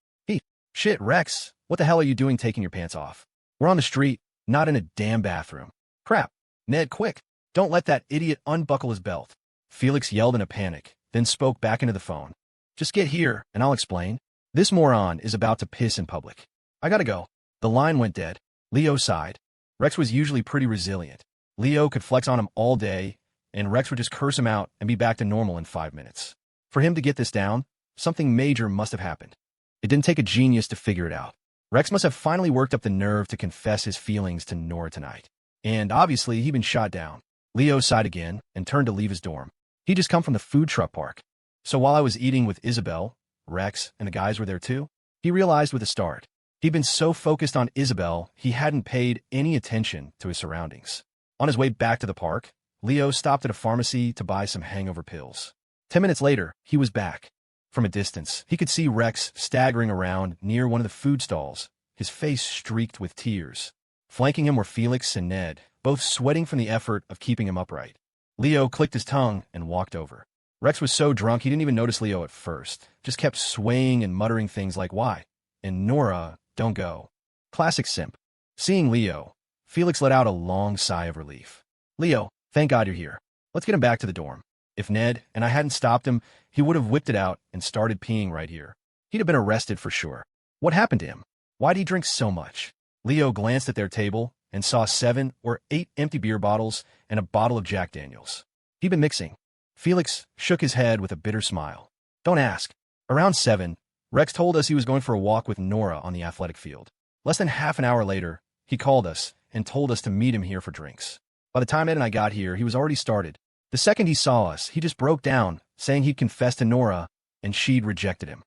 Shit, Rex, what the hell are you doing taking your pants off? We're on the street, not in a damn bathroom. Crap. Ned, quick. Don't let that idiot unbuckle his belt. Felix yelled in a panic, then spoke back into the phone. Just get here, and I'll explain. This moron is about to piss in public. I gotta go. The line went dead. Leo sighed. Rex was usually pretty resilient. Leo could flex on him all day, and Rex would just curse him out and be back to normal in 5 minutes. For him to get this down, something major must have happened. It didn't take a genius to figure it out. Rex must have finally worked up the nerve to confess his feelings to Nora tonight. And obviously, he'd been shot down. Leo sighed again and turned to leave his dorm. He'd just come from the food truck park. So while I was eating with Isabel, Rex, and the guys were there too, he realized with a start. He'd been so focused on Isabel, he hadn't paid any attention to his surroundings. On his way back to the park, Leo stopped at a pharmacy to buy some hangover pills. 10 minutes later, he was back. From a distance, he could see Rex staggering around near one of the food stalls, his face streaked with tears. Flanking him were Felix and Ned, both sweating from the effort of keeping him upright. Leo clicked his tongue and walked over. Rex was so drunk he didn't even notice Leo at first, just kept swaying and muttering things like, "Why?" and "Nora, don't go." Classic simp. Seeing Leo, Felix let out a long sigh of relief. "Leo, thank God you're here. Let's get him back to the dorm." If Ned and I hadn't stopped him, he would have whipped it out and started peeing right here. He'd have been arrested for sure. What happened to him? Why'd he drink so much? Leo glanced at their table and saw 7 or 8 empty beer bottles and a bottle of Jack Daniels. He'd been mixing. Felix shook his head with a bitter smile. "Don't ask." Around 7, Rex told us he was going for a walk with Nora on the athletic field. Less than half an hour later, he called us and told us to meet him here for drinks. By the time Ed and I got here, he was already started. The second he saw us, he just broke down, saying he'd confessed to Nora and she'd rejected him.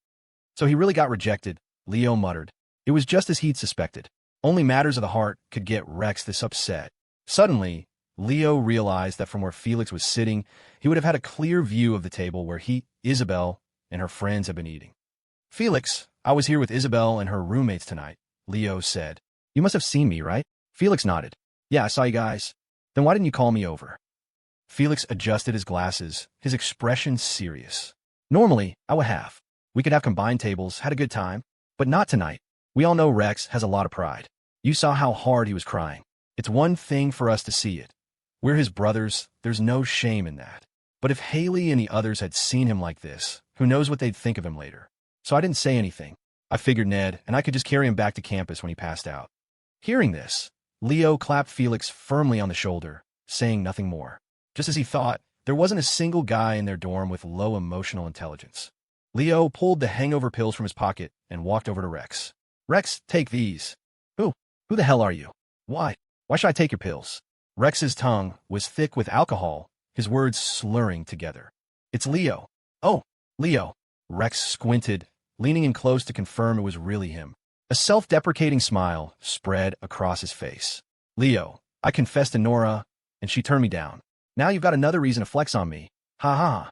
"So he really got rejected," Leo muttered. It was just as he'd suspected. Only matters of the heart could get Rex this upset. Suddenly, Leo realized that from where Felix was sitting, he would have had a clear view of the table where he, Isabel, and her friends had been eating. "Felix, I was here with Isabel and her roommates tonight," Leo said. "You must have seen me, right?" Felix nodded. "Yeah, I saw you guys." "Then why didn't you call me over?" Felix adjusted his glasses, his expression serious. "Normally, I would have. We could have combined tables, had a good time. But not tonight. We all know Rex has a lot of pride. You saw how hard he was crying. It's one thing for us to see it. We're his brothers, there's no shame in that. But if Haley and the others had seen him like this, who knows what they'd think of him later. So I didn't say anything. I figured Ned and I could just carry him back to campus when he passed out." Hearing this, Leo clapped Felix firmly on the shoulder, saying nothing more. Just as he thought, there wasn't a single guy in their dorm with low emotional intelligence. Leo pulled the hangover pills from his pocket and walked over to Rex. "Rex, take these." "Who? Who the hell are you? Why? Why should I take your pills?" Rex's tongue was thick with alcohol, his words slurring together. "It's Leo." "Oh, Leo." Rex squinted, leaning in close to confirm it was really him. A self-deprecating smile spread across his face. "Leo, I confessed to Nora, and she turned me down. Now you've got another reason to flex on me. Ha ha.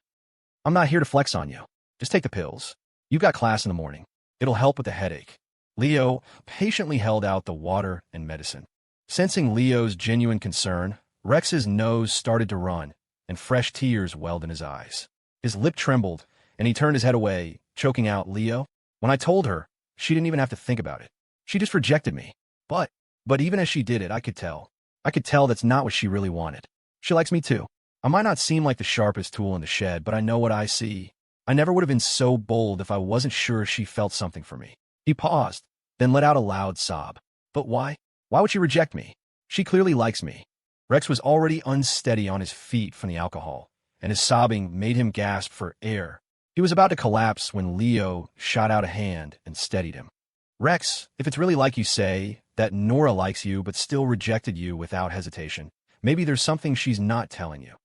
I'm not here to flex on you. Just take the pills. You've got class in the morning. It'll help with the headache." Leo patiently held out the water and medicine. Sensing Leo's genuine concern, Rex's nose started to run, and fresh tears welled in his eyes. His lip trembled, and he turned his head away, choking out, "Leo, when I told her, she didn't even have to think about it. She just rejected me. But even as she did it, I could tell. I could tell that's not what she really wanted. She likes me too. I might not seem like the sharpest tool in the shed, but I know what I see. I never would have been so bold if I wasn't sure she felt something for me." He paused, then let out a loud sob. "But why? Why would she reject me? She clearly likes me." Rex was already unsteady on his feet from the alcohol, and his sobbing made him gasp for air. He was about to collapse when Leo shot out a hand and steadied him. "Rex, if it's really like you say, that Nora likes you but still rejected you without hesitation, maybe there's something she's not telling you."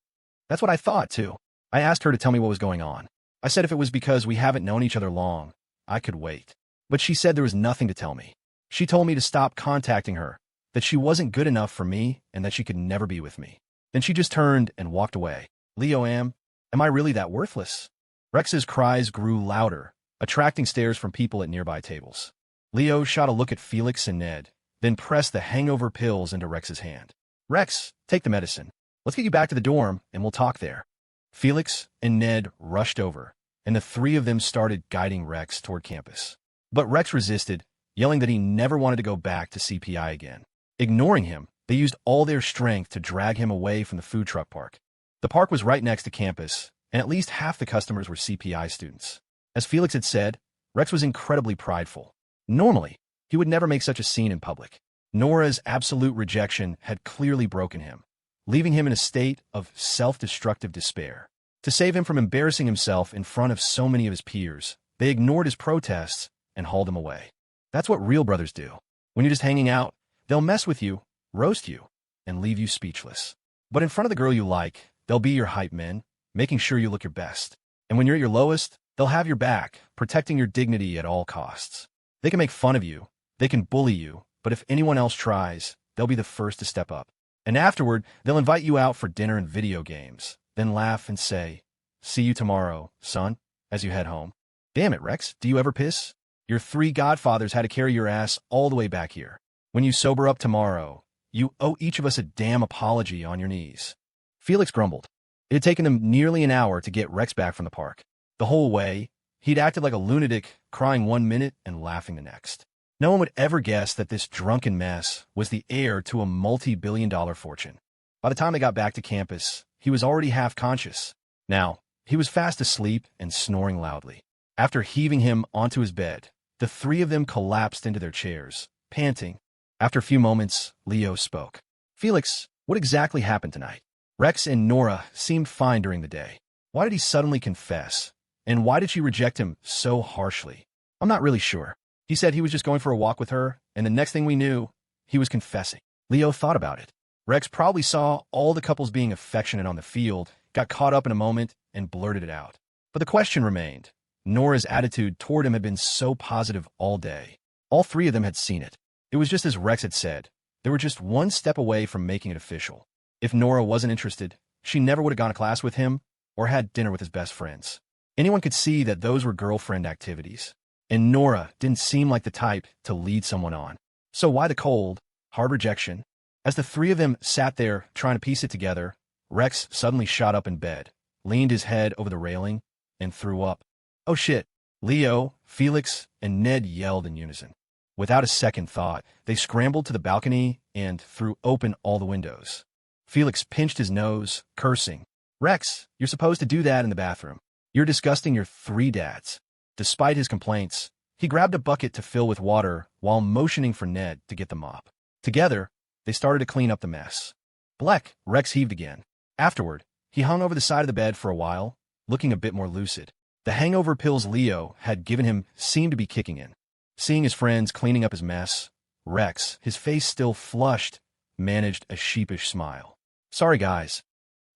"That's what I thought, too. I asked her to tell me what was going on. I said if it was because we haven't known each other long, I could wait. But she said there was nothing to tell me. She told me to stop contacting her, that she wasn't good enough for me, and that she could never be with me. Then she just turned and walked away. Leo, am I really that worthless?" Rex's cries grew louder, attracting stares from people at nearby tables. Leo shot a look at Felix and Ned, then pressed the hangover pills into Rex's hand. "Rex, take the medicine. Let's get you back to the dorm, and we'll talk there." Felix and Ned rushed over, and the three of them started guiding Rex toward campus. But Rex resisted, yelling that he never wanted to go back to CPI again. Ignoring him, they used all their strength to drag him away from the food truck park. The park was right next to campus, and at least half the customers were CPI students. As Felix had said, Rex was incredibly prideful. Normally, he would never make such a scene in public. Nora's absolute rejection had clearly broken him, leaving him in a state of self-destructive despair. To save him from embarrassing himself in front of so many of his peers, they ignored his protests and hauled him away. That's what real brothers do. When you're just hanging out, they'll mess with you, roast you, and leave you speechless. But in front of the girl you like, they'll be your hype men, making sure you look your best. And when you're at your lowest, they'll have your back, protecting your dignity at all costs. They can make fun of you, they can bully you, but if anyone else tries, they'll be the first to step up. And afterward, they'll invite you out for dinner and video games, then laugh and say, "See you tomorrow, son," as you head home. Damn it, Rex, do you ever piss? Your 3 godfathers had to carry your ass all the way back here. When you sober up tomorrow, you owe each of us a damn apology on your knees. Felix grumbled. It had taken them nearly an hour to get Rex back from the park. The whole way, he'd acted like a lunatic, crying 1 minute and laughing the next. No one would ever guess that this drunken mess was the heir to a multi-billion-dollar fortune. By the time they got back to campus, he was already half conscious. Now, he was fast asleep and snoring loudly. After heaving him onto his bed, the 3 of them collapsed into their chairs, panting. After a few moments, Leo spoke. "Felix, what exactly happened tonight?" Rex and Nora seemed fine during the day. Why did he suddenly confess? And why did she reject him so harshly? I'm not really sure. He said he was just going for a walk with her, and the next thing we knew, he was confessing. Leo thought about it. Rex probably saw all the couples being affectionate on the field, got caught up in a moment, and blurted it out. But the question remained. Nora's attitude toward him had been so positive all day. All 3 of them had seen it. It was just as Rex had said. They were just one step away from making it official. If Nora wasn't interested, she never would have gone to class with him or had dinner with his best friends. Anyone could see that those were girlfriend activities. And Nora didn't seem like the type to lead someone on. So why the cold, hard rejection? As the 3 of them sat there trying to piece it together, Rex suddenly shot up in bed, leaned his head over the railing, and threw up. "Oh shit!" Leo, Felix, and Ned yelled in unison. Without a second thought, they scrambled to the balcony and threw open all the windows. Felix pinched his nose, cursing. "Rex, you're supposed to do that in the bathroom. You're disgusting your 3 dads." Despite his complaints, he grabbed a bucket to fill with water while motioning for Ned to get the mop. Together, they started to clean up the mess. "Bleck," Rex heaved again. Afterward, he hung over the side of the bed for a while, looking a bit more lucid. The hangover pills Leo had given him seemed to be kicking in. Seeing his friends cleaning up his mess, Rex, his face still flushed, managed a sheepish smile. "Sorry, guys.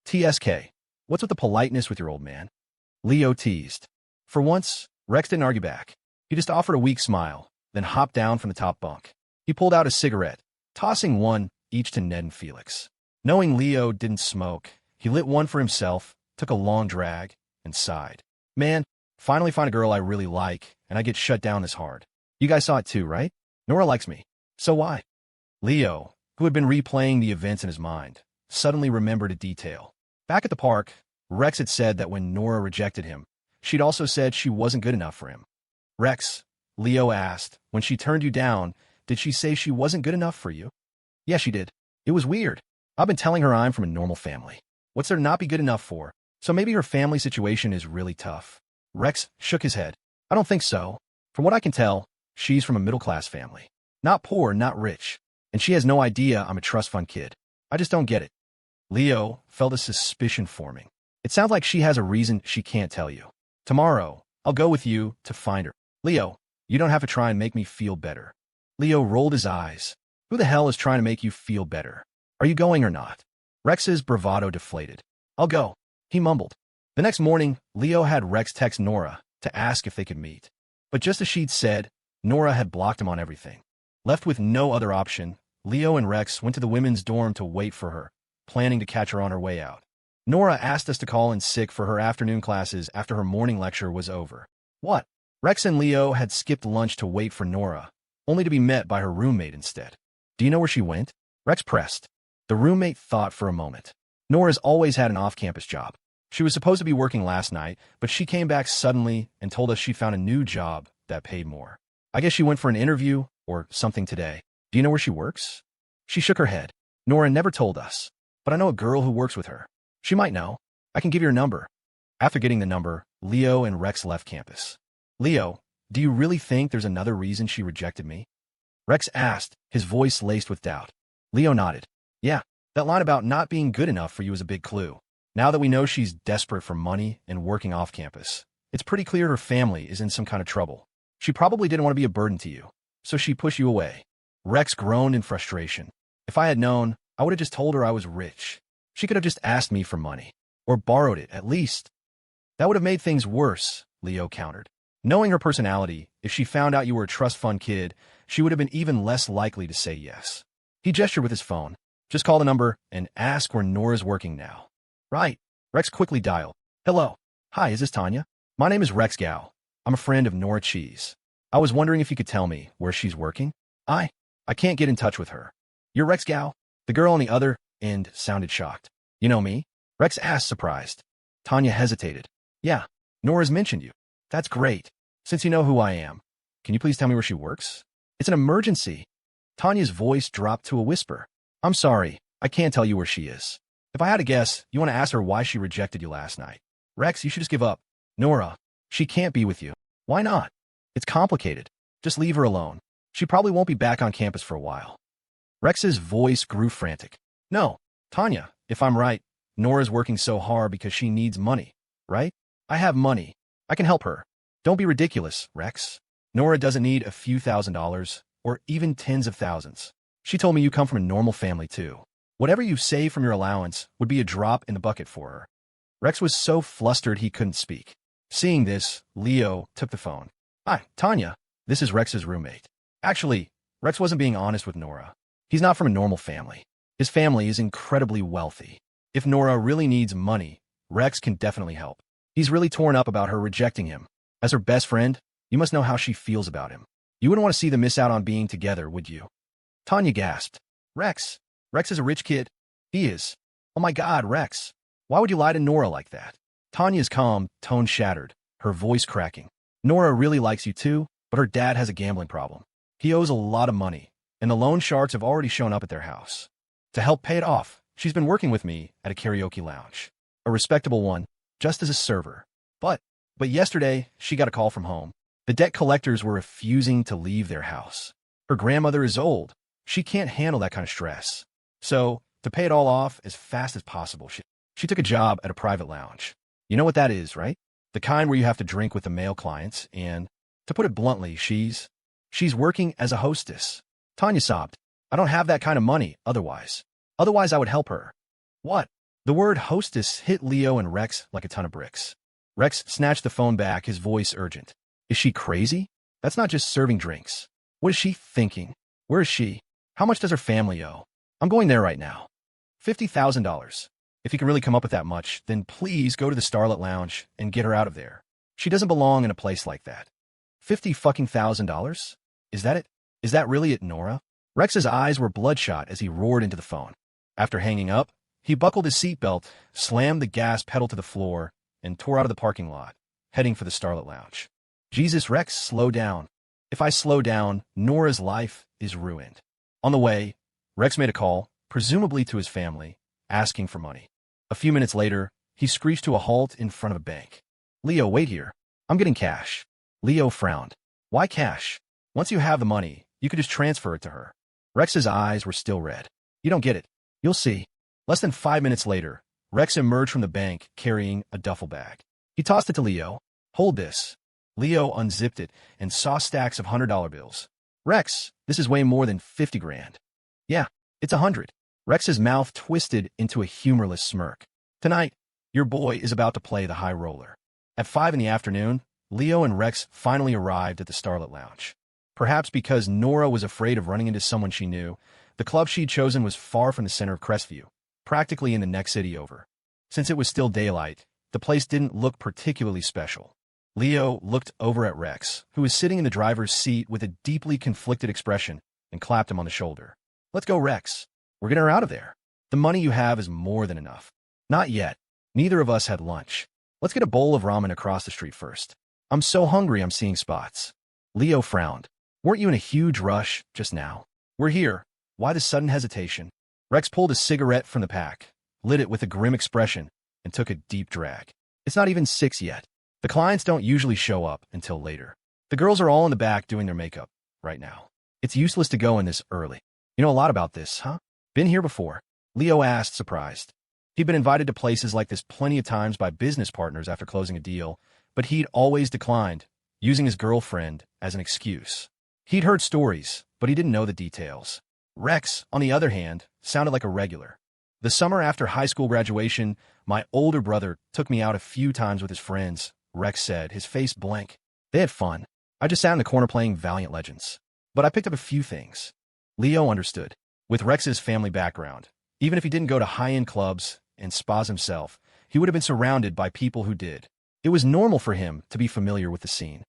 TSK, what's with the politeness with your old man?" Leo teased. For once, Rex didn't argue back. He just offered a weak smile, then hopped down from the top bunk. He pulled out a cigarette, tossing one each to Ned and Felix. Knowing Leo didn't smoke, he lit one for himself, took a long drag, and sighed. "Man, finally find a girl I really like, and I get shut down this hard. You guys saw it too, right? Nora likes me. So why?" Leo, who had been replaying the events in his mind, suddenly remembered a detail. Back at the park, Rex had said that when Nora rejected him, she'd also said she wasn't good enough for him. "Rex," Leo asked, "when she turned you down, did she say she wasn't good enough for you?" "Yeah, she did. It was weird. I've been telling her I'm from a normal family. What's there to not be good enough for? So maybe her family situation is really tough." Rex shook his head. "I don't think so. From what I can tell, she's from a middle-class family. Not poor, not rich. And she has no idea I'm a trust fund kid. I just don't get it." Leo felt a suspicion forming. "It sounds like she has a reason she can't tell you. Tomorrow, I'll go with you to find her." "Leo, you don't have to try and make me feel better." Leo rolled his eyes. "Who the hell is trying to make you feel better? Are you going or not?" Rex's bravado deflated. "I'll go," he mumbled. The next morning, Leo had Rex text Nora to ask if they could meet. But just as she'd said, Nora had blocked him on everything. Left with no other option, Leo and Rex went to the women's dorm to wait for her, planning to catch her on her way out. Nora asked us to call in sick for her afternoon classes after her morning lecture was over. What? Rex and Leo had skipped lunch to wait for Nora, only to be met by her roommate instead. "Do you know where she went?" Rex pressed. The roommate thought for a moment. Nora's always had an off-campus job. She was supposed to be working last night, but she came back suddenly and told us she found a new job that paid more. "I guess she went for an interview or something today. Do you know where she works?" She shook her head. "Nora never told us, but I know a girl who works with her. She might know. I can give you her number." After getting the number, Leo and Rex left campus. "Leo, do you really think there's another reason she rejected me?" Rex asked, his voice laced with doubt. Leo nodded. "Yeah, that line about not being good enough for you is a big clue. Now that we know she's desperate for money and working off campus, it's pretty clear her family is in some kind of trouble. She probably didn't want to be a burden to you. So she pushed you away. Rex groaned in frustration. If I had known, I would have just told her I was rich. She could have just asked me for money. Or borrowed it, at least. That would have made things worse, Leo countered. Knowing her personality, if she found out you were a trust fund kid, she would have been even less likely to say yes. He gestured with his phone. Just call the number and ask where Nora's working now. Right. Rex quickly dialed. Hello. Hi, is this Tanya? My name is Rex Gao. I'm a friend of Nora Cheese. I was wondering if you could tell me where she's working. I can't get in touch with her. You're Rex Gao? The girl on the other end sounded shocked. You know me? Rex asked, surprised. Tanya hesitated. Yeah, Nora's mentioned you. That's great. Since you know who I am, can you please tell me where she works? It's an emergency. Tanya's voice dropped to a whisper. I'm sorry, I can't tell you where she is. If I had to guess, you want to ask her why she rejected you last night. Rex, you should just give up. Nora, she can't be with you. Why not? It's complicated. Just leave her alone. She probably won't be back on campus for a while. Rex's voice grew frantic. No, Tanya, if I'm right, Nora's working so hard because she needs money, right? I have money. I can help her. Don't be ridiculous, Rex. Nora doesn't need a few $1,000s or even tens of thousands. She told me you come from a normal family too. Whatever you save from your allowance would be a drop in the bucket for her. Rex was so flustered he couldn't speak. Seeing this, Leo took the phone. Hi, Tanya. This is Rex's roommate. Actually, Rex wasn't being honest with Nora. He's not from a normal family. His family is incredibly wealthy. If Nora really needs money, Rex can definitely help. He's really torn up about her rejecting him. As her best friend, you must know how she feels about him. You wouldn't want to see them miss out on being together, would you? Tanya gasped. Rex is a rich kid. He is. Oh my God, Rex. Why would you lie to Nora like that? Tanya's calm tone shattered, her voice cracking. Nora really likes you too, but her dad has a gambling problem. He owes a lot of money, and the loan sharks have already shown up at their house. To help pay it off, she's been working with me at a karaoke lounge. A respectable one, just as a server. But yesterday, she got a call from home. The debt collectors were refusing to leave their house. Her grandmother is old. She can't handle that kind of stress. So, to pay it all off as fast as possible, she took a job at a private lounge. You know what that is, right? The kind where you have to drink with the male clients, and, to put it bluntly, she's working as a hostess. Tanya sobbed. I don't have that kind of money, otherwise. Otherwise, I would help her. What? The word hostess hit Leo and Rex like a ton of bricks. Rex snatched the phone back, his voice urgent. Is she crazy? That's not just serving drinks. What is she thinking? Where is she? How much does her family owe? I'm going there right now. $50,000. If you can really come up with that much, then please go to the Starlit Lounge and get her out of there. She doesn't belong in a place like that. $50,000? Is that it? Is that really it, Nora? Rex's eyes were bloodshot as he roared into the phone. After hanging up, he buckled his seatbelt, slammed the gas pedal to the floor, and tore out of the parking lot, heading for the Starlit Lounge. Jesus, Rex, slow down. If I slow down, Nora's life is ruined. On the way, Rex made a call, presumably to his family, asking for money. A few minutes later, he screeched to a halt in front of a bank. Leo, wait here. I'm getting cash. Leo frowned. Why cash? Once you have the money, you could just transfer it to her. Rex's eyes were still red. You don't get it. You'll see. Less than 5 minutes later, Rex emerged from the bank carrying a duffel bag. He tossed it to Leo. Hold this. Leo unzipped it and saw stacks of $100 bills. Rex, this is way more than 50 grand. Yeah, it's 100. Rex's mouth twisted into a humorless smirk. Tonight, your boy is about to play the high roller. At 5 in the afternoon, Leo and Rex finally arrived at the Starlit Lounge. Perhaps because Nora was afraid of running into someone she knew, the club she'd chosen was far from the center of Crestview, practically in the next city over. Since it was still daylight, the place didn't look particularly special. Leo looked over at Rex, who was sitting in the driver's seat with a deeply conflicted expression, and clapped him on the shoulder. Let's go, Rex. We're getting her out of there. The money you have is more than enough. Not yet. Neither of us had lunch. Let's get a bowl of ramen across the street first. I'm so hungry I'm seeing spots. Leo frowned. Weren't you in a huge rush just now? We're here. Why the sudden hesitation? Rex pulled a cigarette from the pack, lit it with a grim expression, and took a deep drag. It's not even 6 yet. The clients don't usually show up until later. The girls are all in the back doing their makeup right now. It's useless to go in this early. You know a lot about this, huh? Been here before? Leo asked, surprised. He'd been invited to places like this plenty of times by business partners after closing a deal, but he'd always declined, using his girlfriend as an excuse. He'd heard stories, but he didn't know the details. Rex, on the other hand, sounded like a regular. The summer after high school graduation, my older brother took me out a few times with his friends, Rex said, his face blank. They had fun. I just sat in the corner playing Valiant Legends. But I picked up a few things. Leo understood. With Rex's family background, even if he didn't go to high-end clubs and spas himself, he would have been surrounded by people who did. It was normal for him to be familiar with the scene.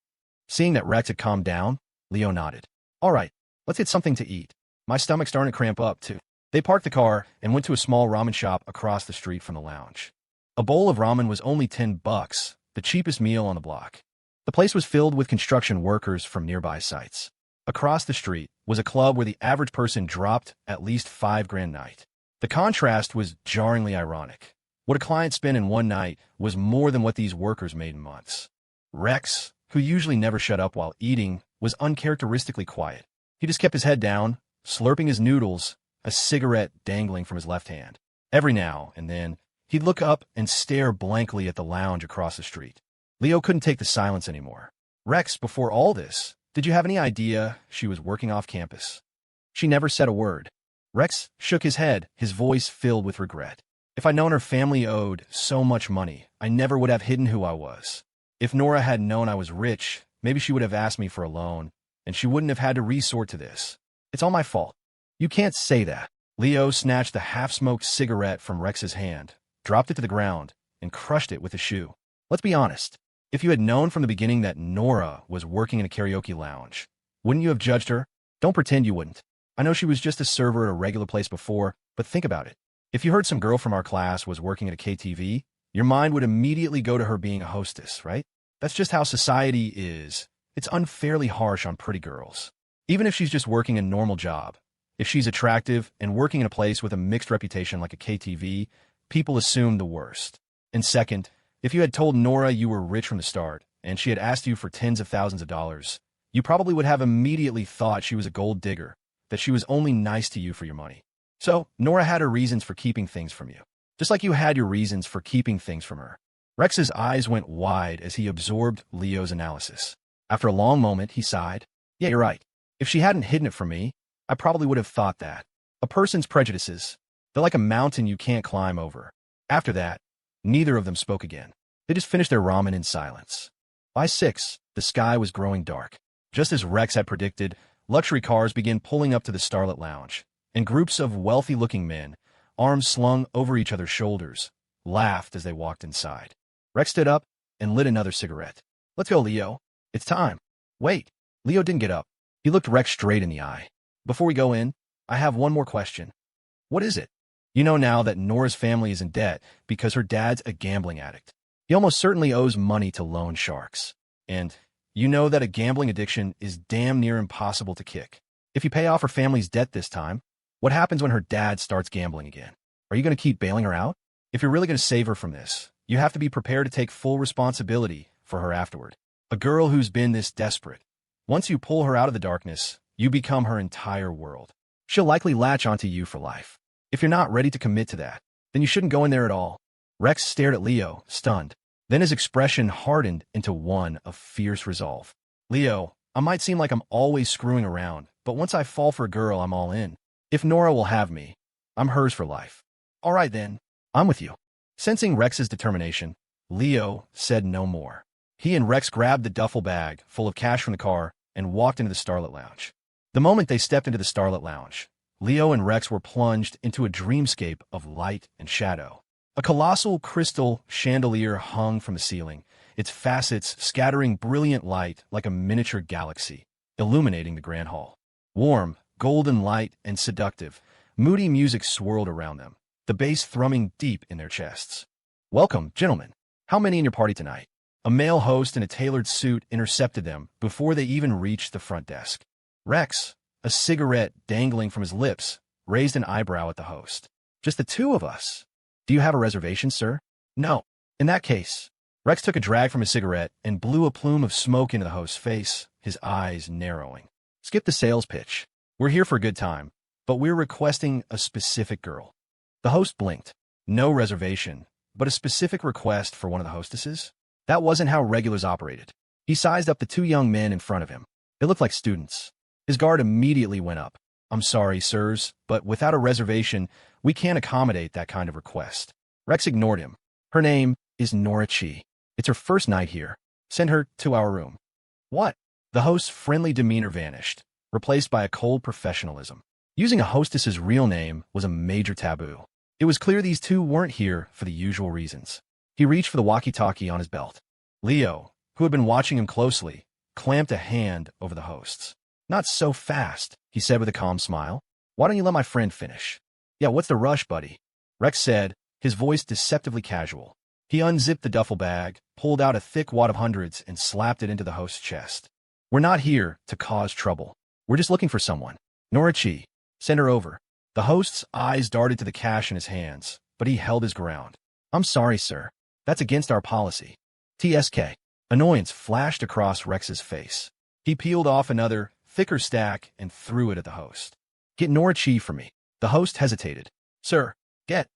Seeing that Rex had calmed down, Leo nodded. All right, let's get something to eat. My stomach's starting to cramp up, too. They parked the car and went to a small ramen shop across the street from the lounge. A bowl of ramen was only $10, the cheapest meal on the block. The place was filled with construction workers from nearby sites. Across the street was a club where the average person dropped at least $5,000 a night. The contrast was jarringly ironic. What a client spent in one night was more than what these workers made in months. Rex, who usually never shut up while eating, was uncharacteristically quiet. He just kept his head down, slurping his noodles, a cigarette dangling from his left hand. Every now and then, he'd look up and stare blankly at the lounge across the street. Leo couldn't take the silence anymore. Rex, before all this, did you have any idea she was working off campus? She never said a word. Rex shook his head, his voice filled with regret. If I'd known her family owed so much money, I never would have hidden who I was. If Nora had known I was rich, maybe she would have asked me for a loan, and she wouldn't have had to resort to this. It's all my fault. You can't say that. Leo snatched the half-smoked cigarette from Rex's hand, dropped it to the ground, and crushed it with a shoe. Let's be honest. If you had known from the beginning that Nora was working in a karaoke lounge, wouldn't you have judged her? Don't pretend you wouldn't. I know she was just a server at a regular place before, but think about it. If you heard some girl from our class was working at a KTV, your mind would immediately go to her being a hostess, right? That's just how society is. It's unfairly harsh on pretty girls. Even if she's just working a normal job. If she's attractive and working in a place with a mixed reputation like a KTV, people assume the worst. And second, if you had told Nora you were rich from the start, and she had asked you for tens of thousands of dollars, you probably would have immediately thought she was a gold digger, that she was only nice to you for your money. So, Nora had her reasons for keeping things from you, just like you had your reasons for keeping things from her. Rex's eyes went wide as he absorbed Leo's analysis. After a long moment, he sighed. Yeah, you're right. If she hadn't hidden it from me, I probably would have thought that. A person's prejudices, they're like a mountain you can't climb over. After that, neither of them spoke again. They just finished their ramen in silence. By 6, the sky was growing dark. Just as Rex had predicted, luxury cars began pulling up to the starlit lounge, and groups of wealthy-looking men, arms slung over each other's shoulders, laughed as they walked inside. Rex stood up and lit another cigarette. Let's go, Leo. It's time. Wait. Leo didn't get up. He looked Rex straight in the eye. Before we go in, I have one more question. What is it? You know now that Nora's family is in debt because her dad's a gambling addict. He almost certainly owes money to loan sharks. And you know that a gambling addiction is damn near impossible to kick. If you pay off her family's debt this time, what happens when her dad starts gambling again? Are you going to keep bailing her out? If you're really going to save her from this, you have to be prepared to take full responsibility for her afterward. A girl who's been this desperate. Once you pull her out of the darkness, you become her entire world. She'll likely latch onto you for life. If you're not ready to commit to that, then you shouldn't go in there at all. Rex stared at Leo, stunned. Then his expression hardened into one of fierce resolve. Leo, I might seem like I'm always screwing around, but once I fall for a girl, I'm all in. If Nora will have me, I'm hers for life. All right then, I'm with you. Sensing Rex's determination, Leo said no more. He and Rex grabbed the duffel bag full of cash from the car and walked into the Starlit Lounge. The moment they stepped into the Starlit Lounge, Leo and Rex were plunged into a dreamscape of light and shadow. A colossal crystal chandelier hung from the ceiling, its facets scattering brilliant light like a miniature galaxy, illuminating the grand hall. Warm, golden light and seductive, moody music swirled around them, the bass thrumming deep in their chests. Welcome, gentlemen. How many in your party tonight? A male host in a tailored suit intercepted them before they even reached the front desk. Rex, a cigarette dangling from his lips, raised an eyebrow at the host. Just the two of us. Do you have a reservation, sir? No. In that case, Rex took a drag from his cigarette and blew a plume of smoke into the host's face, his eyes narrowing. Skip the sales pitch. We're here for a good time, but we're requesting a specific girl. The host blinked. No reservation, but a specific request for one of the hostesses? That wasn't how regulars operated. He sized up the two young men in front of him. They looked like students. His guard immediately went up. I'm sorry, sirs, but without a reservation, we can't accommodate that kind of request. Rex ignored him. Her name is She. It's her first night here. Send her to our room. What? The host's friendly demeanor vanished, replaced by a cold professionalism. Using a hostess's real name was a major taboo. It was clear these two weren't here for the usual reasons. He reached for the walkie-talkie on his belt. Leo, who had been watching him closely, clamped a hand over the host's. Not so fast, he said with a calm smile. Why don't you let my friend finish? Yeah, what's the rush, buddy? Rex said, his voice deceptively casual. He unzipped the duffel bag, pulled out a thick wad of hundreds, and slapped it into the host's chest. We're not here to cause trouble. We're just looking for someone. She. Send her over. The host's eyes darted to the cash in his hands, but he held his ground. I'm sorry, sir. That's against our policy. TSK. Annoyance flashed across Rex's face. He peeled off another, thicker stack and threw it at the host. Get She for me. The host hesitated. Sir, get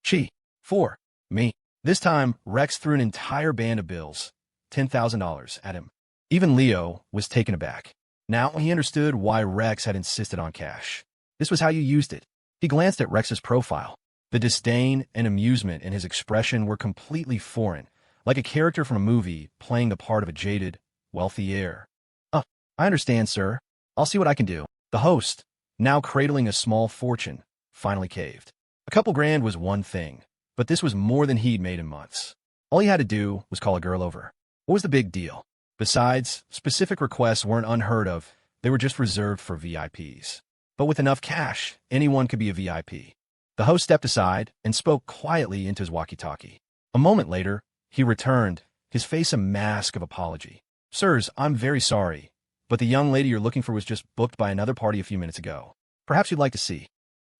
She. For me. This time, Rex threw an entire band of bills, $10,000, at him. Even Leo was taken aback. Now he understood why Rex had insisted on cash. This was how you used it. He glanced at Rex's profile. The disdain and amusement in his expression were completely foreign, like a character from a movie playing the part of a jaded, wealthy heir. Oh, I understand, sir. I'll see what I can do. The host, now cradling a small fortune, finally caved. A couple grand was one thing, but this was more than he'd made in months. All he had to do was call a girl over. What was the big deal? Besides, specific requests weren't unheard of. They were just reserved for VIPs. But with enough cash, anyone could be a VIP. The host stepped aside and spoke quietly into his walkie-talkie. A moment later, he returned, his face a mask of apology. Sirs, I'm very sorry, but the young lady you're looking for was just booked by another party a few minutes ago. Perhaps you'd like to see.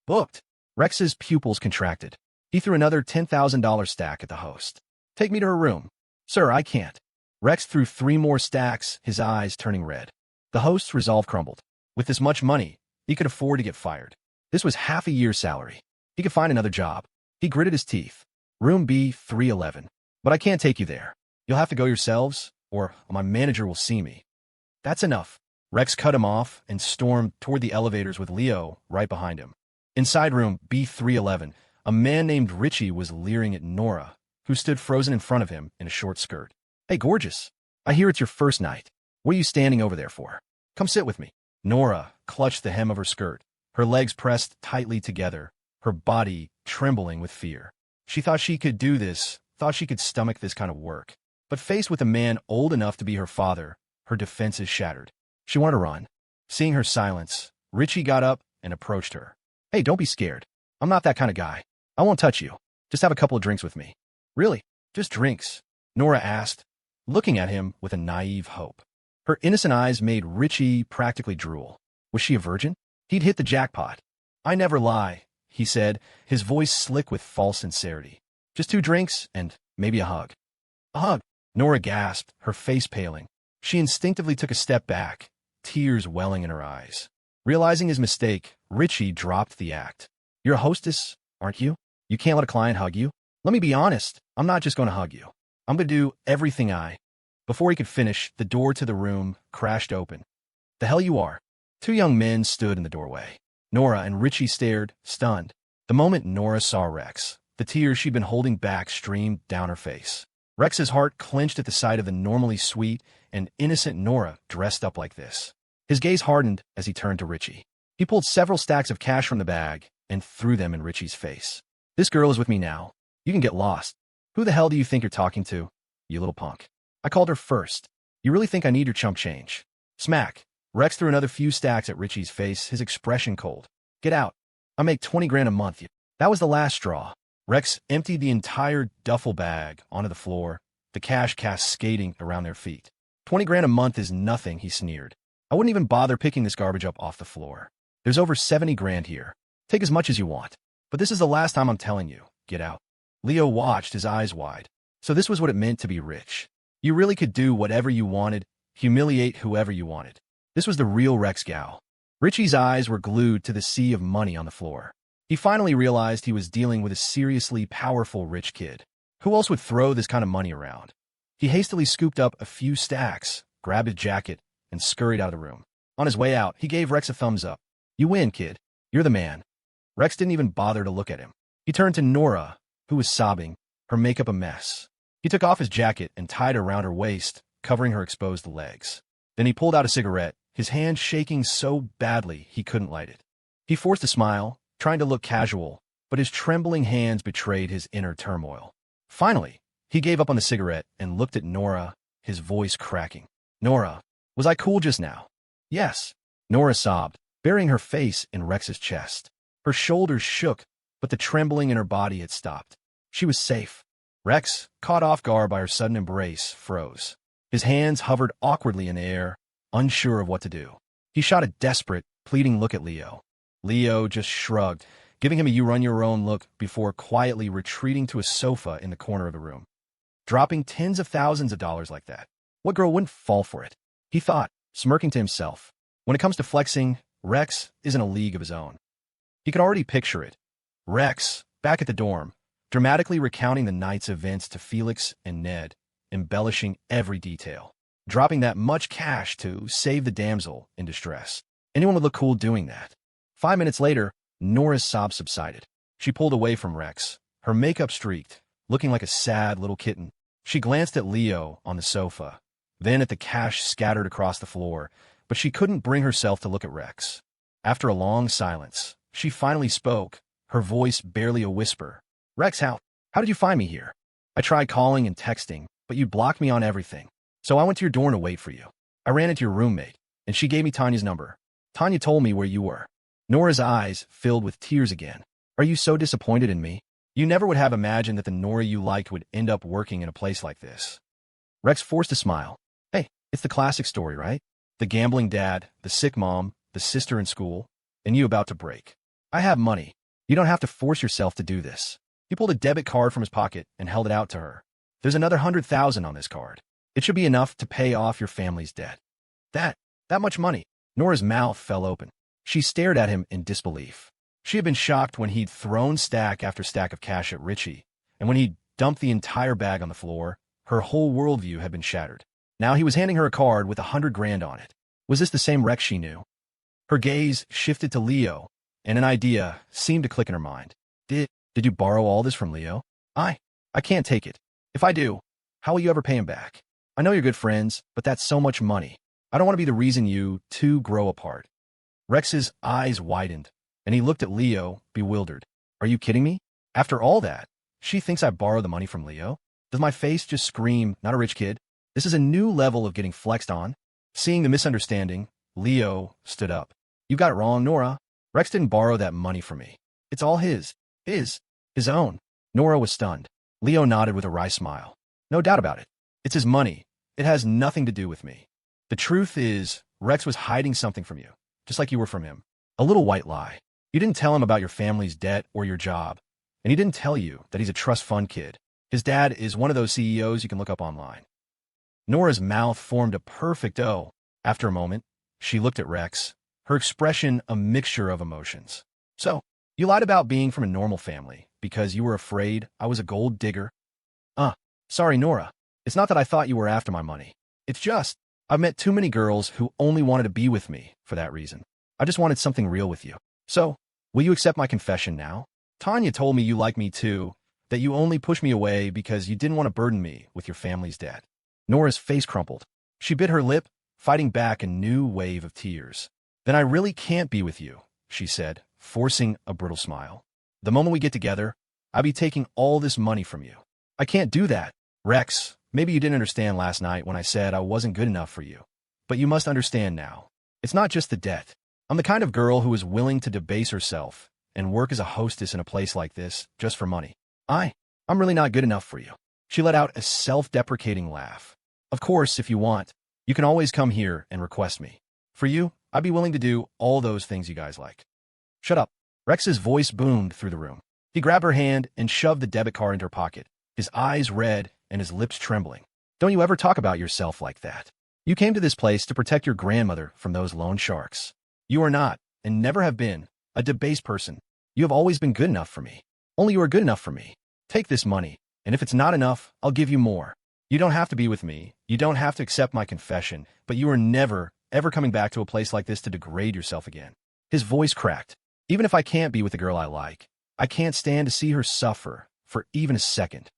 Booked? Rex's pupils contracted. He threw another $10,000 stack at the host. Take me to her room. Sir, I can't. Rex threw 3 more stacks, his eyes turning red. The host's resolve crumbled. With this much money, he could afford to get fired. This was half a year's salary. He could find another job. He gritted his teeth. Room B311. But I can't take you there. You'll have to go yourselves, or my manager will see me. That's enough. Rex cut him off and stormed toward the elevators with Leo right behind him. Inside room B311, a man named Richie was leering at Nora, who stood frozen in front of him in a short skirt. Hey, gorgeous. I hear it's your first night. What are you standing over there for? Come sit with me. Nora clutched the hem of her skirt, her legs pressed tightly together, her body trembling with fear. She thought she could do this, thought she could stomach this kind of work. But faced with a man old enough to be her father, her defenses shattered. She wanted to run. Seeing her silence, Richie got up and approached her. Hey, don't be scared. I'm not that kind of guy. I won't touch you. Just have a couple of drinks with me. Really? Just drinks? Nora asked, looking at him with a naive hope. Her innocent eyes made Richie practically drool. Was she a virgin? He'd hit the jackpot. I never lie, he said, his voice slick with false sincerity. Just 2 drinks and maybe a hug. A hug? Nora gasped, her face paling. She instinctively took a step back, tears welling in her eyes. Realizing his mistake, Richie dropped the act. You're a hostess, aren't you? You can't let a client hug you? Let me be honest, I'm not just going to hug you. I'm going to do everything Before he could finish, the door to the room crashed open. The hell you are? 2 young men stood in the doorway. Nora and Richie stared, stunned. The moment Nora saw Rex, the tears she'd been holding back streamed down her face. Rex's heart clenched at the sight of the normally sweet and innocent Nora dressed up like this. His gaze hardened as he turned to Richie. He pulled several stacks of cash from the bag and threw them in Richie's face. This girl is with me now. You can get lost. Who the hell do you think you're talking to? You little punk. I called her first. You really think I need your chump change? Smack. Rex threw another few stacks at Richie's face, his expression cold. Get out. I make 20 grand a month. That was the last straw. Rex emptied the entire duffel bag onto the floor, the cash cascading around their feet. 20 grand a month is nothing, he sneered. I wouldn't even bother picking this garbage up off the floor. There's over 70 grand here. Take as much as you want. But this is the last time I'm telling you. Get out. Leo watched, his eyes wide. So this was what it meant to be rich. You really could do whatever you wanted, humiliate whoever you wanted. This was the real Rex Gao. Richie's eyes were glued to the sea of money on the floor. He finally realized he was dealing with a seriously powerful rich kid. Who else would throw this kind of money around? He hastily scooped up a few stacks, grabbed his jacket, and scurried out of the room. On his way out, he gave Rex a thumbs up. You win, kid. You're the man. Rex didn't even bother to look at him. He turned to Nora, who was sobbing, her makeup a mess. He took off his jacket and tied it around her waist, covering her exposed legs. Then he pulled out a cigarette, his hand shaking so badly he couldn't light it. He forced a smile, trying to look casual, but his trembling hands betrayed his inner turmoil. Finally, he gave up on the cigarette and looked at Nora, his voice cracking. Nora, was I cool just now? Yes. Nora sobbed, burying her face in Rex's chest. Her shoulders shook, but the trembling in her body had stopped. She was safe. Rex, caught off guard by her sudden embrace, froze. His hands hovered awkwardly in the air, unsure of what to do. He shot a desperate, pleading look at Leo. Leo just shrugged, giving him a you-run-your-own look before quietly retreating to a sofa in the corner of the room. Dropping tens of thousands of dollars like that. What girl wouldn't fall for it? He thought, smirking to himself. When it comes to flexing, Rex is in a league of his own. He could already picture it. Rex, back at the dorm, dramatically recounting the night's events to Felix and Ned, embellishing every detail, dropping that much cash to save the damsel in distress. Anyone would look cool doing that. 5 minutes later, Nora's sobs subsided. She pulled away from Rex, her makeup streaked, looking like a sad little kitten. She glanced at Leo on the sofa, then at the cash scattered across the floor, but she couldn't bring herself to look at Rex. After a long silence, she finally spoke, her voice barely a whisper. Rex, how did you find me here? I tried calling and texting, but you blocked me on everything. So I went to your door to wait for you. I ran into your roommate, and she gave me Tanya's number. Tanya told me where you were. Nora's eyes filled with tears again. Are you so disappointed in me? You never would have imagined that the Nora you liked would end up working in a place like this. Rex forced a smile. Hey, it's the classic story, right? The gambling dad, the sick mom, the sister in school, and you about to break. I have money. You don't have to force yourself to do this. He pulled a debit card from his pocket and held it out to her. There's another 100,000 on this card. It should be enough to pay off your family's debt. That much money. Nora's mouth fell open. She stared at him in disbelief. She had been shocked when he'd thrown stack after stack of cash at Richie, and when he'd dumped the entire bag on the floor, her whole worldview had been shattered. Now he was handing her a card with 100 grand on it. Was this the same Rex she knew? Her gaze shifted to Leo, and an idea seemed to click in her mind. Did you borrow all this from Leo? I can't take it. If I do, how will you ever pay him back? I know you're good friends, but that's so much money. I don't want to be the reason you two grow apart. Rex's eyes widened, and he looked at Leo, bewildered. Are you kidding me? After all that, she thinks I borrowed the money from Leo? Does my face just scream, not a rich kid? This is a new level of getting flexed on. Seeing the misunderstanding, Leo stood up. You got it wrong, Nora. Rex didn't borrow that money from me. It's all his own. Nora was stunned. Leo nodded with a wry smile. No doubt about it. It's his money. It has nothing to do with me. The truth is, Rex was hiding something from you, just like you were from him. A little white lie. You didn't tell him about your family's debt or your job, and he didn't tell you that he's a trust fund kid. His dad is one of those CEOs you can look up online. Nora's mouth formed a perfect O. After a moment, she looked at Rex, her expression a mixture of emotions. So, you lied about being from a normal family because you were afraid I was a gold digger? Sorry, Nora. It's not that I thought you were after my money. It's just, I've met too many girls who only wanted to be with me for that reason. I just wanted something real with you. So, will you accept my confession now? Tanya told me you like me too, that you only pushed me away because you didn't want to burden me with your family's debt. Nora's face crumpled. She bit her lip, fighting back a new wave of tears. Then I really can't be with you, she said, forcing a brittle smile. The moment we get together, I'll be taking all this money from you. I can't do that. Rex, maybe you didn't understand last night when I said I wasn't good enough for you. But you must understand now. It's not just the debt. I'm the kind of girl who is willing to debase herself and work as a hostess in a place like this just for money. I'm really not good enough for you. She let out a self-deprecating laugh. Of course, if you want, you can always come here and request me. For you, I'd be willing to do all those things you guys like. Shut up. Rex's voice boomed through the room. He grabbed her hand and shoved the debit card into her pocket, his eyes red and his lips trembling. Don't you ever talk about yourself like that. You came to this place to protect your grandmother from those loan sharks. You are not, and never have been, a debased person. You have always been good enough for me. Only you are good enough for me. Take this money, and if it's not enough, I'll give you more. You don't have to be with me. You don't have to accept my confession, but you are never, ever coming back to a place like this to degrade yourself again." His voice cracked. "Even if I can't be with the girl I like, I can't stand to see her suffer for even a second."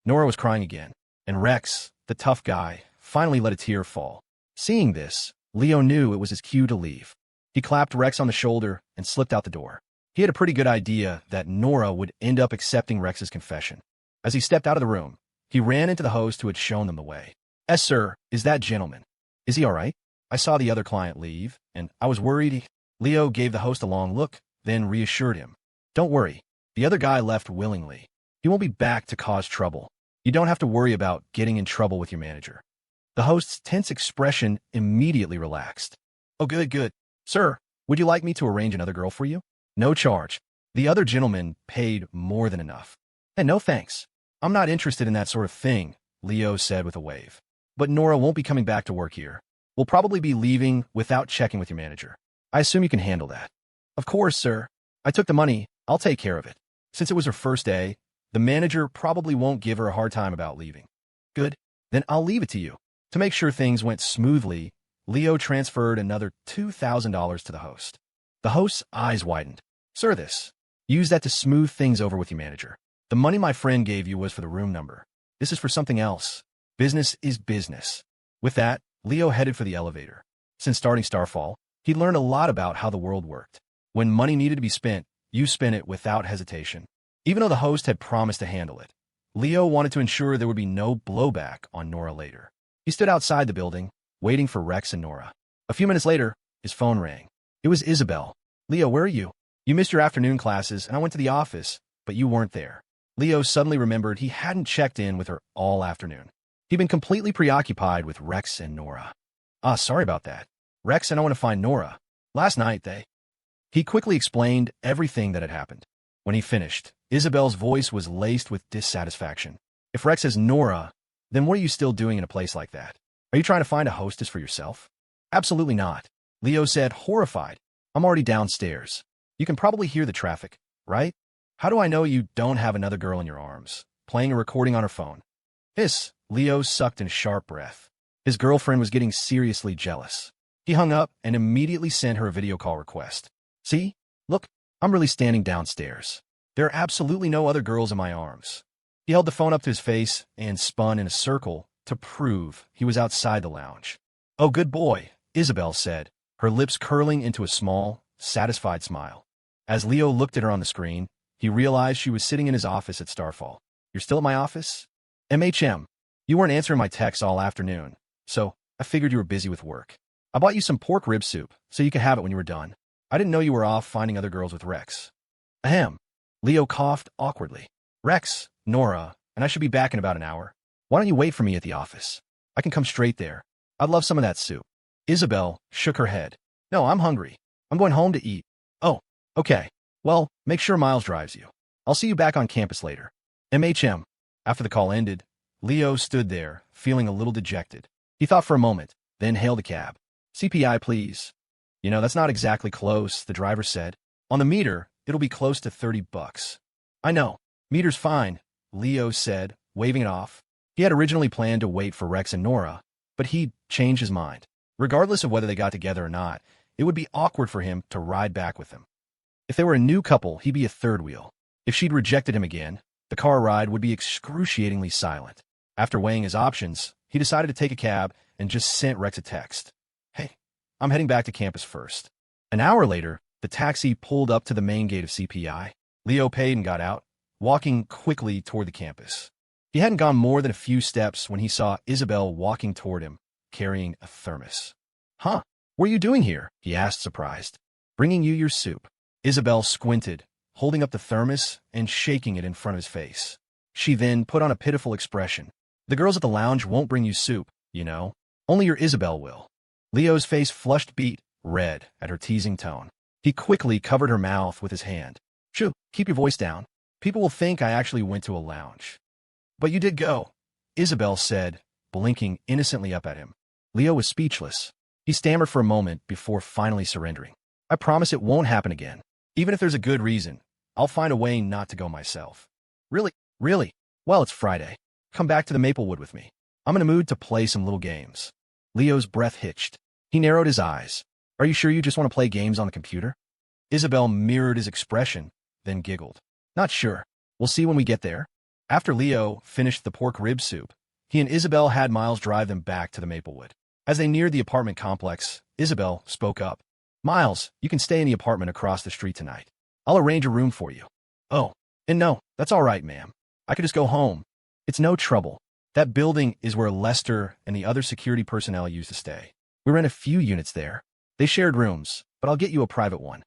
Nora was crying again, and Rex, the tough guy, finally let a tear fall. Seeing this, Leo knew it was his cue to leave. He clapped Rex on the shoulder and slipped out the door. He had a pretty good idea that Nora would end up accepting Rex's confession. As he stepped out of the room, he ran into the host who had shown them the way. "Yes, sir, is that gentleman? Is he all right? I saw the other client leave, and I was worried." Leo gave the host a long look, then reassured him. "Don't worry, the other guy left willingly. He won't be back to cause trouble. You don't have to worry about getting in trouble with your manager." The host's tense expression immediately relaxed. "Oh, good, good. Sir, would you like me to arrange another girl for you?" "No charge. The other gentleman paid more than enough." "And no thanks. I'm not interested in that sort of thing," Leo said with a wave. "But Nora won't be coming back to work here. We'll probably be leaving without checking with your manager. I assume you can handle that." "Of course, sir. I took the money. I'll take care of it. Since it was her first day, the manager probably won't give her a hard time about leaving." "Good. Then I'll leave it to you." To make sure things went smoothly, Leo transferred another $2,000 to the host. The host's eyes widened. "Sir, this. Use that to smooth things over with your manager. The money my friend gave you was for the room number. This is for something else. Business is business." With that, Leo headed for the elevator. Since starting Starfall, he'd learned a lot about how the world worked. When money needed to be spent, you spent it without hesitation. Even though the host had promised to handle it, Leo wanted to ensure there would be no blowback on Nora later. He stood outside the building, waiting for Rex and Nora. A few minutes later, his phone rang. It was Isabel. "Leo, where are you? You missed your afternoon classes, and I went to the office, but you weren't there." Leo suddenly remembered he hadn't checked in with her all afternoon. He'd been completely preoccupied with Rex and Nora. Sorry about that. Rex and I want to find Nora. Last night, He quickly explained everything that had happened. When he finished, Isabel's voice was laced with dissatisfaction. "If Rex has Nora, then what are you still doing in a place like that? Are you trying to find a hostess for yourself?" "Absolutely not," Leo said, horrified. "I'm already downstairs. You can probably hear the traffic, right? How do I know you don't have another girl in your arms, playing a recording on her phone?" Leo sucked in a sharp breath. His girlfriend was getting seriously jealous. He hung up and immediately sent her a video call request. "See? Look, I'm really standing downstairs. There are absolutely no other girls in my arms." He held the phone up to his face and spun in a circle to prove he was outside the lounge. "Oh, good boy," Isabel said, her lips curling into a small, satisfied smile. As Leo looked at her on the screen, he realized she was sitting in his office at Starfall. "You're still at my office?" "MHM. You weren't answering my texts all afternoon, so I figured you were busy with work. I bought you some pork rib soup so you could have it when you were done. I didn't know you were off finding other girls with Rex." "Ahem." Leo coughed awkwardly. "Rex, Nora, and I should be back in about an hour. Why don't you wait for me at the office? I can come straight there. I'd love some of that soup." Isabel shook her head. "No, I'm hungry. I'm going home to eat." "Oh, okay. Well, make sure Miles drives you. I'll see you back on campus later." MHM. After the call ended, Leo stood there, feeling a little dejected. He thought for a moment, then hailed a cab. "CPI, please." That's not exactly close," the driver said. "On the meter, it'll be close to $30. "I know. Meter's fine," Leo said, waving it off. He had originally planned to wait for Rex and Nora, but he'd changed his mind. Regardless of whether they got together or not, it would be awkward for him to ride back with them. If they were a new couple, he'd be a third wheel. If she'd rejected him again, the car ride would be excruciatingly silent. After weighing his options, he decided to take a cab and just sent Rex a text. "Hey, I'm heading back to campus first." An hour later, the taxi pulled up to the main gate of CPI. Leo paid and got out, walking quickly toward the campus. He hadn't gone more than a few steps when he saw Isabel walking toward him, carrying a thermos. "Huh, what are you doing here?" he asked, surprised. "Bringing you your soup." Isabel squinted, holding up the thermos and shaking it in front of his face. She then put on a pitiful expression. "The girls at the lounge won't bring you soup, Only your Isabel will." Leo's face flushed beet red at her teasing tone. He quickly covered her mouth with his hand. "Shoo, keep your voice down. People will think I actually went to a lounge." "But you did go," Isabel said, blinking innocently up at him. Leo was speechless. He stammered for a moment before finally surrendering. "I promise it won't happen again. Even if there's a good reason, I'll find a way not to go myself." "Really? Really? Well, it's Friday. Come back to the Maplewood with me. I'm in a mood to play some little games." Leo's breath hitched. He narrowed his eyes. Are you sure you just want to play games on the computer? Isabel mirrored his expression, then giggled. Not sure. We'll see when we get there. After Leo finished the pork rib soup, he and Isabel had Miles drive them back to the Maplewood. As they neared the apartment complex, Isabel spoke up. Miles, you can stay in the apartment across the street tonight. I'll arrange a room for you. Oh, and no, that's all right, ma'am. I could just go home. It's no trouble. That building is where Lester and the other security personnel used to stay. We rent a few units there. They shared rooms, but I'll get you a private one.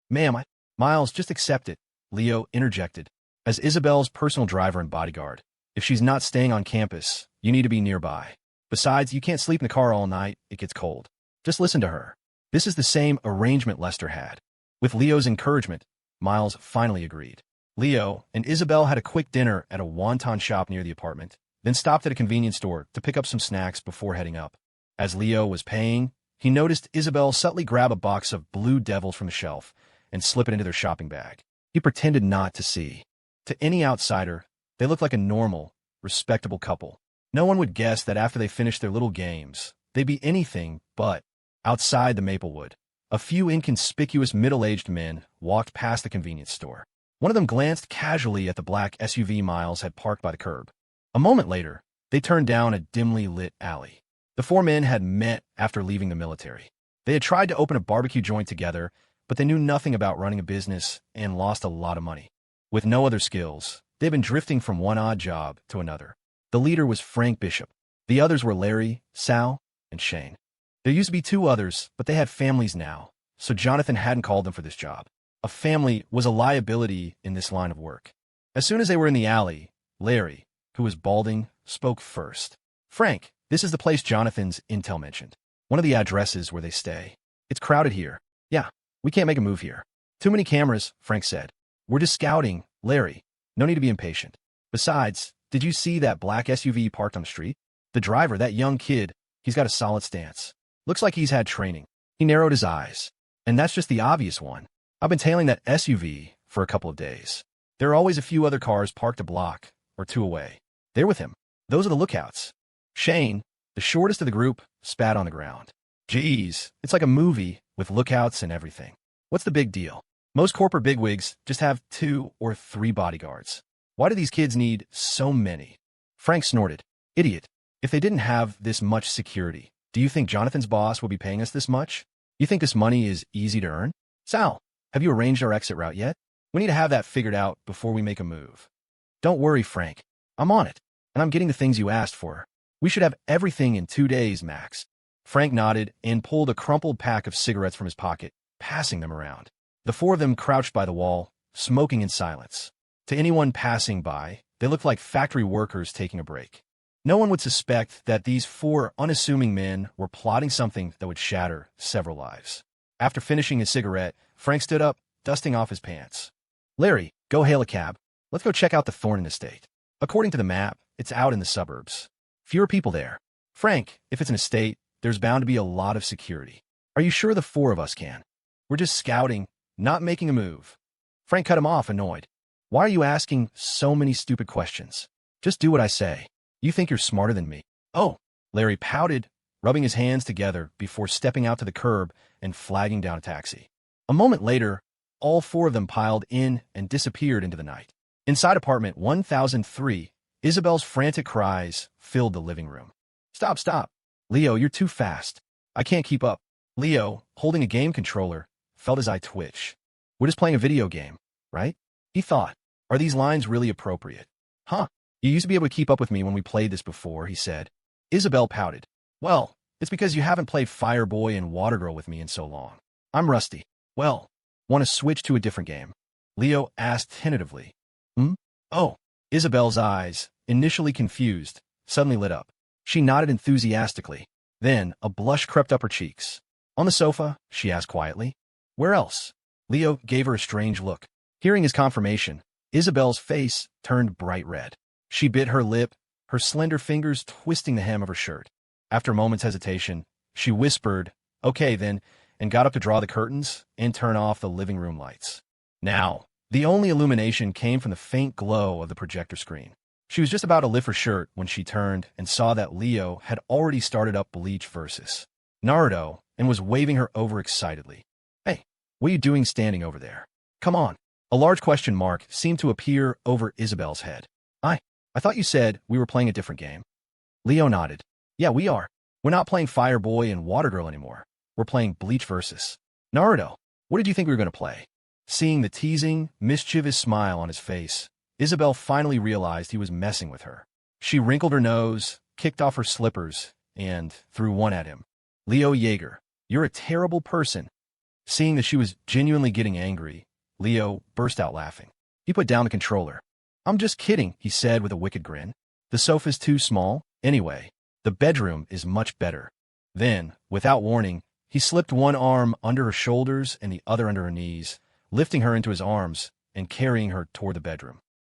Ma'am, Miles, just accept it, Leo interjected. As Isabel's personal driver and bodyguard, if she's not staying on campus, you need to be nearby. Besides, you can't sleep in the car all night. It gets cold. Just listen to her. This is the same arrangement Lester had. With Leo's encouragement, Miles finally agreed. Leo and Isabel had a quick dinner at a wonton shop near the apartment, then stopped at a convenience store to pick up some snacks before heading up. As Leo was paying, he noticed Isabel subtly grab a box of Blue Devils from the shelf and slip it into their shopping bag. He pretended not to see. To any outsider, they looked like a normal, respectable couple. No one would guess that after they finished their little games, they'd be anything but. Outside the Maplewood, a few inconspicuous middle-aged men walked past the convenience store. One of them glanced casually at the black SUV Miles had parked by the curb. A moment later, they turned down a dimly lit alley. The four men had met after leaving the military. They had tried to open a barbecue joint together, but they knew nothing about running a business and lost a lot of money. With no other skills, they'd been drifting from one odd job to another. The leader was Frank Bishop. The others were Larry, Sal, and Shane. There used to be two others, but they had families now, so Jonathan hadn't called them for this job. A family was a liability in this line of work. As soon as they were in the alley, Larry, who was balding, spoke first. Frank, this is the place Jonathan's intel mentioned. One of the addresses where they stay. It's crowded here. Yeah, we can't make a move here. Too many cameras, Frank said. We're just scouting, Larry. No need to be impatient. Besides, did you see that black SUV parked on the street? The driver, that young kid, he's got a solid stance. Looks like he's had training. He narrowed his eyes. And that's just the obvious one. I've been tailing that SUV for a couple of days. There are always a few other cars parked a block or two away. They're with him. Those are the lookouts. Shane, the shortest of the group, spat on the ground. Geez, it's like a movie with lookouts and everything. What's the big deal? Most corporate bigwigs just have 2 or 3 bodyguards. Why do these kids need so many? Frank snorted. Idiot. If they didn't have this much security, do you think Jonathan's boss will be paying us this much? You think this money is easy to earn? Sal, have you arranged our exit route yet? We need to have that figured out before we make a move. Don't worry, Frank. I'm on it, and I'm getting the things you asked for. We should have everything in 2 days, max. Frank nodded and pulled a crumpled pack of cigarettes from his pocket, passing them around. The four of them crouched by the wall, smoking in silence. To anyone passing by, they looked like factory workers taking a break. No one would suspect that these 4 unassuming men were plotting something that would shatter several lives. After finishing his cigarette, Frank stood up, dusting off his pants. Larry, go hail a cab. Let's go check out the Thornton estate. According to the map, it's out in the suburbs. Fewer people there. Frank, if it's an estate, there's bound to be a lot of security. Are you sure the 4 of us can? We're just scouting, not making a move. Frank cut him off, annoyed. Why are you asking so many stupid questions? Just do what I say. You think you're smarter than me. Oh, Larry pouted, rubbing his hands together before stepping out to the curb and flagging down a taxi. A moment later, all 4 of them piled in and disappeared into the night. Inside apartment 1003, Isabel's frantic cries filled the living room. Stop, stop. Leo, you're too fast. I can't keep up. Leo, holding a game controller, felt his eye twitch. We're just playing a video game, right? He thought. Are these lines really appropriate? Huh. You used to be able to keep up with me when we played this before, he said. Isabel pouted. Well, it's because you haven't played Fireboy and Watergirl with me in so long. I'm rusty. Well, want to switch to a different game? Leo asked tentatively. Oh. Isabel's eyes, initially confused, suddenly lit up. She nodded enthusiastically. Then a blush crept up her cheeks. On the sofa, she asked quietly. Where else? Leo gave her a strange look. Hearing his confirmation, Isabel's face turned bright red. She bit her lip, her slender fingers twisting the hem of her shirt. After a moment's hesitation, she whispered, Okay then, and got up to draw the curtains and turn off the living room lights. Now, the only illumination came from the faint glow of the projector screen. She was just about to lift her shirt when she turned and saw that Leo had already started up Bleach Versus. Naruto and was waving her over excitedly. Hey, what are you doing standing over there? Come on. A large question mark seemed to appear over Isabel's head. I thought you said we were playing a different game. Leo nodded. Yeah, we are. We're not playing Fire Boy and Water Girl anymore. We're playing Bleach versus. Naruto, what did you think we were going to play? Seeing the teasing, mischievous smile on his face, Isabel finally realized he was messing with her. She wrinkled her nose, kicked off her slippers, and threw one at him. Leo Jaeger, you're a terrible person. Seeing that she was genuinely getting angry, Leo burst out laughing. He put down the controller. I'm just kidding, he said with a wicked grin. The sofa's too small. Anyway, the bedroom is much better. Then, without warning, he slipped one arm under her shoulders and the other under her knees, lifting her into his arms and carrying her toward the bedroom.